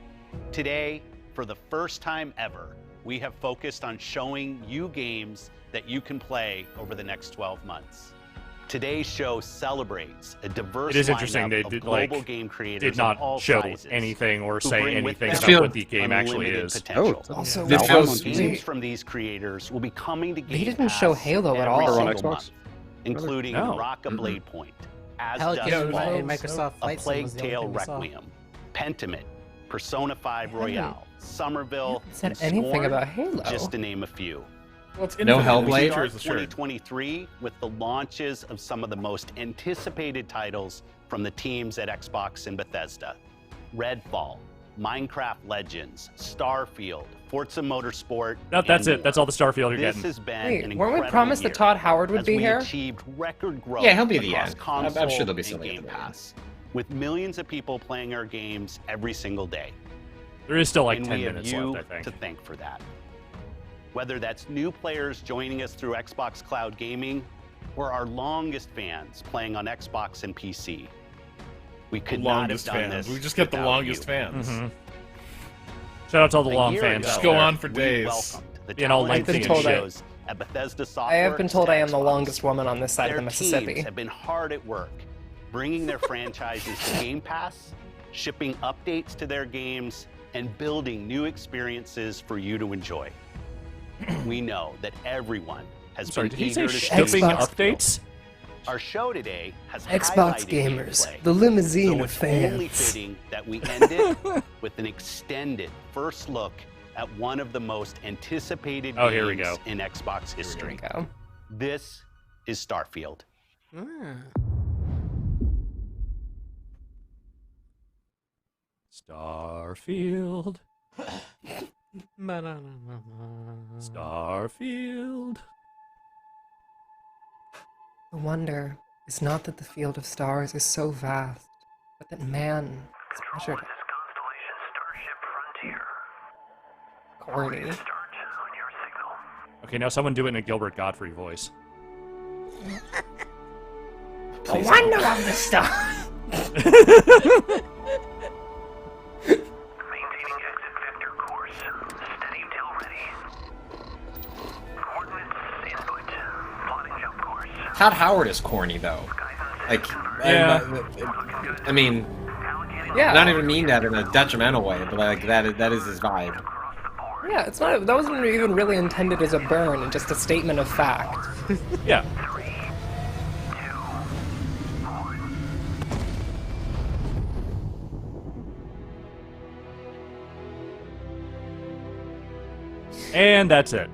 Today, for the first time ever, we have focused on showing you games that you can play over the next 12 months. Today's show celebrates a diverse It is interesting lineup they of did, global like, game creators did of not all show sizes anything or who say bring with anything them about what the game actually unlimited is. potential. Also, This feels- Games from these creators will be coming to Game They didn't show Pass Halo at every all. single Xbox? month, including No. Rock of Blade Point, As Pelican Dusk Falls, and Microsoft A Flight Sim Plague was the only Tale thing we saw. Requiem, Pentiment, Persona 5 Royale, Somerville, said and anything Scorn, about Halo. just to name a few. Well, it's No infinite. Hellblade? Features Start assured. 2023 with the launches of some of the most anticipated titles from the teams at Xbox and Bethesda. Redfall, Minecraft Legends, Starfield, Forza Motorsport. That's and it. more. That's all the Starfield you're This getting. has been Wait, an weren't we incredible promised that year Todd Howard would as be we here? achieved record growth Yeah, he'll be the across end. console I'm sure there'll be and something at Game the very end. Pass, with millions of people playing our games every single day. There is still like And 10 we have minutes you left, I think. to thank for that. Whether that's new players joining us through Xbox Cloud Gaming or our longest fans playing on Xbox and PC. We The could not have longest done fans. this. We just get the without longest you. fans. Mhm. Shout out to all the A long year fans. ago, Just go on for we days. welcomed the Being all talented lengthy and shit. studios at Bethesda Softworks I have been told I am the to Xbox. longest woman on this side of Their the Mississippi. teams have been hard at work, bringing their franchises to Game Pass, shipping updates to their games, and building new experiences for you to enjoy. We know that everyone has Sorry, been did he eager say to shipping share updates? Our show today has Xbox highlighted gamers, gameplay, the limousine so of it's only fans. fitting that we end it with an extended first look at one of the most anticipated Oh, here we games go. in Xbox Here history. we go. This is Starfield. Starfield. Starfield. The wonder is not that the field of stars is so vast, but that man has measured it. Corny. Okay, now someone do it in a Gilbert Godfrey voice. The wonder of the stars. Todd Howard is corny though. Like, Yeah. I mean, Yeah. I don't even mean that in a detrimental way, but like that is his vibe. Yeah, it's not. That wasn't even really intended as a burn, just a statement of fact. Yeah. And that's it.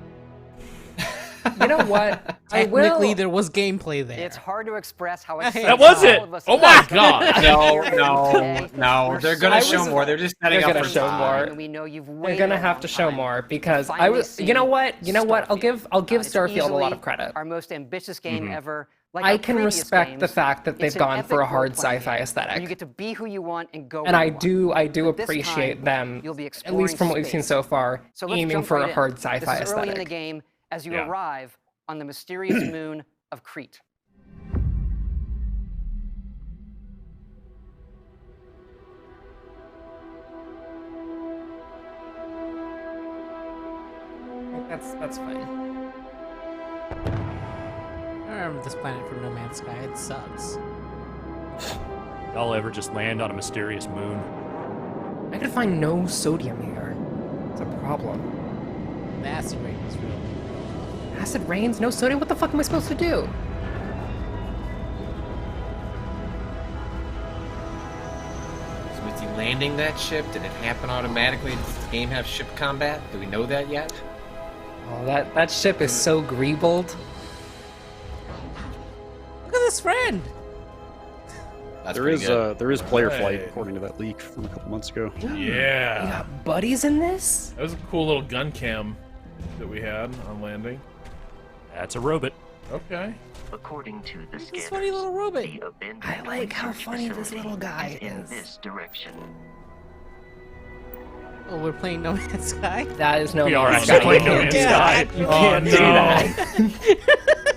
You know what? I Technically, will. there was gameplay there. It's hard to express how That excited was it! all of us Oh are my to God. be No, here no, today. no. We're They're so gonna I show was- more. They're just setting They're up gonna for show time. more. And we know you've They're waited gonna a have long to show time more to because I finally was. You know see what? You know what? I'll give Starfield. It's Starfield a lot easily of credit. Our most ambitious game ever. Like I our can previous respect the games, fact that they've it's an gone for a epic hard role-playing sci-fi game, aesthetic. where you get to be who you want and go And where I you want. do But this appreciate time, them, you'll be at least exploring from what we've seen space. so far, So let's aiming jump for right a hard in. sci-fi This is early in the aesthetic. game as you Yeah. arrive on the mysterious moon of Crete. That's fine. I remember this planet from No Man's Sky. It sucks. Y'all ever just land on a mysterious moon? I could find no sodium here. It's a problem. The acid rain was real. Acid rains, no sodium? What the fuck am I supposed to do? So was he landing that ship? Did it happen automatically? Does the game have ship combat? Do we know that yet? Oh, that ship is so greebled. Look at this friend! That's there pretty is good. there is player flight according to that leak from a couple months ago. Yeah. You got buddies in this? That was a cool little gun cam that we had on landing. That's a robot. Okay. According to the This funny little robot. I like how funny this little guy in is. this direction. Oh, we're playing No Man's Sky? That is No We are Man's actually Sky. playing No Man's Sky. You Oh, can't do no. that.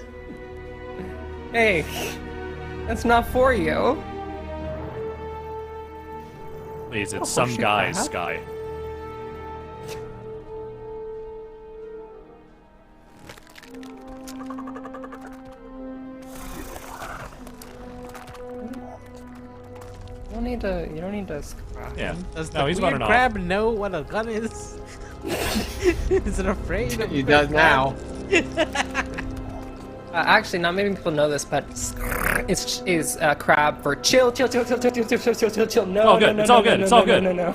Hey, that's not for you. Please, Oh, it's some horseshoe guy's crab? sky. You don't need to scrap Yeah. him. Does No, the he's weird running off. crab know what a gun is? Is it afraid of He the does crab? now. Actually, not many people know this, but is crab for chill. No, all good. no, It's no, all no, good. no, It's all no, good. No, no,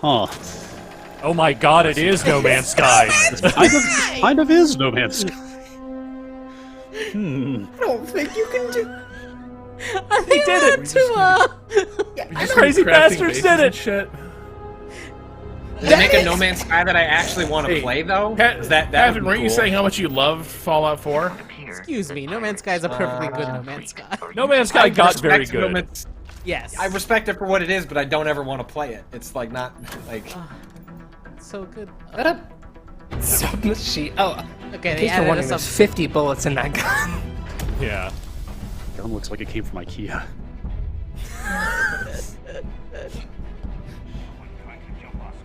Huh. Oh my god, it is No Man's Sky. kind of is No Man's Sky. I don't think you can do. They did it! These crazy bastards did it! Shit. Does it make a No Man's Sky that I actually want to Hey, play, though? Pat, Is that Evan, would be weren't you cool. saying how much you loved Fallout 4? Excuse me, No Man's Sky is a perfectly good No Man's Sky. No Man's Sky I got very respect No good. Man's- Yes. I respect it for what it is, but I don't ever want to play it. It's like not like. So good. Let up. Submachine. Oh, Okay, in they case you're added wondering, a there's sub. 50 bullets in that gun. Yeah. Gun looks like it came from IKEA.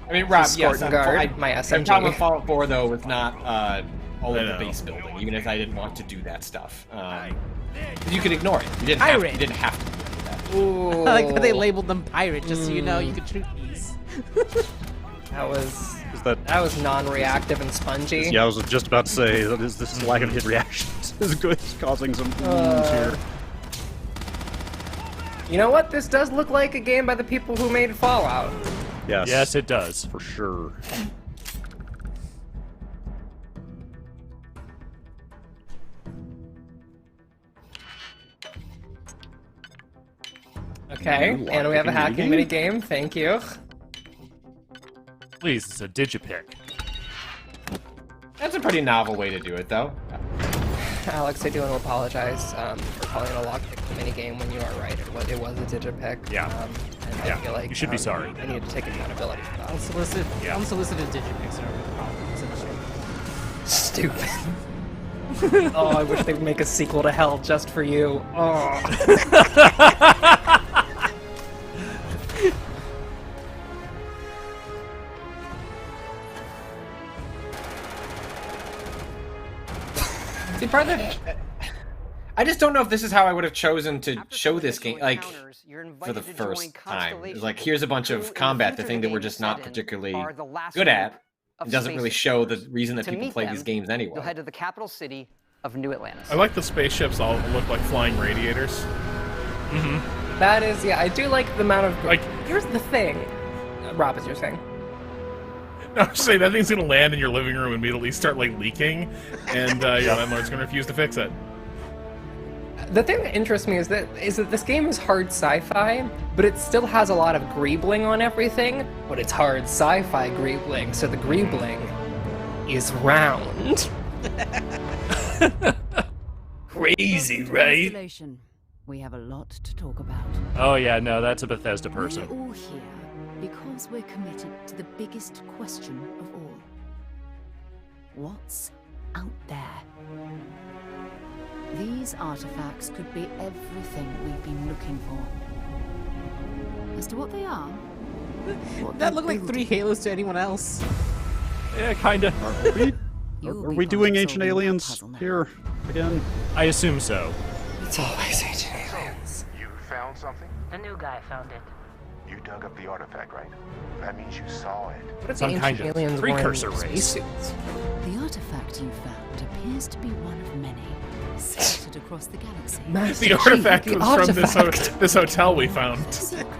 I mean, Rob, Escort yes, guard, my The SMG. problem with Fallout 4 though was not all I of the know. base building, even if I didn't want to do that stuff. You could ignore it. You didn't have to, Pirate. you didn't have to do that. Ooh. I like how they labeled them pirate, just so you know you can shoot these. That was Is that? that was non-reactive and spongy. Yeah, I was just about to say that is this lack of hit reactions is good, causing some wounds here. You know what? This does look like a game by the people who made Fallout. Yes. Yes, it does. For sure. Okay, and we have a hacking mini game. Thank you. Please, it's a digipick. That's a pretty novel way to do it, though. Alex, I do want to apologize for calling it a lockpick mini game when you are right. It was a digipick. Yeah. And Yeah, I feel like you should be sorry. I need to take accountability for that. Unsolicited digipicks are a problem. It's an issue. Stupid. Oh, I wish they would make a sequel to Hell just for you. Oh. See, part of it, I just don't know if this is how I would have chosen to show this game, like, for the first time. It's like, here's a bunch of combat, the thing that we're just not particularly good at. It doesn't really show the reason that To people meet play them, these games anyway. You'll head to the capital city of New Atlantis. I like the spaceships all look like flying radiators. That is, yeah, I do like the amount of. Like- here's the thing. Rob, is your thing. No, I'm saying that thing's gonna land in your living room and immediately start like leaking, and your landlord's gonna refuse to fix it. The thing that interests me is that this game is hard sci-fi, but it still has a lot of greebling on everything. But it's hard sci-fi greebling, so the greebling is round. Crazy, right? Isolation. We have a lot to talk about. Oh yeah, no, that's a Bethesda person. We're all here because we're committed to the biggest question of all. What's out there? These artifacts could be everything we've been looking for. As to what they are, That looked like 3 Halos to anyone else. Yeah, kinda. Are we doing Ancient Aliens here again? I assume so. It's always Ancient Aliens. You found something? The new guy found it. You dug up the artifact, right? That means you saw it. What if Some the kind Ancient of Aliens precursor wearing race. spacesuits? The artifact you found appears to be one of many, scattered across the galaxy. The artifact was from this hotel we found.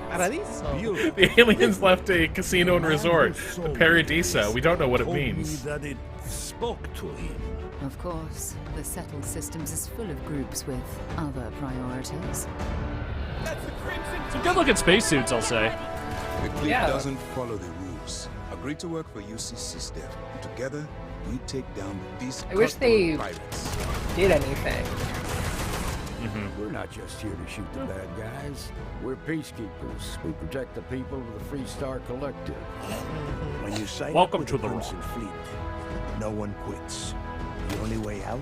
Paradiso. The aliens left a casino and resort, the Paradiso. We don't know what it means. That it spoke to him. Of course, the settled systems is full of groups with other priorities. Some good-looking spacesuits, I'll say. The clique Yeah. doesn't follow the rules. Agree to work for UC system. Together, we take down these I wish they pirates. did anything. We're not just here to shoot the bad guys. We're peacekeepers. We protect the people of the Freestar Collective. When you sight Welcome up to with the the Crimson Fleet, no one quits. The only way out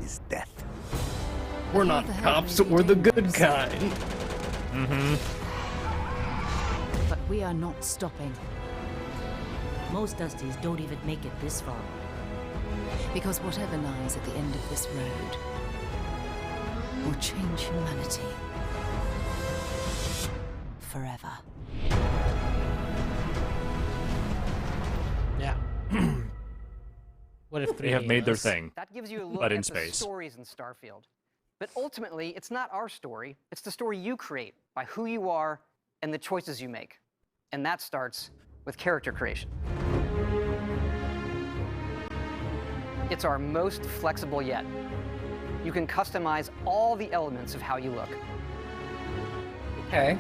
is death. We're not cops, we're the good kind. But we are not stopping. Most Dusties don't even make it this far. Because whatever lies at the end of this road will change humanity forever. Yeah. What if 3 They have made their Halos? thing, That gives you a look but in at the space. stories in Starfield. But ultimately, it's not our story. It's the story you create by who you are and the choices you make. And that starts with character creation. It's our most flexible yet. You can customize all the elements of how you look. Okay.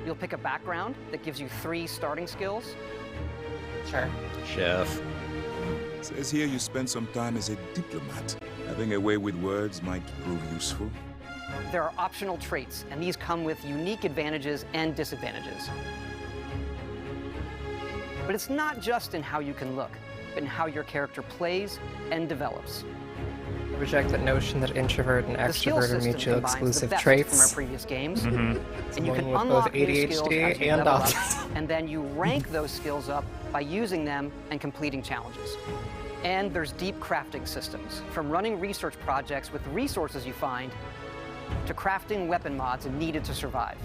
You'll pick a background that gives you 3 starting skills. Sure. Chef. Says here you spent some time as a diplomat. Having a way with words might prove useful. There are optional traits, and these come with unique advantages and disadvantages. But it's not just in how you can look, but in how your character plays and develops. I reject that notion that introvert and The skill extrovert are system mutually combines the exclusive best from our traits. previous games, Someone and you can with both unlock new skills ADHD as you and level up, autism. and then you rank those skills up by using them and completing challenges. And there's deep crafting systems, from running research projects with resources you find, to crafting weapon mods needed to survive.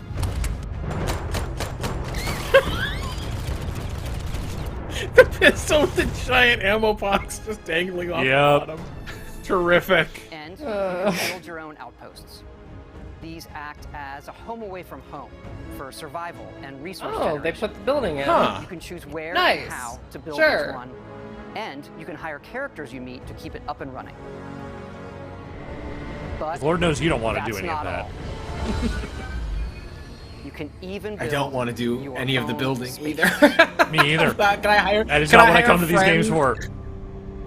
The pistol with the giant ammo box just dangling off the bottom. Terrific. And you can build your own outposts. These act as a home away from home for survival and resource Oh, generation. they put the building in. You can choose where Nice. and how to build Sure. each one, and you can hire characters you meet to keep it up and running. But Lord knows you don't want to do that's any of not that. all. You can even I build don't want to do your any of the own building space either. Me either. Can I hire? That is can not I what I hire come a to these games friend for.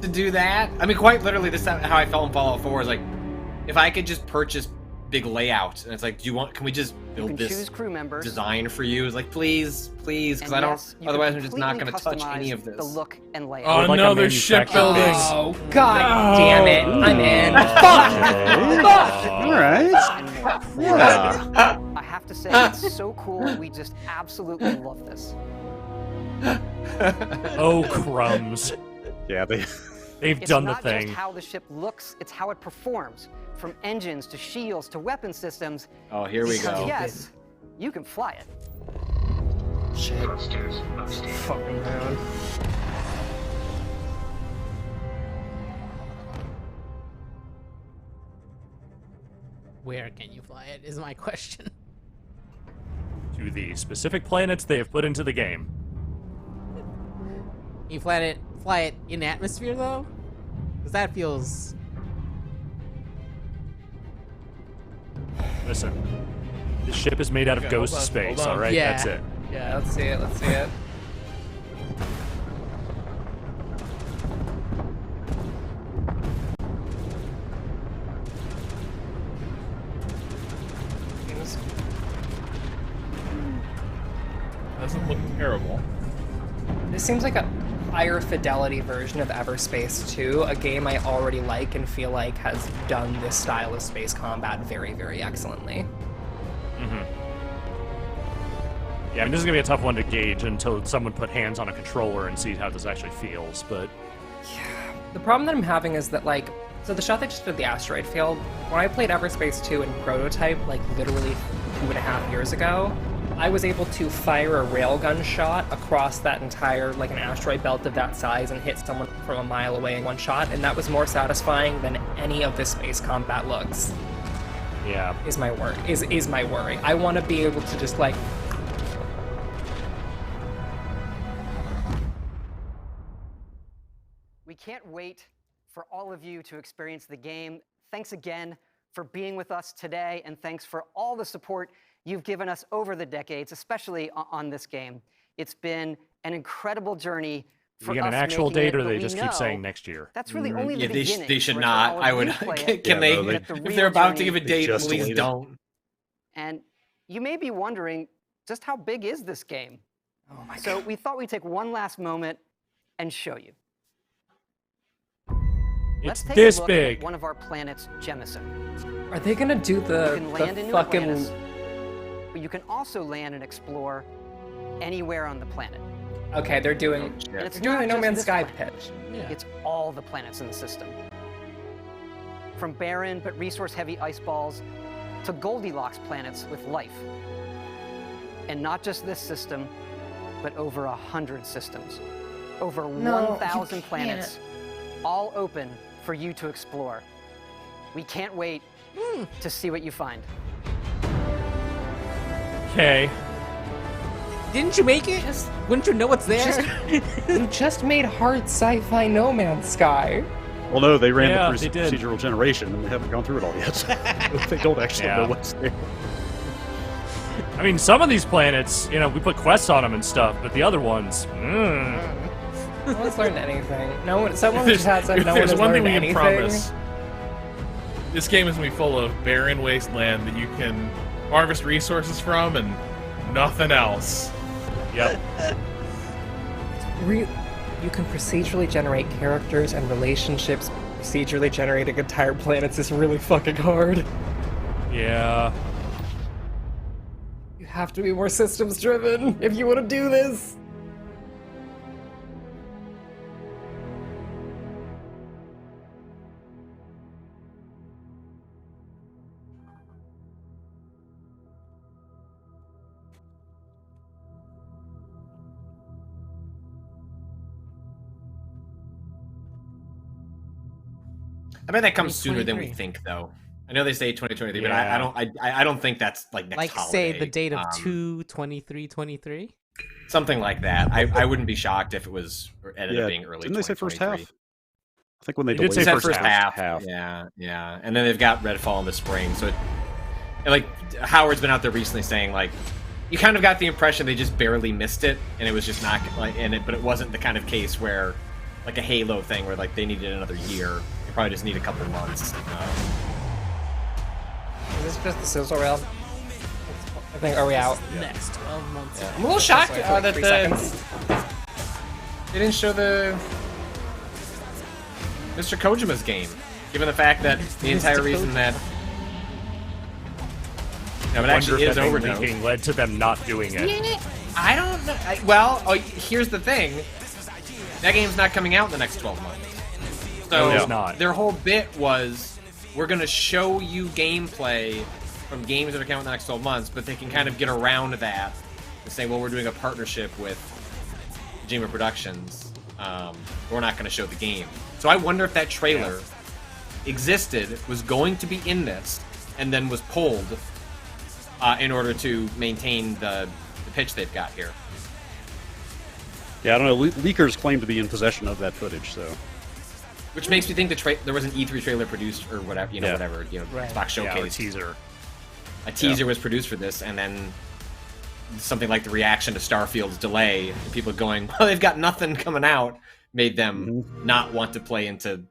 To do that, I mean, quite literally, this is how I felt in Fallout 4. Is like, if I could just purchase big layout, and it's like, do you want? Can we just You can build choose this crew members. design for you? It's like, please, because And I don't. yes, you can Otherwise, I'm just not going to completely touch any customize of this. The look and Oh layout. like no, a there's shipbuilding. manufacturing. Oh, god damn it. I'm in. All right. Yeah. I have to say, it's so cool, and we just absolutely love this. Oh, crumbs. Yeah, They've It's done the not thing. just how the ship looks, it's how it performs. From engines to shields to weapon systems. Oh, here we Because go. yes, you can fly it. Shit. Upstairs, upstairs. Fucking man. Where can you fly it is my question. To the specific planets they have put into the game. You fly it in atmosphere though? Because that feels. Listen, the ship is made out of Okay, ghost hold on, space, hold on. alright? Yeah. That's it. Yeah, let's see it, let's see it. Doesn't look terrible. This seems like a... higher fidelity version of Everspace 2, a game I already like and feel like has done this style of space combat very, very excellently. Yeah, I mean, this is gonna be a tough one to gauge until someone put hands on a controller and see how this actually feels, but... The problem that I'm having is that, like, so the shot they just did the asteroid field, when I played Everspace 2 in Prototype, like, literally 2.5 years ago, I was able to fire a railgun shot across that entire, like, an asteroid belt of that size and hit someone from a mile away in one shot, and that was more satisfying than any of the space combat looks. Yeah. Is my worry. I want to be able to just, like... We can't wait for all of you to experience the game. Thanks again for being with us today, and thanks for all the support you've given us over the decades, especially on this game. It's been an incredible journey for us. We get an actual date, or they just keep know saying next year? That's really only the Yeah, beginning. they should for not. all of I you would. playing. Can they? Get the If real they're about to journey. give a date, just please waited. don't. And you may be wondering, just how big is this game? Oh my So we thought we'd take one last moment and show you. Let's It's take this a look big. at one of our planets, Jemison. Are they gonna do You the can land in New fucking... Atlantis, but you can also land and explore anywhere on the planet. Okay, they're doing... And They're it's doing not a No just Man's this Sky planet. pitch. It's all the planets in the system. From barren but resource-heavy ice balls to Goldilocks planets with life. And not just this system, but over 100 systems. Over No, 1,000 you planets, all open for you to explore. We can't wait to see what you find. Okay. Didn't you make it? Wouldn't you know what's there? You just made hard sci-fi No Man's Sky. Well, no, they ran Yeah, the they did. procedural generation, and they haven't gone through it all yet. They don't actually Yeah. know what's there. I mean, some of these planets, you know, we put quests on them and stuff, but the other ones, No one's learned anything. No one. Someone If just had said if no one there's has one learned thing we can anything. promise, this game is going to be full of barren wasteland that you can harvest resources from and nothing else. Yep. You can procedurally generate characters and relationships. Procedurally generating entire planets is really fucking hard. Yeah. You have to be more systems driven if you want to do this. I bet that comes sooner than we 2023. think, though. I know they say 2023, but Yeah. I don't think that's like next Like, holiday. say, the date of 2/23/23? Something like that. I wouldn't be shocked if it was ended up being early. Didn't they say first half? 2023. I think when they They did delayed say They said first first half. half. Yeah. And then they've got Redfall in the spring. So, and like Howard's been out there recently saying like, you kind of got the impression they just barely missed it, and it was just not like but it wasn't the kind of case where, like a Halo thing, where like they needed another year. They probably just need a couple months. Is this just the sizzle rail? I think. Are we out? Next 12 months. Yeah. I'm a little shocked Like, like that 3 seconds. they didn't show the Mr. Kojima's game, given the fact that the entire Mr. reason that I it actually wonder is if that thing overdose. leaking led to them not doing it. I don't know. Here's the thing. That game's not coming out in the next 12 months. So No, it's not. Their whole bit was, we're going to show you gameplay from games that are coming out in the next 12 months, but they can kind of get around that and say, well, we're doing a partnership with Kojima Productions. We're not going to show the game. So I wonder if that trailer existed, was going to be in this, and then was pulled in order to maintain the pitch they've got here. Yeah, I don't know. Leakers claim to be in possession of that footage, so. Which makes me think there was an E3 trailer produced, or whatever, whatever, Right. Xbox Showcase. Yeah, or teaser. A teaser was produced for this, and then something like the reaction to Starfield's delay, and people going, well, they've got nothing coming out, made them not want to play into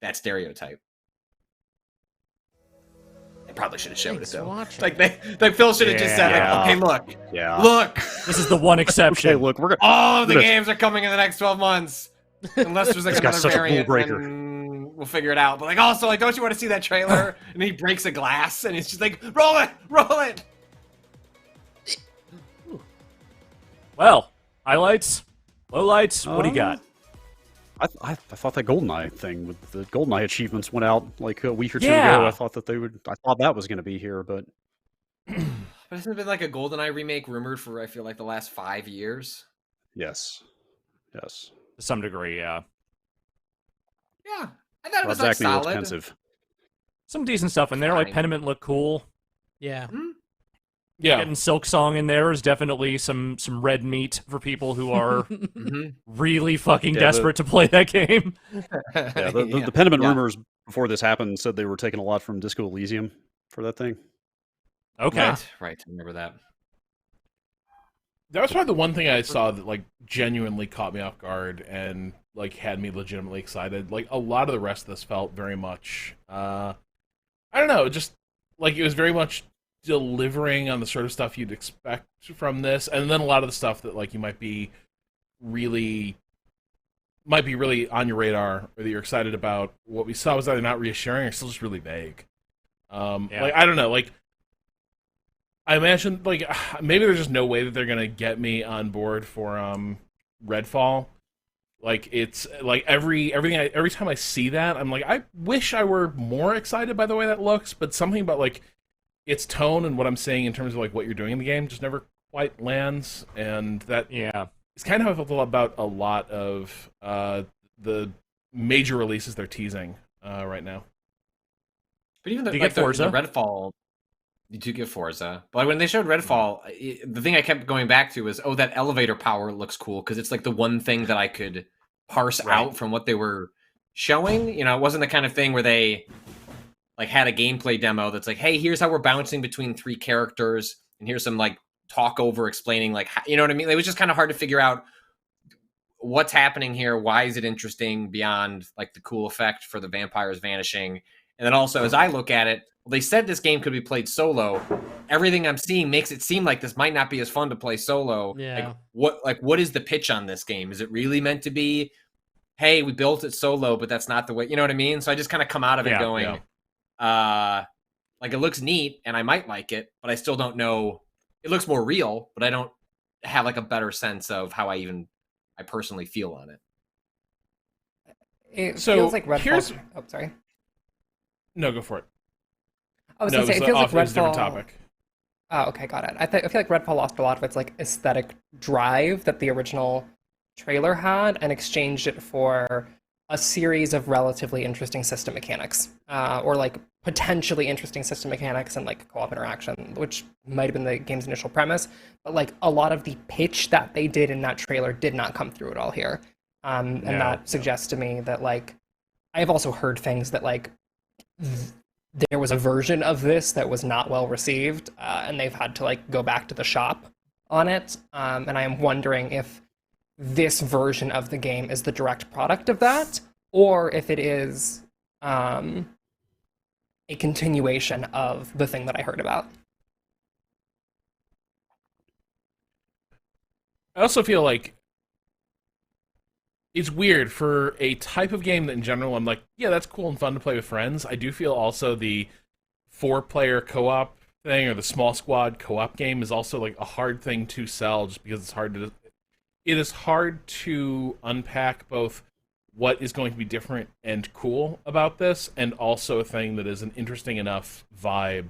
that stereotype. They probably should have showed Thanks it for though. watching. Like Phil should have just said, Yeah. like, okay, look, Yeah. look, This is the one exception. Okay, look, we're gonna. all of the we're gonna- games are coming in the next 12 months, unless there's like This guy's another such a rule variant. breaker. And we'll figure it out. But like, also, like, don't you want to see that trailer? And he breaks a glass, and it's just like, roll it, roll it. Well, highlights, lowlights. What do you got? I thought that GoldenEye thing with the GoldenEye achievements went out like a week or two Yeah. ago. I thought that was going to be here, but But hasn't it been like a GoldenEye remake rumored for, I feel like, the last 5 years? yes. To some degree, yeah. Yeah, I thought it was Rod like Zacny looks solid. pensive. Some decent stuff in there. Like Fine. Pentiment looked cool. Yeah. Yeah. Getting Silk Song in there is definitely some red meat for people who are really fucking Yeah, desperate to play that game. Yeah, the Pentiment rumors before this happened said they were taking a lot from Disco Elysium for that thing. Okay. Right, I remember that. That was probably the one thing I saw that like genuinely caught me off guard and like had me legitimately excited. Like a lot of the rest of this felt very much I don't know, just like it was very much delivering on the sort of stuff you'd expect from this, and then a lot of the stuff that like you might be really on your radar or that you're excited about. What we saw was either not reassuring or still just really vague. Like I don't know, like I imagine like maybe there's just no way that they're gonna get me on board for Redfall. Like it's like every time I see that, I'm like, I wish I were more excited by the way that looks, but something about like its tone and what I'm saying in terms of like what you're doing in the game just never quite lands, and that it's kind of how I felt about a lot of the major releases they're teasing right now. But even the, Do you like get Forza? the Redfall, you do get Forza. But like, when they showed Redfall, the thing I kept going back to was, oh, that elevator power looks cool because it's like the one thing that I could parse out from what they were showing. You know, it wasn't the kind of thing where they like had a gameplay demo that's like, hey, here's how we're bouncing between 3 characters, and here's some like talk over explaining like, how, you know what I mean? It was just kind of hard to figure out what's happening here. Why is it interesting beyond like the cool effect for the vampires vanishing? And then also, as I look at it, well, they said this game could be played solo. Everything I'm seeing makes it seem like this might not be as fun to play solo. Yeah. What is the pitch on this game? Is it really meant to be, hey, we built it solo, but that's not the way, you know what I mean? So I just kind of come out of it going, like it looks neat and I might like it, but I still don't know. It looks more real, but I don't have like a better sense of how I personally feel on it. It So, feels like Redfall. here's- Oh, sorry. No, go for it. I was No, gonna say it it feels like was a different Redfall. topic. Oh, okay, got it. I feel like Redfall lost a lot of its like aesthetic drive that the original trailer had, and exchanged it for a series of relatively interesting system mechanics, or like potentially interesting system mechanics and like co-op interaction, which might have been the game's initial premise. But like a lot of the pitch that they did in that trailer did not come through at all here, and No. that suggests to me that like I have also heard things that like there was a version of this that was not well received, and they've had to like go back to the shop on it. And I am wondering if this version of the game is the direct product of that, or if it is a continuation of the thing that I heard about. I also feel like it's weird for a type of game that in general I'm like, yeah, that's cool and fun to play with friends. I do feel also the 4-player co-op thing or the small squad co-op game is also like a hard thing to sell just because it is hard to unpack both what is going to be different and cool about this and also a thing that is an interesting enough vibe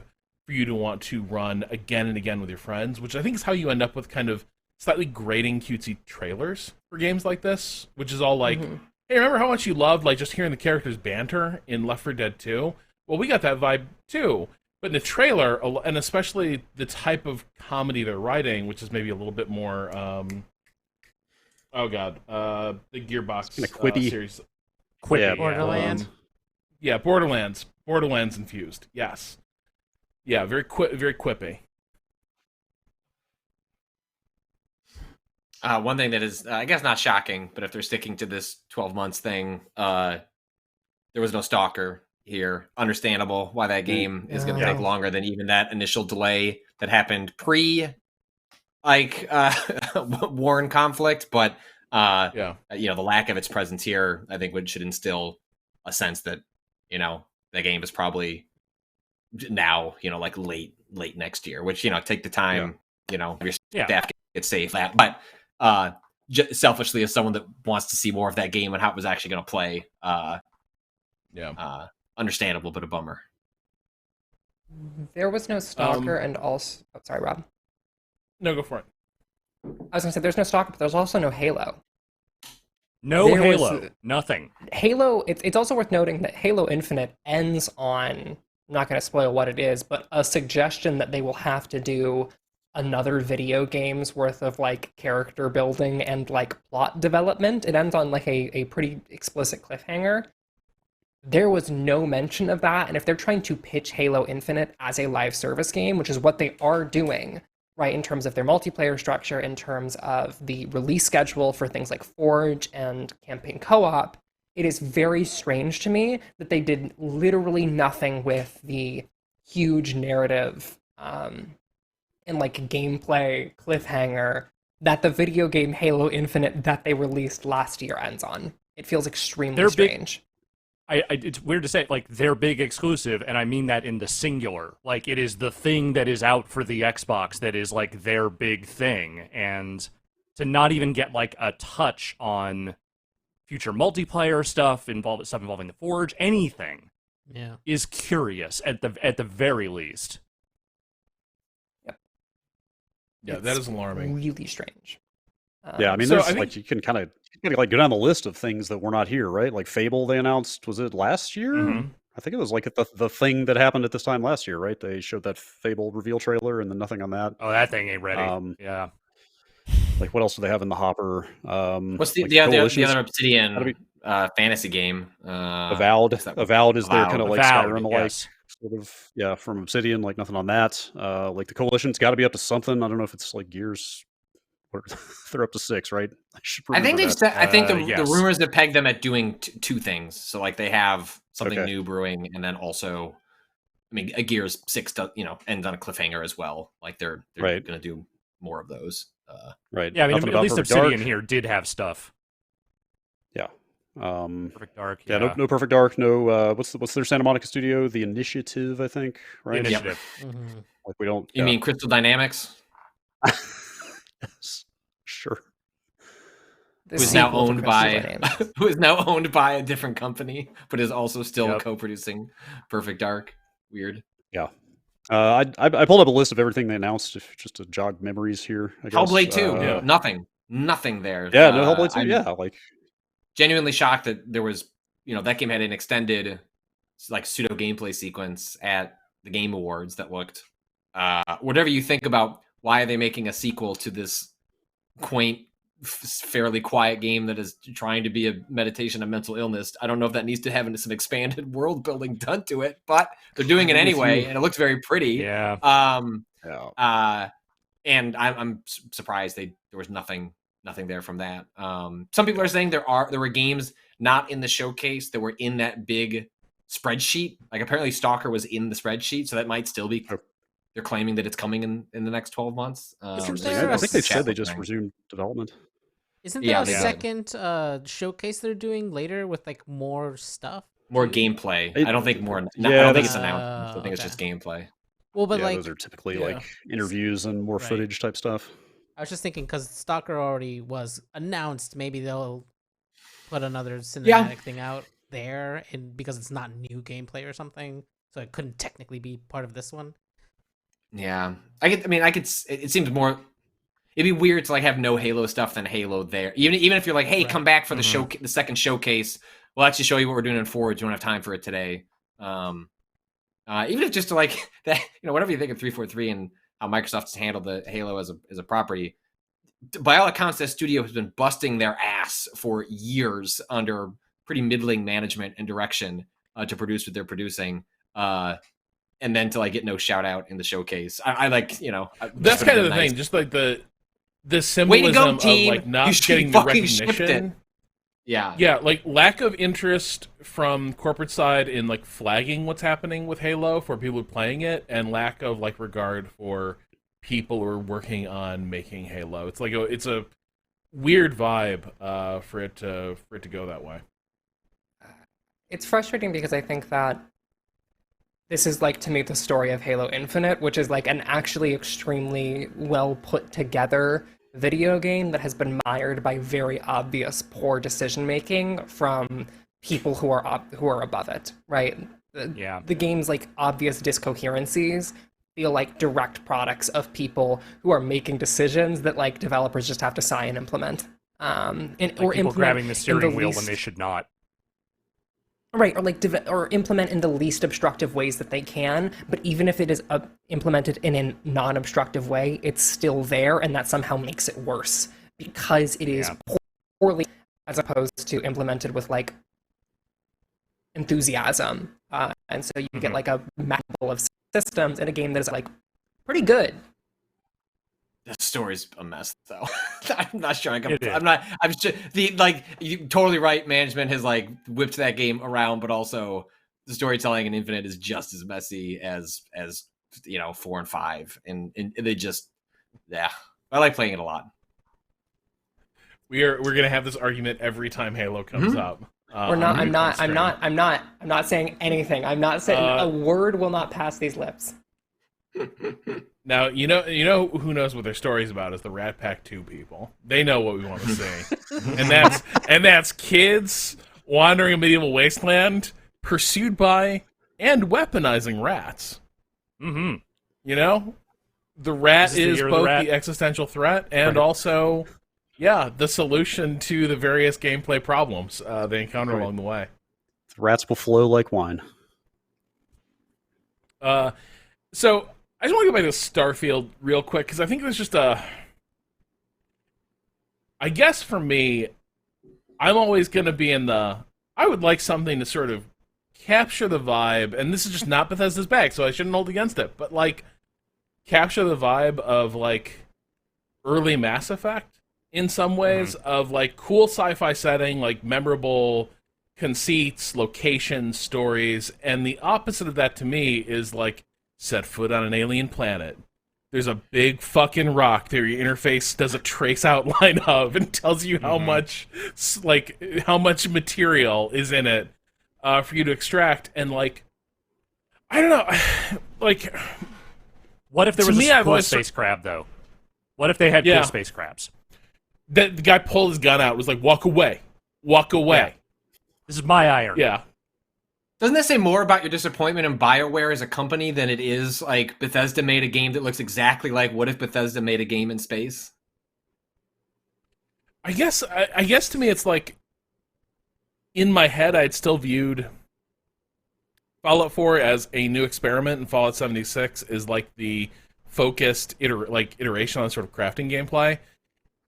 for you to want to run again and again with your friends, which I think is how you end up with kind of slightly grating cutesy trailers for games like this, which is all like, hey, remember how much you loved like just hearing the characters banter in Left 4 Dead 2? Well, we got that vibe too. But in the trailer, and especially the type of comedy they're writing, which is maybe a little bit more, the Gearbox Kinda quippy. series. Quippy. Yeah, Borderlands. Yeah, Borderlands infused. Yes. Yeah, very quippy. One thing that is, I guess, not shocking, but if they're sticking to this 12 months thing, there was no Stalker here. Understandable why that game is going to take longer than even that initial delay that happened pre, like, war and conflict. But the lack of its presence here, I think, should instill a sense that the game is probably now like late next year. Which take the time, your staff get safe. But selfishly, as someone that wants to see more of that game and how it was actually going to play, understandable, but a bummer. There was no Stalker, and also... Oh, sorry, Rob. No, go for it. I was going to say, there's no Stalker, but there's also no Halo. No Halo. Nothing. Halo, it's also worth noting that Halo Infinite ends on, I'm not going to spoil what it is, but a suggestion that they will have to do another video game's worth of, like, character building and, like, plot development. It ends on, like, a pretty explicit cliffhanger. There was no mention of that, and if they're trying to pitch Halo Infinite as a live service game, which is what they are doing, right, in terms of their multiplayer structure, in terms of the release schedule for things like Forge and campaign co-op, it is very strange to me that they did literally nothing with the huge narrative and like gameplay cliffhanger that the video game Halo Infinite that they released last year ends on. It feels extremely strange. It's weird to say, like, their big exclusive, and I mean that in the singular. Like, it is the thing that is out for the Xbox that is, like, their big thing. And to not even get, like, a touch on future multiplayer stuff involving the Forge, anything, is curious at the very least. Yeah, that is alarming. Really strange. Yeah, I mean, there's like you can kind of like go down the list of things that were not here, right? Like Fable, they announced, was it last year? Mm-hmm. I think it was like the thing that happened at this time last year, right? They showed that Fable reveal trailer and then nothing on that. Oh, that thing ain't ready. Yeah. Like, what else do they have in the hopper? What's like the other Obsidian fantasy game? Avowed. Avowed is their kind of like Skyrim-like. Yes. Sort of, from Obsidian, like nothing on that. Like the Coalition's got to be up to something. I don't know if it's like Gears. They're up to 6, right? I think they've said. I think the rumors have pegged them at doing two things. So like they have something new brewing, and then also, I mean, a Gears 6 ends on a cliffhanger as well. Like they're going to do more of those. Right. Yeah, I mean, at least Obsidian here did have stuff. Yeah. Perfect Dark. Yeah. No Perfect Dark. No. What's their Santa Monica studio? The Initiative, I think. Right. The Initiative. Yep. Mm-hmm. Like we don't. You mean Crystal Dynamics? Sure. Who is now owned by a different company, but is also still co-producing Perfect Dark. Weird. Yeah. I pulled up a list of everything they announced just to jog memories here. I guess. Hellblade 2. Nothing there. Yeah, no Hellblade 2. Yeah, like genuinely shocked that there was, that game had an extended like pseudo gameplay sequence at the Game Awards that looked whatever you think about why are they making a sequel to this quaint, fairly quiet game that is trying to be a meditation of mental illness. I don't know if that needs to have some expanded world building done to it, but they're doing it anyway, and it looks very pretty. Yeah. And I'm surprised there was nothing there from that. Some people are saying there were games not in the showcase that were in that big spreadsheet. Like apparently Stalker was in the spreadsheet, so that might still be. They're claiming that it's coming in the next 12 months. I think they said they just resumed development. Isn't there a second showcase they're doing later with like more stuff? More gameplay. I don't think more. I don't think it's announced. I think it's just gameplay. Well, but those are typically like interviews and more footage type stuff. I was just thinking because Stalker already was announced, maybe they'll put another cinematic thing out there, and because it's not new gameplay or something, so it couldn't technically be part of this one. Yeah, it seems more. It'd be weird to like have no Halo stuff than Halo there. Even if you're like, hey, come back for the the second showcase. We'll actually show you what we're doing in Forge. You don't have time for it today. Even if just to like that, whatever you think of 343 and how Microsoft's handled the Halo as a property. By all accounts, that studio has been busting their ass for years under pretty middling management and direction to produce what they're producing. And then to like get no shout out in the showcase. I like, that's kind of the thing. Just like the symbolism of like not getting the recognition. Yeah, like lack of interest from corporate side in like flagging what's happening with Halo for people playing it, and lack of like regard for people who are working on making Halo. It's like it's a weird vibe for it to go that way. It's frustrating because I think that this is like, to me, the story of Halo Infinite, which is like an actually extremely well put together video game that has been mired by very obvious poor decision making from people who are above it, right? The game's like obvious discoherencies feel like direct products of people who are making decisions that like developers just have to sign and implement. Or people grabbing the steering wheel when they should not. Right, or like or implement in the least obstructive ways that they can, but even if it is implemented in a non-obstructive way, it's still there, and that somehow makes it worse because it is poorly, as opposed to implemented with like enthusiasm, and so you get like a matchable of systems in a game that is like pretty good. The story's a mess, though. I'm not sure. I'm sure you're totally right. Management has like whipped that game around, but also the storytelling in Infinite is just as messy as 4 and 5, and they just I like playing it a lot. We're gonna have this argument every time Halo comes up. I'm not saying anything. I'm not saying a word will not pass these lips. Now, you know who knows what their story's about is the Rat Pack 2 people. They know what we want to see. and that's kids wandering a medieval wasteland, pursued by and weaponizing rats. Mm-hmm. You know? The rat is both the existential threat and also, the solution to the various gameplay problems they encounter along the way. The rats will flow like wine. So I just want to go back to Starfield real quick, because I think there's just I guess for me, I'm always going to be I would like something to sort of capture the vibe, and this is just not Bethesda's bag, so I shouldn't hold against it, but like, capture the vibe of like early Mass Effect in some ways, of like cool sci-fi setting, like memorable conceits, locations, stories, and the opposite of that to me is like, set foot on an alien planet. There's a big fucking rock there your interface does a trace outline of and tells you how much material is in it for you to extract, and like, I don't know, like, what if there was a cool space crab though? What if they had cool space crabs? The guy pulled his gun out, was like, walk away. Yeah. This is my iron. Yeah. Doesn't that say more about your disappointment in BioWare as a company than it is like Bethesda made a game that looks exactly like what if Bethesda made a game in space? I guess to me it's like, in my head I'd still viewed Fallout 4 as a new experiment, and Fallout 76 is like the focused iteration on sort of crafting gameplay,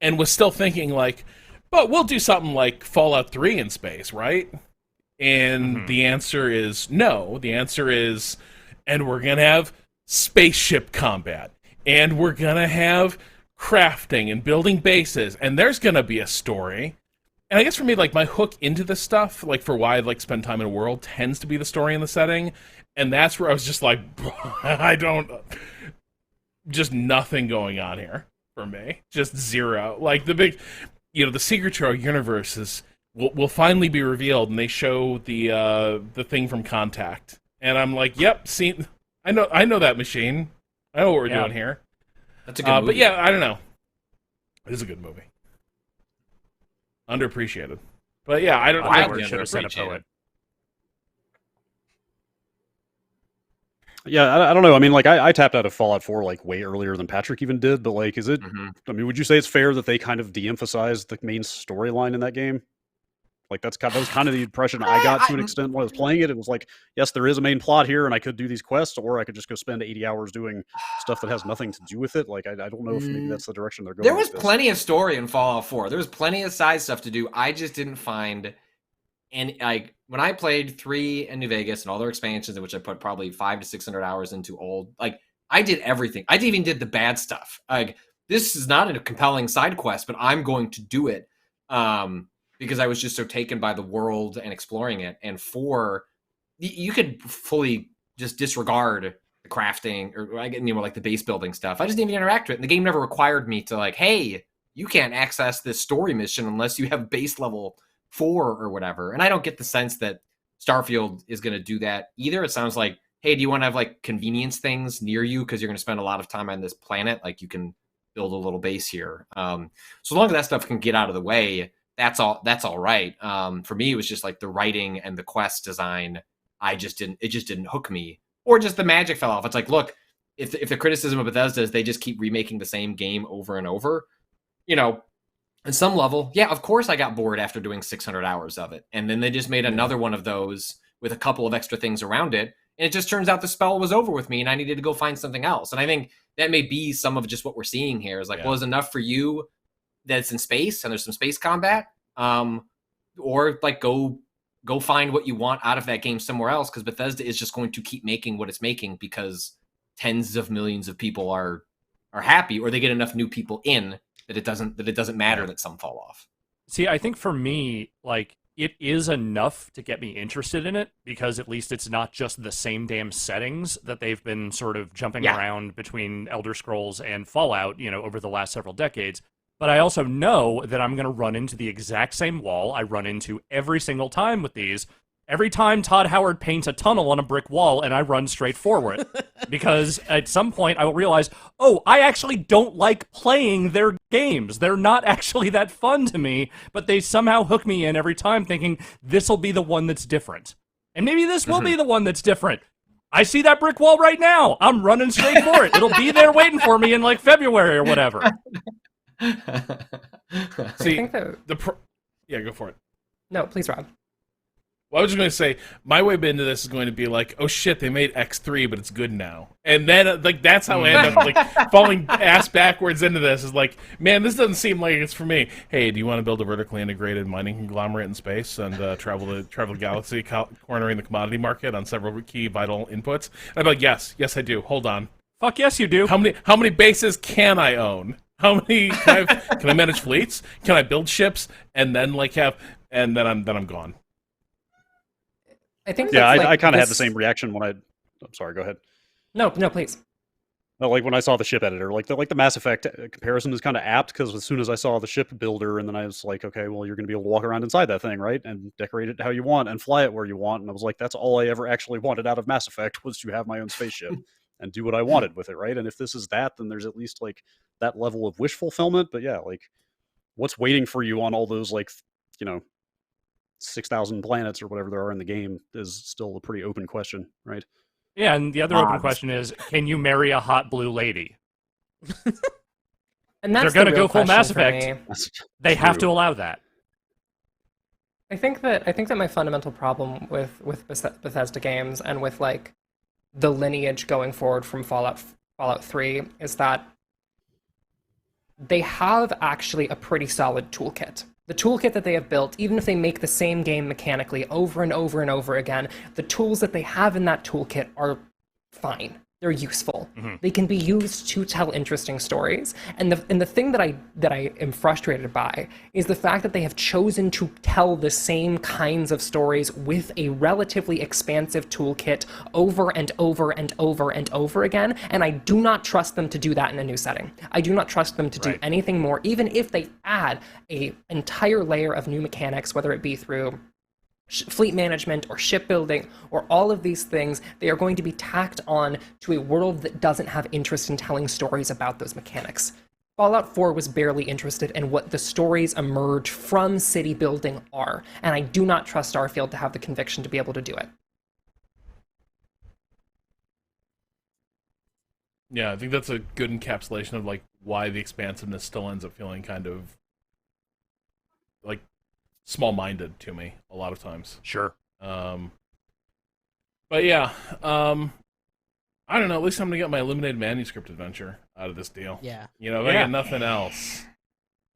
and was still thinking like, but we'll do something like Fallout 3 in space, right? And the answer is no. The answer is, and we're going to have spaceship combat, and we're going to have crafting and building bases, and there's going to be a story. And I guess for me, like, my hook into this stuff, like, for why I'd like spend time in a world, tends to be the story and the setting. And that's where I was just like, just nothing going on here for me. Just zero. Like, the secret to our universe will finally be revealed, and they show the thing from Contact, and I'm like, yep, I know that machine. I know what we're doing here. That's a good movie. But yeah, I don't know. It is a good movie. Underappreciated. But yeah, I don't. I should have said a poet. Yeah, I don't know. I mean, like, I tapped out of Fallout 4 like way earlier than Patrick even did, but like, is it? I mean, would you say it's fair that they kind of de-emphasized the main storyline in that game? Like, that was kind of the impression I got to an extent when I was playing it. It was like, yes, there is a main plot here, and I could do these quests, or I could just go spend 80 hours doing stuff that has nothing to do with it. Like, I don't know if maybe that's the direction they're going. There was plenty of story in Fallout 4. There was plenty of side stuff to do. I just didn't find any, like, when I played 3 and New Vegas and all their expansions, in which I put probably 500 to 600 hours into old, like, I did everything. I even did the bad stuff. Like, this is not a compelling side quest, but I'm going to do it. because I was just so taken by the world and exploring it. And 4, you could fully just disregard the crafting or like the base building stuff. I just didn't even interact with it. And the game never required me to like, hey, you can't access this story mission unless you have base level 4 or whatever. And I don't get the sense that Starfield is going to do that either. It sounds like, hey, do you want to have like convenience things near you because you're going to spend a lot of time on this planet? Like you can build a little base here. So long as that stuff can get out of the way, that's all right. For me, it was just like the writing and the quest design. It just didn't hook me, or just the magic fell off. It's like, look, if the criticism of Bethesda is they just keep remaking the same game over and over, at some level, yeah, of course I got bored after doing 600 hours of it. And then they just made another one of those with a couple of extra things around it. And it just turns out the spell was over with me and I needed to go find something else. And I think that may be some of just what we're seeing here is like, well, is enough for you that it's in space and there's some space combat? Or like go find what you want out of that game somewhere else, because Bethesda is just going to keep making what it's making because tens of millions of people are happy, or they get enough new people in that it doesn't matter that some fall off. See, I think for me, like, it is enough to get me interested in it, because at least it's not just the same damn settings that they've been sort of jumping around between Elder Scrolls and Fallout, over the last several decades. But I also know that I'm going to run into the exact same wall I run into every single time with these. Every time Todd Howard paints a tunnel on a brick wall and I run straight forward. Because at some point I will realize, oh, I actually don't like playing their games. They're not actually that fun to me, but they somehow hook me in every time thinking this will be the one that's different. And maybe this will be the one that's different. I see that brick wall right now. I'm running straight for it. It'll be there waiting for me in like February or whatever. See, yeah, go for it. No, please, Rob. Well, I was just going to say, my way into this is going to be like, oh shit, they made X3, but it's good now. And then, like, that's how I end up, like, falling ass backwards into this. Is like, man, this doesn't seem like it's for me. Hey, do you want to build a vertically integrated mining conglomerate in space and travel the galaxy, cornering the commodity market on several key vital inputs? And I'm like, yes, I do. Hold on. Fuck yes, you do. How many bases can I own? How many can I manage fleets? Can I build ships and then and then I'm gone. I think I kind of had the same reaction when I'm sorry, go ahead. No, please. No, like when I saw the ship editor, like the Mass Effect comparison is kind of apt, because as soon as I saw the ship builder, and then I was like, okay, well, you're going to be able to walk around inside that thing, right, and decorate it how you want and fly it where you want, and I was like, that's all I ever actually wanted out of Mass Effect, was to have my own spaceship and do what I wanted with it, right? And if this is that, then there's at least like that level of wish fulfillment. But yeah, like what's waiting for you on all those 6,000 planets or whatever there are in the game is still a pretty open question, right? Yeah, and the other open question is, can you marry a hot blue lady? And that's they're going to go full question Mass for Effect. me. They have to allow that. I think that my fundamental problem with Bethesda games and with like the lineage going forward from Fallout 3 is that they have actually a pretty solid toolkit. The toolkit that they have built, even if they make the same game mechanically over and over and over again, the tools that they have in that toolkit are fine. They're useful. Mm-hmm. They can be used to tell interesting stories. And the thing that I am frustrated by is the fact that they have chosen to tell the same kinds of stories with a relatively expansive toolkit over and over and over and over again. And I do not trust them to do that in a new setting. I do not trust them to do anything more, even if they add an entire layer of new mechanics, whether it be through fleet management or shipbuilding or all of these things. They are going to be tacked on to a world that doesn't have interest in telling stories about those mechanics. Fallout 4 was barely interested in what the stories emerge from city building are, and I do not trust Starfield to have the conviction to be able to do it. Yeah, I think that's a good encapsulation of like why the expansiveness still ends up feeling kind of like small-minded to me a lot of times. Sure. But yeah, I don't know. At least I'm gonna get my Illuminated Manuscript adventure out of this deal. Yeah. You know, if I get nothing else.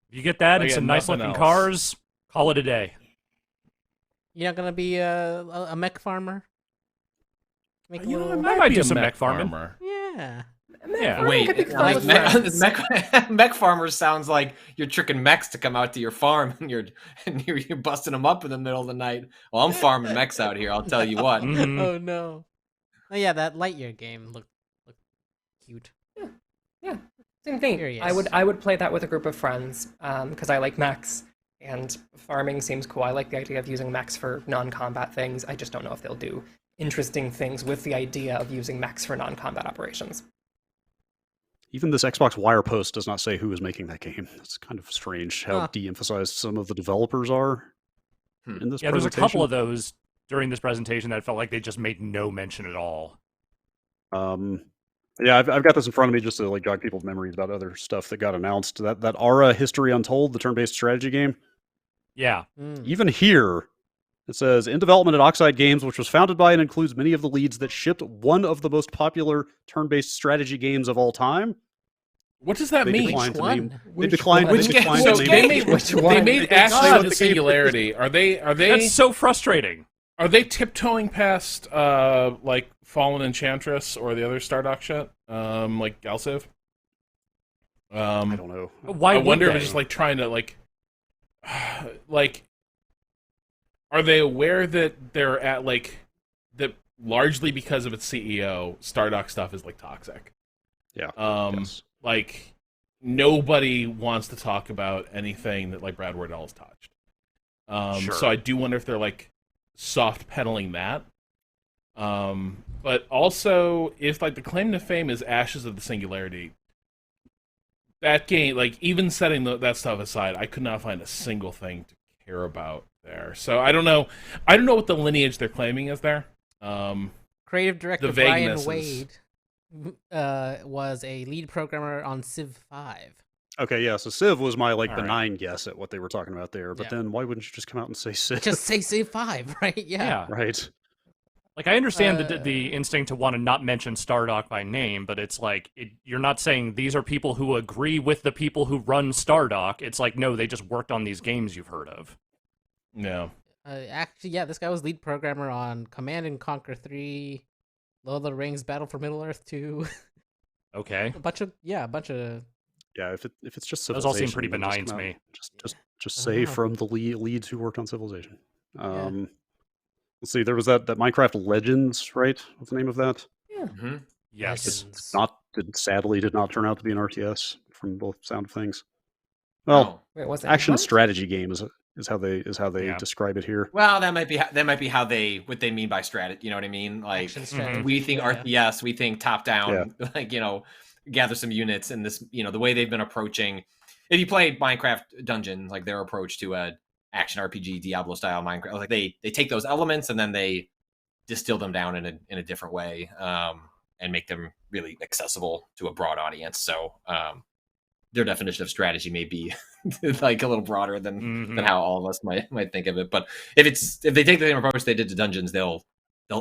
If you get that and some nice-looking cars, call it a day. You're not gonna be a mech farmer? I might do some mech farming. Yeah. Yeah. Wait, could be fun with friends. mech farmers sounds like you're tricking mechs to come out to your farm and you're busting them up in the middle of the night. Well, I'm farming mechs out here. I'll tell you what. Oh no. Oh yeah, that Lightyear game looked cute. Yeah, same thing. Curious. I would play that with a group of friends because I like mechs and farming seems cool. I like the idea of using mechs for non-combat things. I just don't know if they'll do interesting things with the idea of using mechs for non-combat operations. Even this Xbox Wire post does not say who is making that game. It's kind of strange how de-emphasized some of the developers are in this Yeah, there's a presentation. couple of those during this presentation that felt like they just made no mention at all. Yeah, I've got this in front of me just to like jog people's memories about other stuff that got announced. That Aura History Untold, the turn-based strategy game. Yeah. Even here, it says, in development at Oxide Games, which was founded by and includes many of the leads that shipped one of the most popular turn-based strategy games of all time. What does that They mean? declined to name- they Which declined- one? they declined So to they name- made, Which they one? made They Ashes declined of to the say- Singularity. Are they? That's so frustrating. Are they tiptoeing past like Fallen Enchantress or the other Stardock shit? Like Galciv? I don't know. Why I would wonder if they? it's just like trying to like are they aware that they're at like that largely because of its CEO, Stardock stuff is like toxic. Yeah. Yes. Like nobody wants to talk about anything that like Brad Wardell has touched. Sure. So I do wonder if they're like soft pedaling that. But also if like the claim to fame is Ashes of the Singularity, that game, like even setting that stuff aside, I could not find a single thing to care about there. So I don't know what the lineage they're claiming is there. Creative director the Brian vagueness Wade was a lead programmer on Civ 5. Okay, yeah, so Civ was my like All benign guess at what they were talking about there, but Yeah. then why wouldn't you just come out and say Civ? Just say Civ 5, right? Yeah. Right. Like, I understand the instinct to want to not mention Stardock by name, but it's like, you're not saying these are people who agree with the people who run Stardock. It's like, no, they just worked on these games you've heard of. No. Actually, yeah, this guy was lead programmer on Command and Conquer 3, Lord of the Rings, Battle for Middle-earth 2. Okay. a bunch of Yeah, if it's just Those all seem Civilization, pretty then just benign come to out- me. Just I say don't know. from the leads who worked on Civilization. Let's see, there was that Minecraft Legends, right? What's the name of that? Yes. Sadly did not turn out to be an RTS from both sound of things. Well, Wait, what's it action called? strategy game is how they Yeah. describe it here. Well, that might be how what they mean by strategy. You know what I mean? Like Action strategy, we think yeah. RTS, we think top down, like gather some units, and this the way they've been approaching. If you play Minecraft Dungeons, like their approach to a action RPG Diablo style Minecraft, like they take those elements and then they distill them down in a different way, and make them really accessible to a broad audience. So their definition of strategy may be like a little broader than how all of us might think of it. But if they take the same approach they did to Dungeons, they'll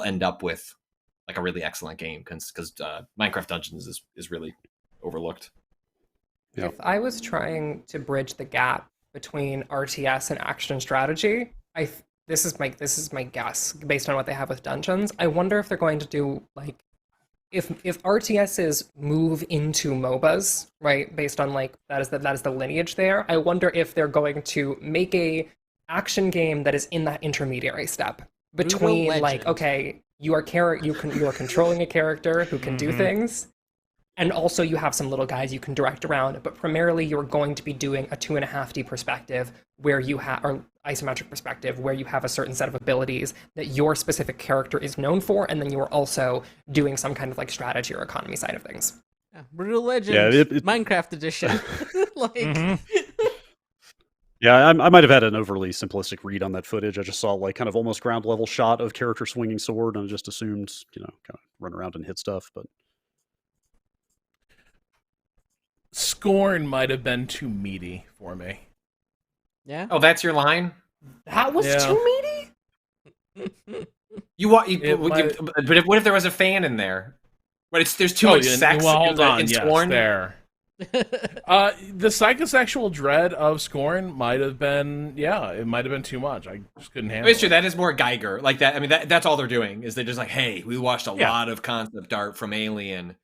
end up with like a really excellent game because Minecraft Dungeons is really overlooked. If I was trying to bridge the gap between RTS and action strategy, this is my guess based on what they have with Dungeons. I wonder if they're going to do like if RTSs move into MOBAs, right? Based on like that is the lineage there. I wonder if they're going to make a action game that is in that intermediary step between like, Legend. okay, you are controlling a character who can do things, and also you have some little guys you can direct around, but primarily you're going to be doing a 2.5D perspective where you have, or isometric perspective, where you have a certain set of abilities that your specific character is known for, and then you are also doing some kind of like strategy or economy side of things. Yeah, Brutal Legend, it- Minecraft edition. like, Yeah, I might have had an overly simplistic read on that footage. I just saw like kind of almost ground level shot of character swinging sword, and I just assumed kind of run around and hit stuff. But Scorn might have been too meaty for me. yeah. Oh, that's your line. That was Yeah. too meaty? But what if there was a fan in there? But there's too much sex. Well, hold on. in Yes, Scorn. there. The psychosexual dread of Scorn might have been, it might have been too much. I just couldn't handle It's true. it. That is more Geiger. Like that. I mean, that's all they're doing is they're just like, hey, we watched a Yeah. lot of concept art from Alien.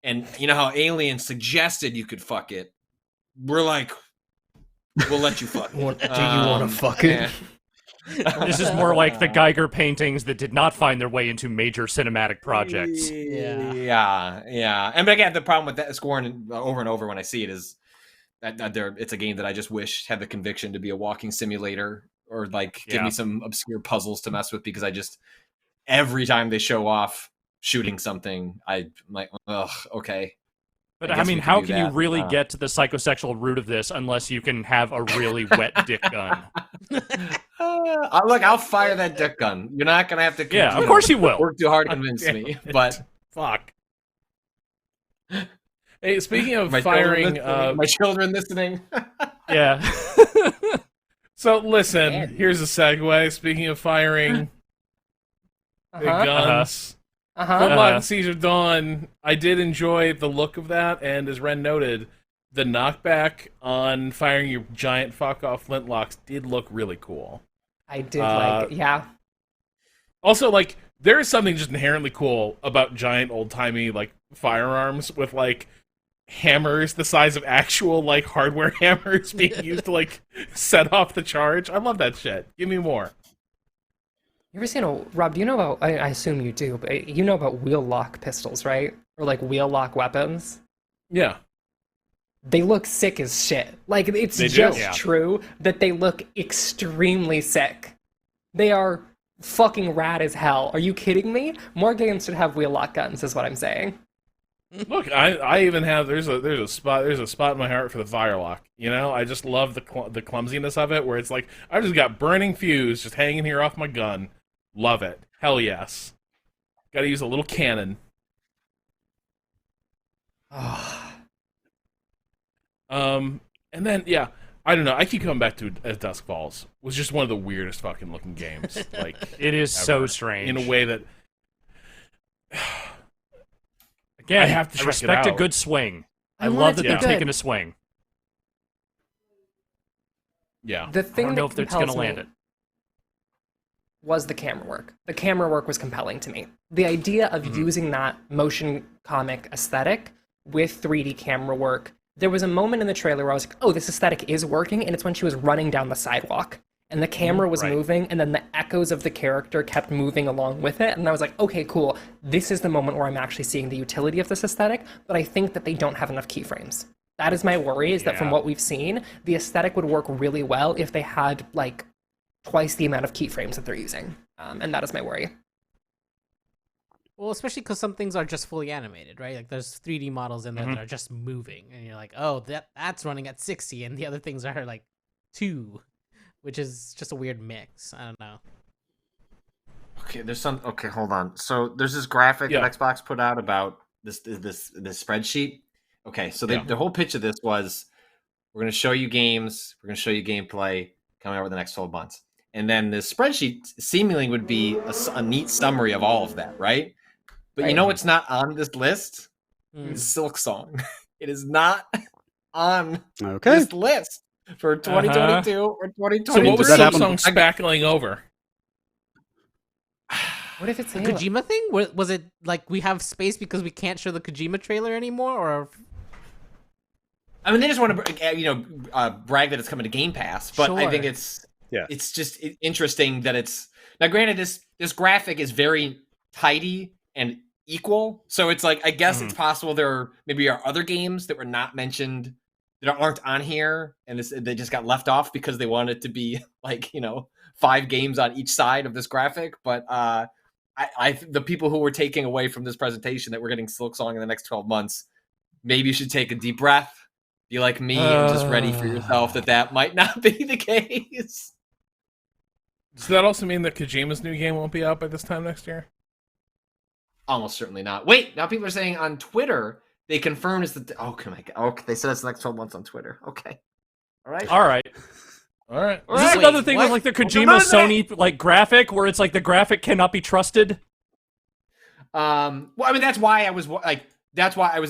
And you know how Alien suggested you could fuck it? We're like, we'll let you fuck it. Do you want to fuck it? This is more like the Geiger paintings that did not find their way into major cinematic projects. Yeah. And but again, the problem with that scoring over and over when I see it is that it's a game that I just wish had the conviction to be a walking simulator, or like give me some obscure puzzles to mess with, because I just every time they show off shooting something, I'm like, ugh, okay. But I mean, how can you really get to the psychosexual root of this unless you can have a really wet dick gun? Look, I'll fire that dick gun. You're not gonna have to. Yeah, of course you will. Work too hard to convince me, but fuck. Hey, speaking of my firing, my children listening. Yeah. So listen, here's a segue. Speaking of firing big guns. Flintlock and Siege of Dawn, I did enjoy the look of that, and as Ren noted, the knockback on firing your giant fuck-off flintlocks did look really cool. I did like it, yeah. Also, like, there is something just inherently cool about giant old-timey, like, firearms with, like, hammers the size of actual, like, hardware hammers being used to, like, set off the charge. I love that shit. Give me more. You ever seen Rob, do you know about, I assume you do, but you know about wheel lock pistols, right? Or like wheel lock weapons? Yeah. They look sick as shit. Like, it's true that they look extremely sick. They are fucking rad as hell. Are you kidding me? More games should have wheel lock guns, is what I'm saying. Look, I even have there's a spot in my heart for the Firelock. You know, I just love the clumsiness of it, where it's like I've just got burning fuse just hanging here off my gun. Love it. Hell yes. Got to use a little cannon. And then I don't know. I keep coming back to As Dusk Falls. It was just one of the weirdest fucking looking games. Like it is so strange in a way that. Again, I have to respect a good swing. I love that they're taking a swing. Yeah. The thing I don't know that if it's going to compels land me it. Was the camera work. The camera work was compelling to me. The idea of using that motion comic aesthetic with 3D camera work. There was a moment in the trailer where I was like, oh, this aesthetic is working, and it's when she was running down the sidewalk. And the camera was moving, and then the echoes of the character kept moving along with it. And I was like, okay, cool. This is the moment where I'm actually seeing the utility of this aesthetic, but I think that they don't have enough keyframes. That is my worry, is that from what we've seen, the aesthetic would work really well if they had, like, twice the amount of keyframes that they're using. And that is my worry. Well, especially because some things are just fully animated, right? Like, there's 3D models in there that are just moving. And you're like, oh, that's running at 60, and the other things are, like, 2. Which is just a weird mix. I don't know. Okay, okay, hold on. So there's this graphic that Xbox put out about this spreadsheet. Okay, so the whole pitch of this was, we're going to show you games, we're going to show you gameplay coming out over the next 12 months. And then this spreadsheet seemingly would be a neat summary of all of that, right? But you know what's not on this list? It's Silksong. It is not on this list. For 2022 or 2023. So what was Silksong spackling over? What if it's the Kojima thing? Was it like we have space because we can't show the Kojima trailer anymore, or? I mean, they just want to, brag that it's coming to Game Pass, but I think it's just interesting that it's now. Granted, this graphic is very tidy and equal, so it's like I guess it's possible there maybe are other games that were not mentioned that aren't on here, and they just got left off because they wanted it to be like 5 games on each side of this graphic. But the people who were taking away from this presentation that we're getting Silksong in the next 12 months, maybe you should take a deep breath, be like me, and just ready for yourself that might not be the case. Does that also mean that Kojima's new game won't be out by this time next year? Almost certainly not. Wait, now people are saying on Twitter. They confirmed it's the okay. They said it's the next 12 months on Twitter. Okay, all right. Is this another thing with like the Kojima Sony like graphic where it's like the graphic cannot be trusted? Well, I mean that's why I was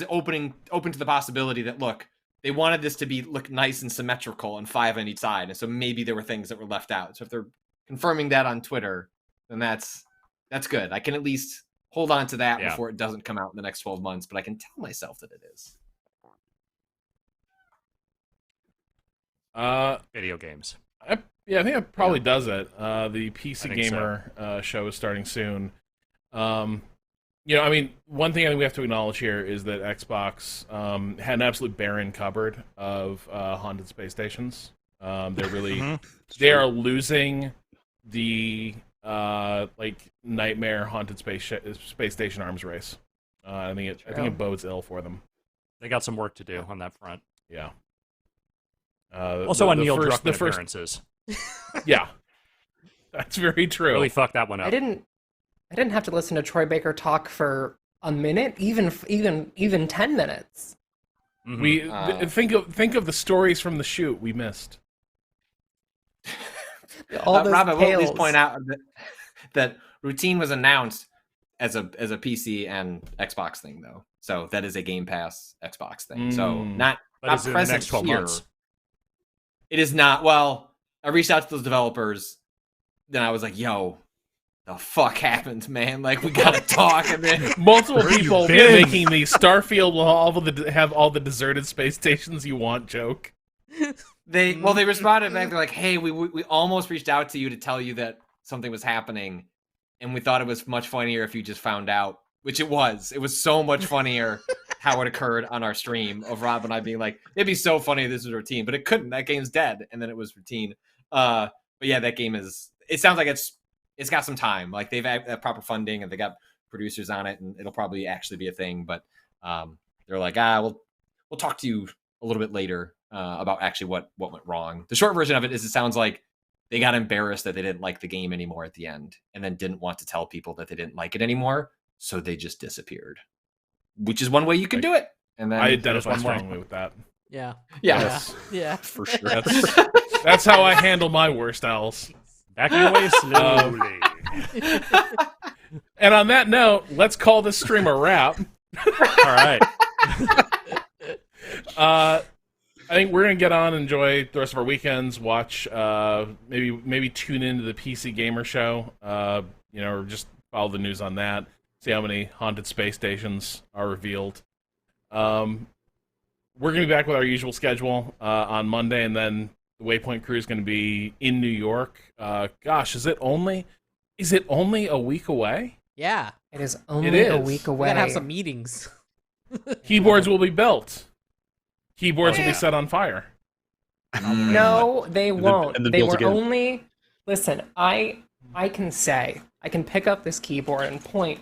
open to the possibility that look, they wanted this to look nice and symmetrical and 5 on each side, and so maybe there were things that were left out. So if they're confirming that on Twitter, then that's good. I can at least hold on to that Yeah. before it doesn't come out in the next 12 months, but I can tell myself that it is. Video games. I think it probably does it. The PC I think Gamer show is starting soon. I mean, one thing I think we have to acknowledge here is that Xbox had an absolute barren cupboard of haunted space stations. They're really they are losing the nightmare haunted space station arms race. I think it bodes ill for them. They got some work to do on that front. Yeah. Also on Neil Druckmann appearances. Yeah, that's very true. Really fucked that one up. I didn't have to listen to Troy Baker talk for a minute, even 10 minutes. Mm-hmm. We think of the stories from the shoot we missed. All those Rob, I will at least tales. point out that Routine was announced as a PC and Xbox thing, though. So that is a Game Pass Xbox thing. So not is it in the present next 12 here. months? It is not. Well, I reached out to those developers. Then I was like, "Yo, the fuck happened, man? Like, we gotta talk." And then Multiple people making the Starfield will have all the deserted space stations you want joke. they responded back. They're like, "Hey, we almost reached out to you to tell you that something was happening, and we thought it was much funnier if you just found out." Which it was. It was so much funnier how it occurred on our stream of Rob and I being like, "It'd be so funny if this was Routine," but it couldn't. That game's dead, and then it was Routine. But yeah, that game is. It sounds like it's got some time. Like they've had proper funding and they got producers on it, and it'll probably actually be a thing. But they're like, we'll talk to you a little bit later about actually what went wrong. The short version of it is, it sounds like they got embarrassed that they didn't like the game anymore at the end, and then didn't want to tell people that they didn't like it anymore, so they just disappeared. Which is one way you can do it. And then I identify strongly with that. Yeah. Yes. Yeah. For sure. That's how I handle my worst owls. Backing away slowly. And on that note, let's call this stream a wrap. All right. I think we're gonna get on, enjoy the rest of our weekends, watch, maybe tune into the PC Gamer show, or just follow the news on that. See how many haunted space stations are revealed. We're gonna be back with our usual schedule on Monday, and then the Waypoint crew is gonna be in New York. Gosh, is it only a week away? Yeah. It is only a week We away. gotta have some meetings. Keyboards will be built. Keyboards will be set on fire. No, they won't. and then They built were again. only. Listen, I can pick up this keyboard and point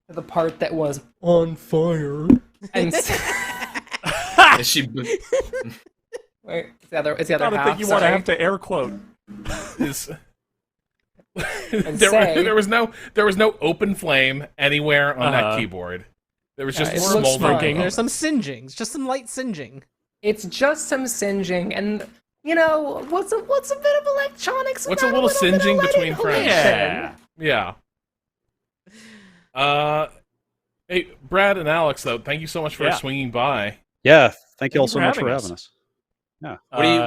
to the part that was on fire, and Is she? wait, it's the other I half. don't think you want to have to air quote. Is And there was no open flame anywhere on that Uh-huh. keyboard. There was Yeah, just it looks smoldering. fine. There's some singeings, just some light singeing. It's just some singeing, and what's a bit of electronics? What's a without little bit of singeing light between friends? inhalation? Yeah. Hey, Brad and Alex, though, thank you so much for swinging by. Yeah, thank you all Thank you so for much for having having us. Yeah.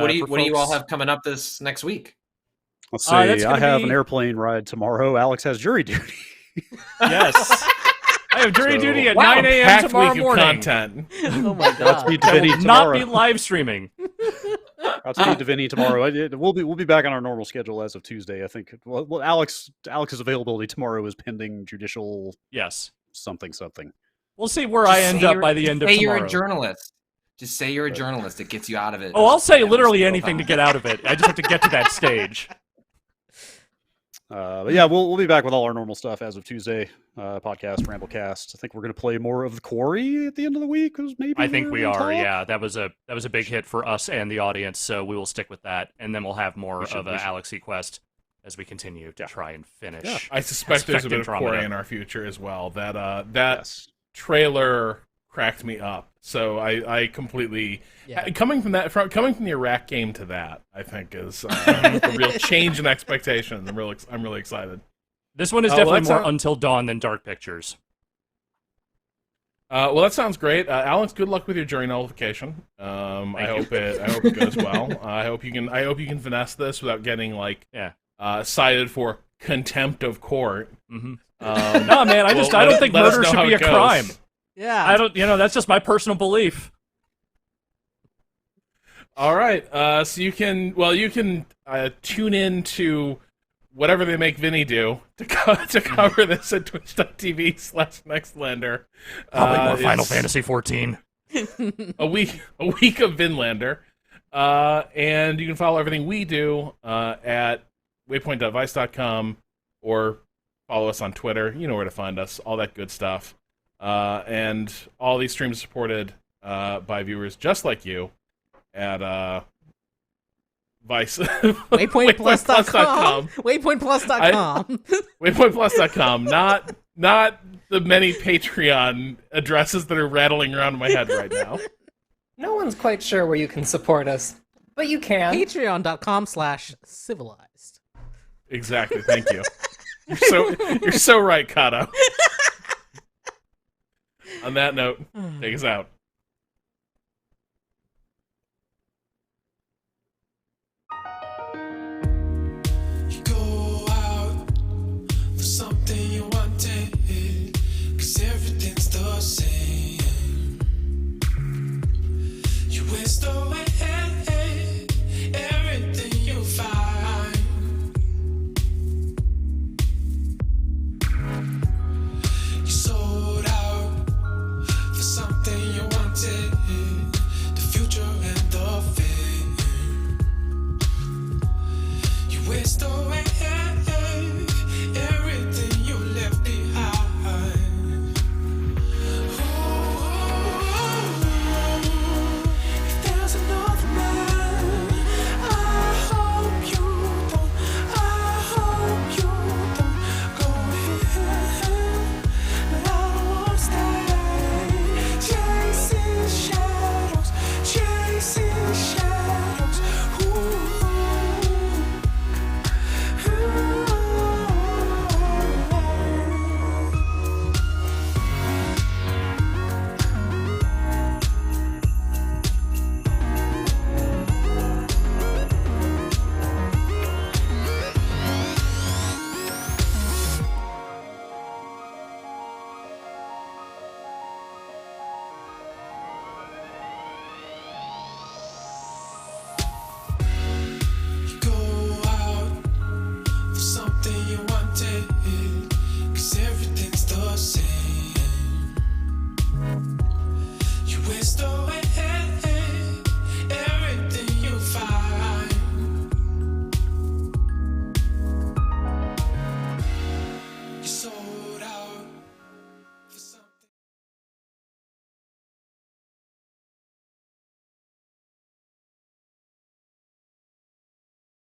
What do you all have coming up this next week? Let's see. that's I gonna have be- an airplane ride tomorrow. Alex has jury duty. Yes. I have jury So- duty at Wow, 9 a.m. packed tomorrow week of morning. content. Oh my Godspeed god. to I Vinny will not tomorrow. be live streaming. Godspeed to Vinny tomorrow. We'll be back on our normal schedule as of Tuesday. I think. Well, Alex's availability tomorrow is pending judicial. Yes. Something. We'll see where I end up by the end of Say tomorrow. you're a journalist. Just say you're a journalist. It gets you out of it. Oh, I'll say Yeah, literally most anything to people get out of it. I just have to get to that stage. But yeah, we'll be back with all our normal stuff as of Tuesday. Podcast, Ramblecast. I think we're gonna play more of the Quarry at the end of the week. Maybe I think we we're are. gonna talk? Yeah, that was a big hit for us and the audience. So we will stick with that, and then we'll have more We should- of we a should. Alex Quest as we continue to try and finish. Yeah. I suspect there's a bit of Andromeda. Quarry in our future as well. That Yes. trailer cracked me up. So I completely Yeah. coming from the Iraq game to that, I think is a real change in expectations. I'm really excited. This one is Well, definitely that's more not- Until Dawn than Dark Pictures. Well, that sounds great, Alex. Good luck with your jury nullification. I hope it goes well. I hope you can finesse this without getting cited for contempt of court. Mm-hmm. No, man, I don't think murder should be a crime. Yeah. I don't, that's just my personal belief. All right, so you can tune in to whatever they make Vinny do to cover this at twitch.tv/Nextlander. Probably more Final Fantasy 14. a week of Vinlander. And you can follow everything we do at waypoint.vice.com or follow us on Twitter. You know where to find us, all that good stuff. And all these streams are supported by viewers just like you at Vice. Waypointplus.com. Waypointplus.com. Waypointplus.com. Not the many Patreon addresses that are rattling around in my head right now. No one's quite sure where you can support us, but you can. Patreon.com/civilized. Exactly. Thank you. You're so right, Kato. On that note, take us out. You go out for something you wanted, 'cause everything's the same. You waste away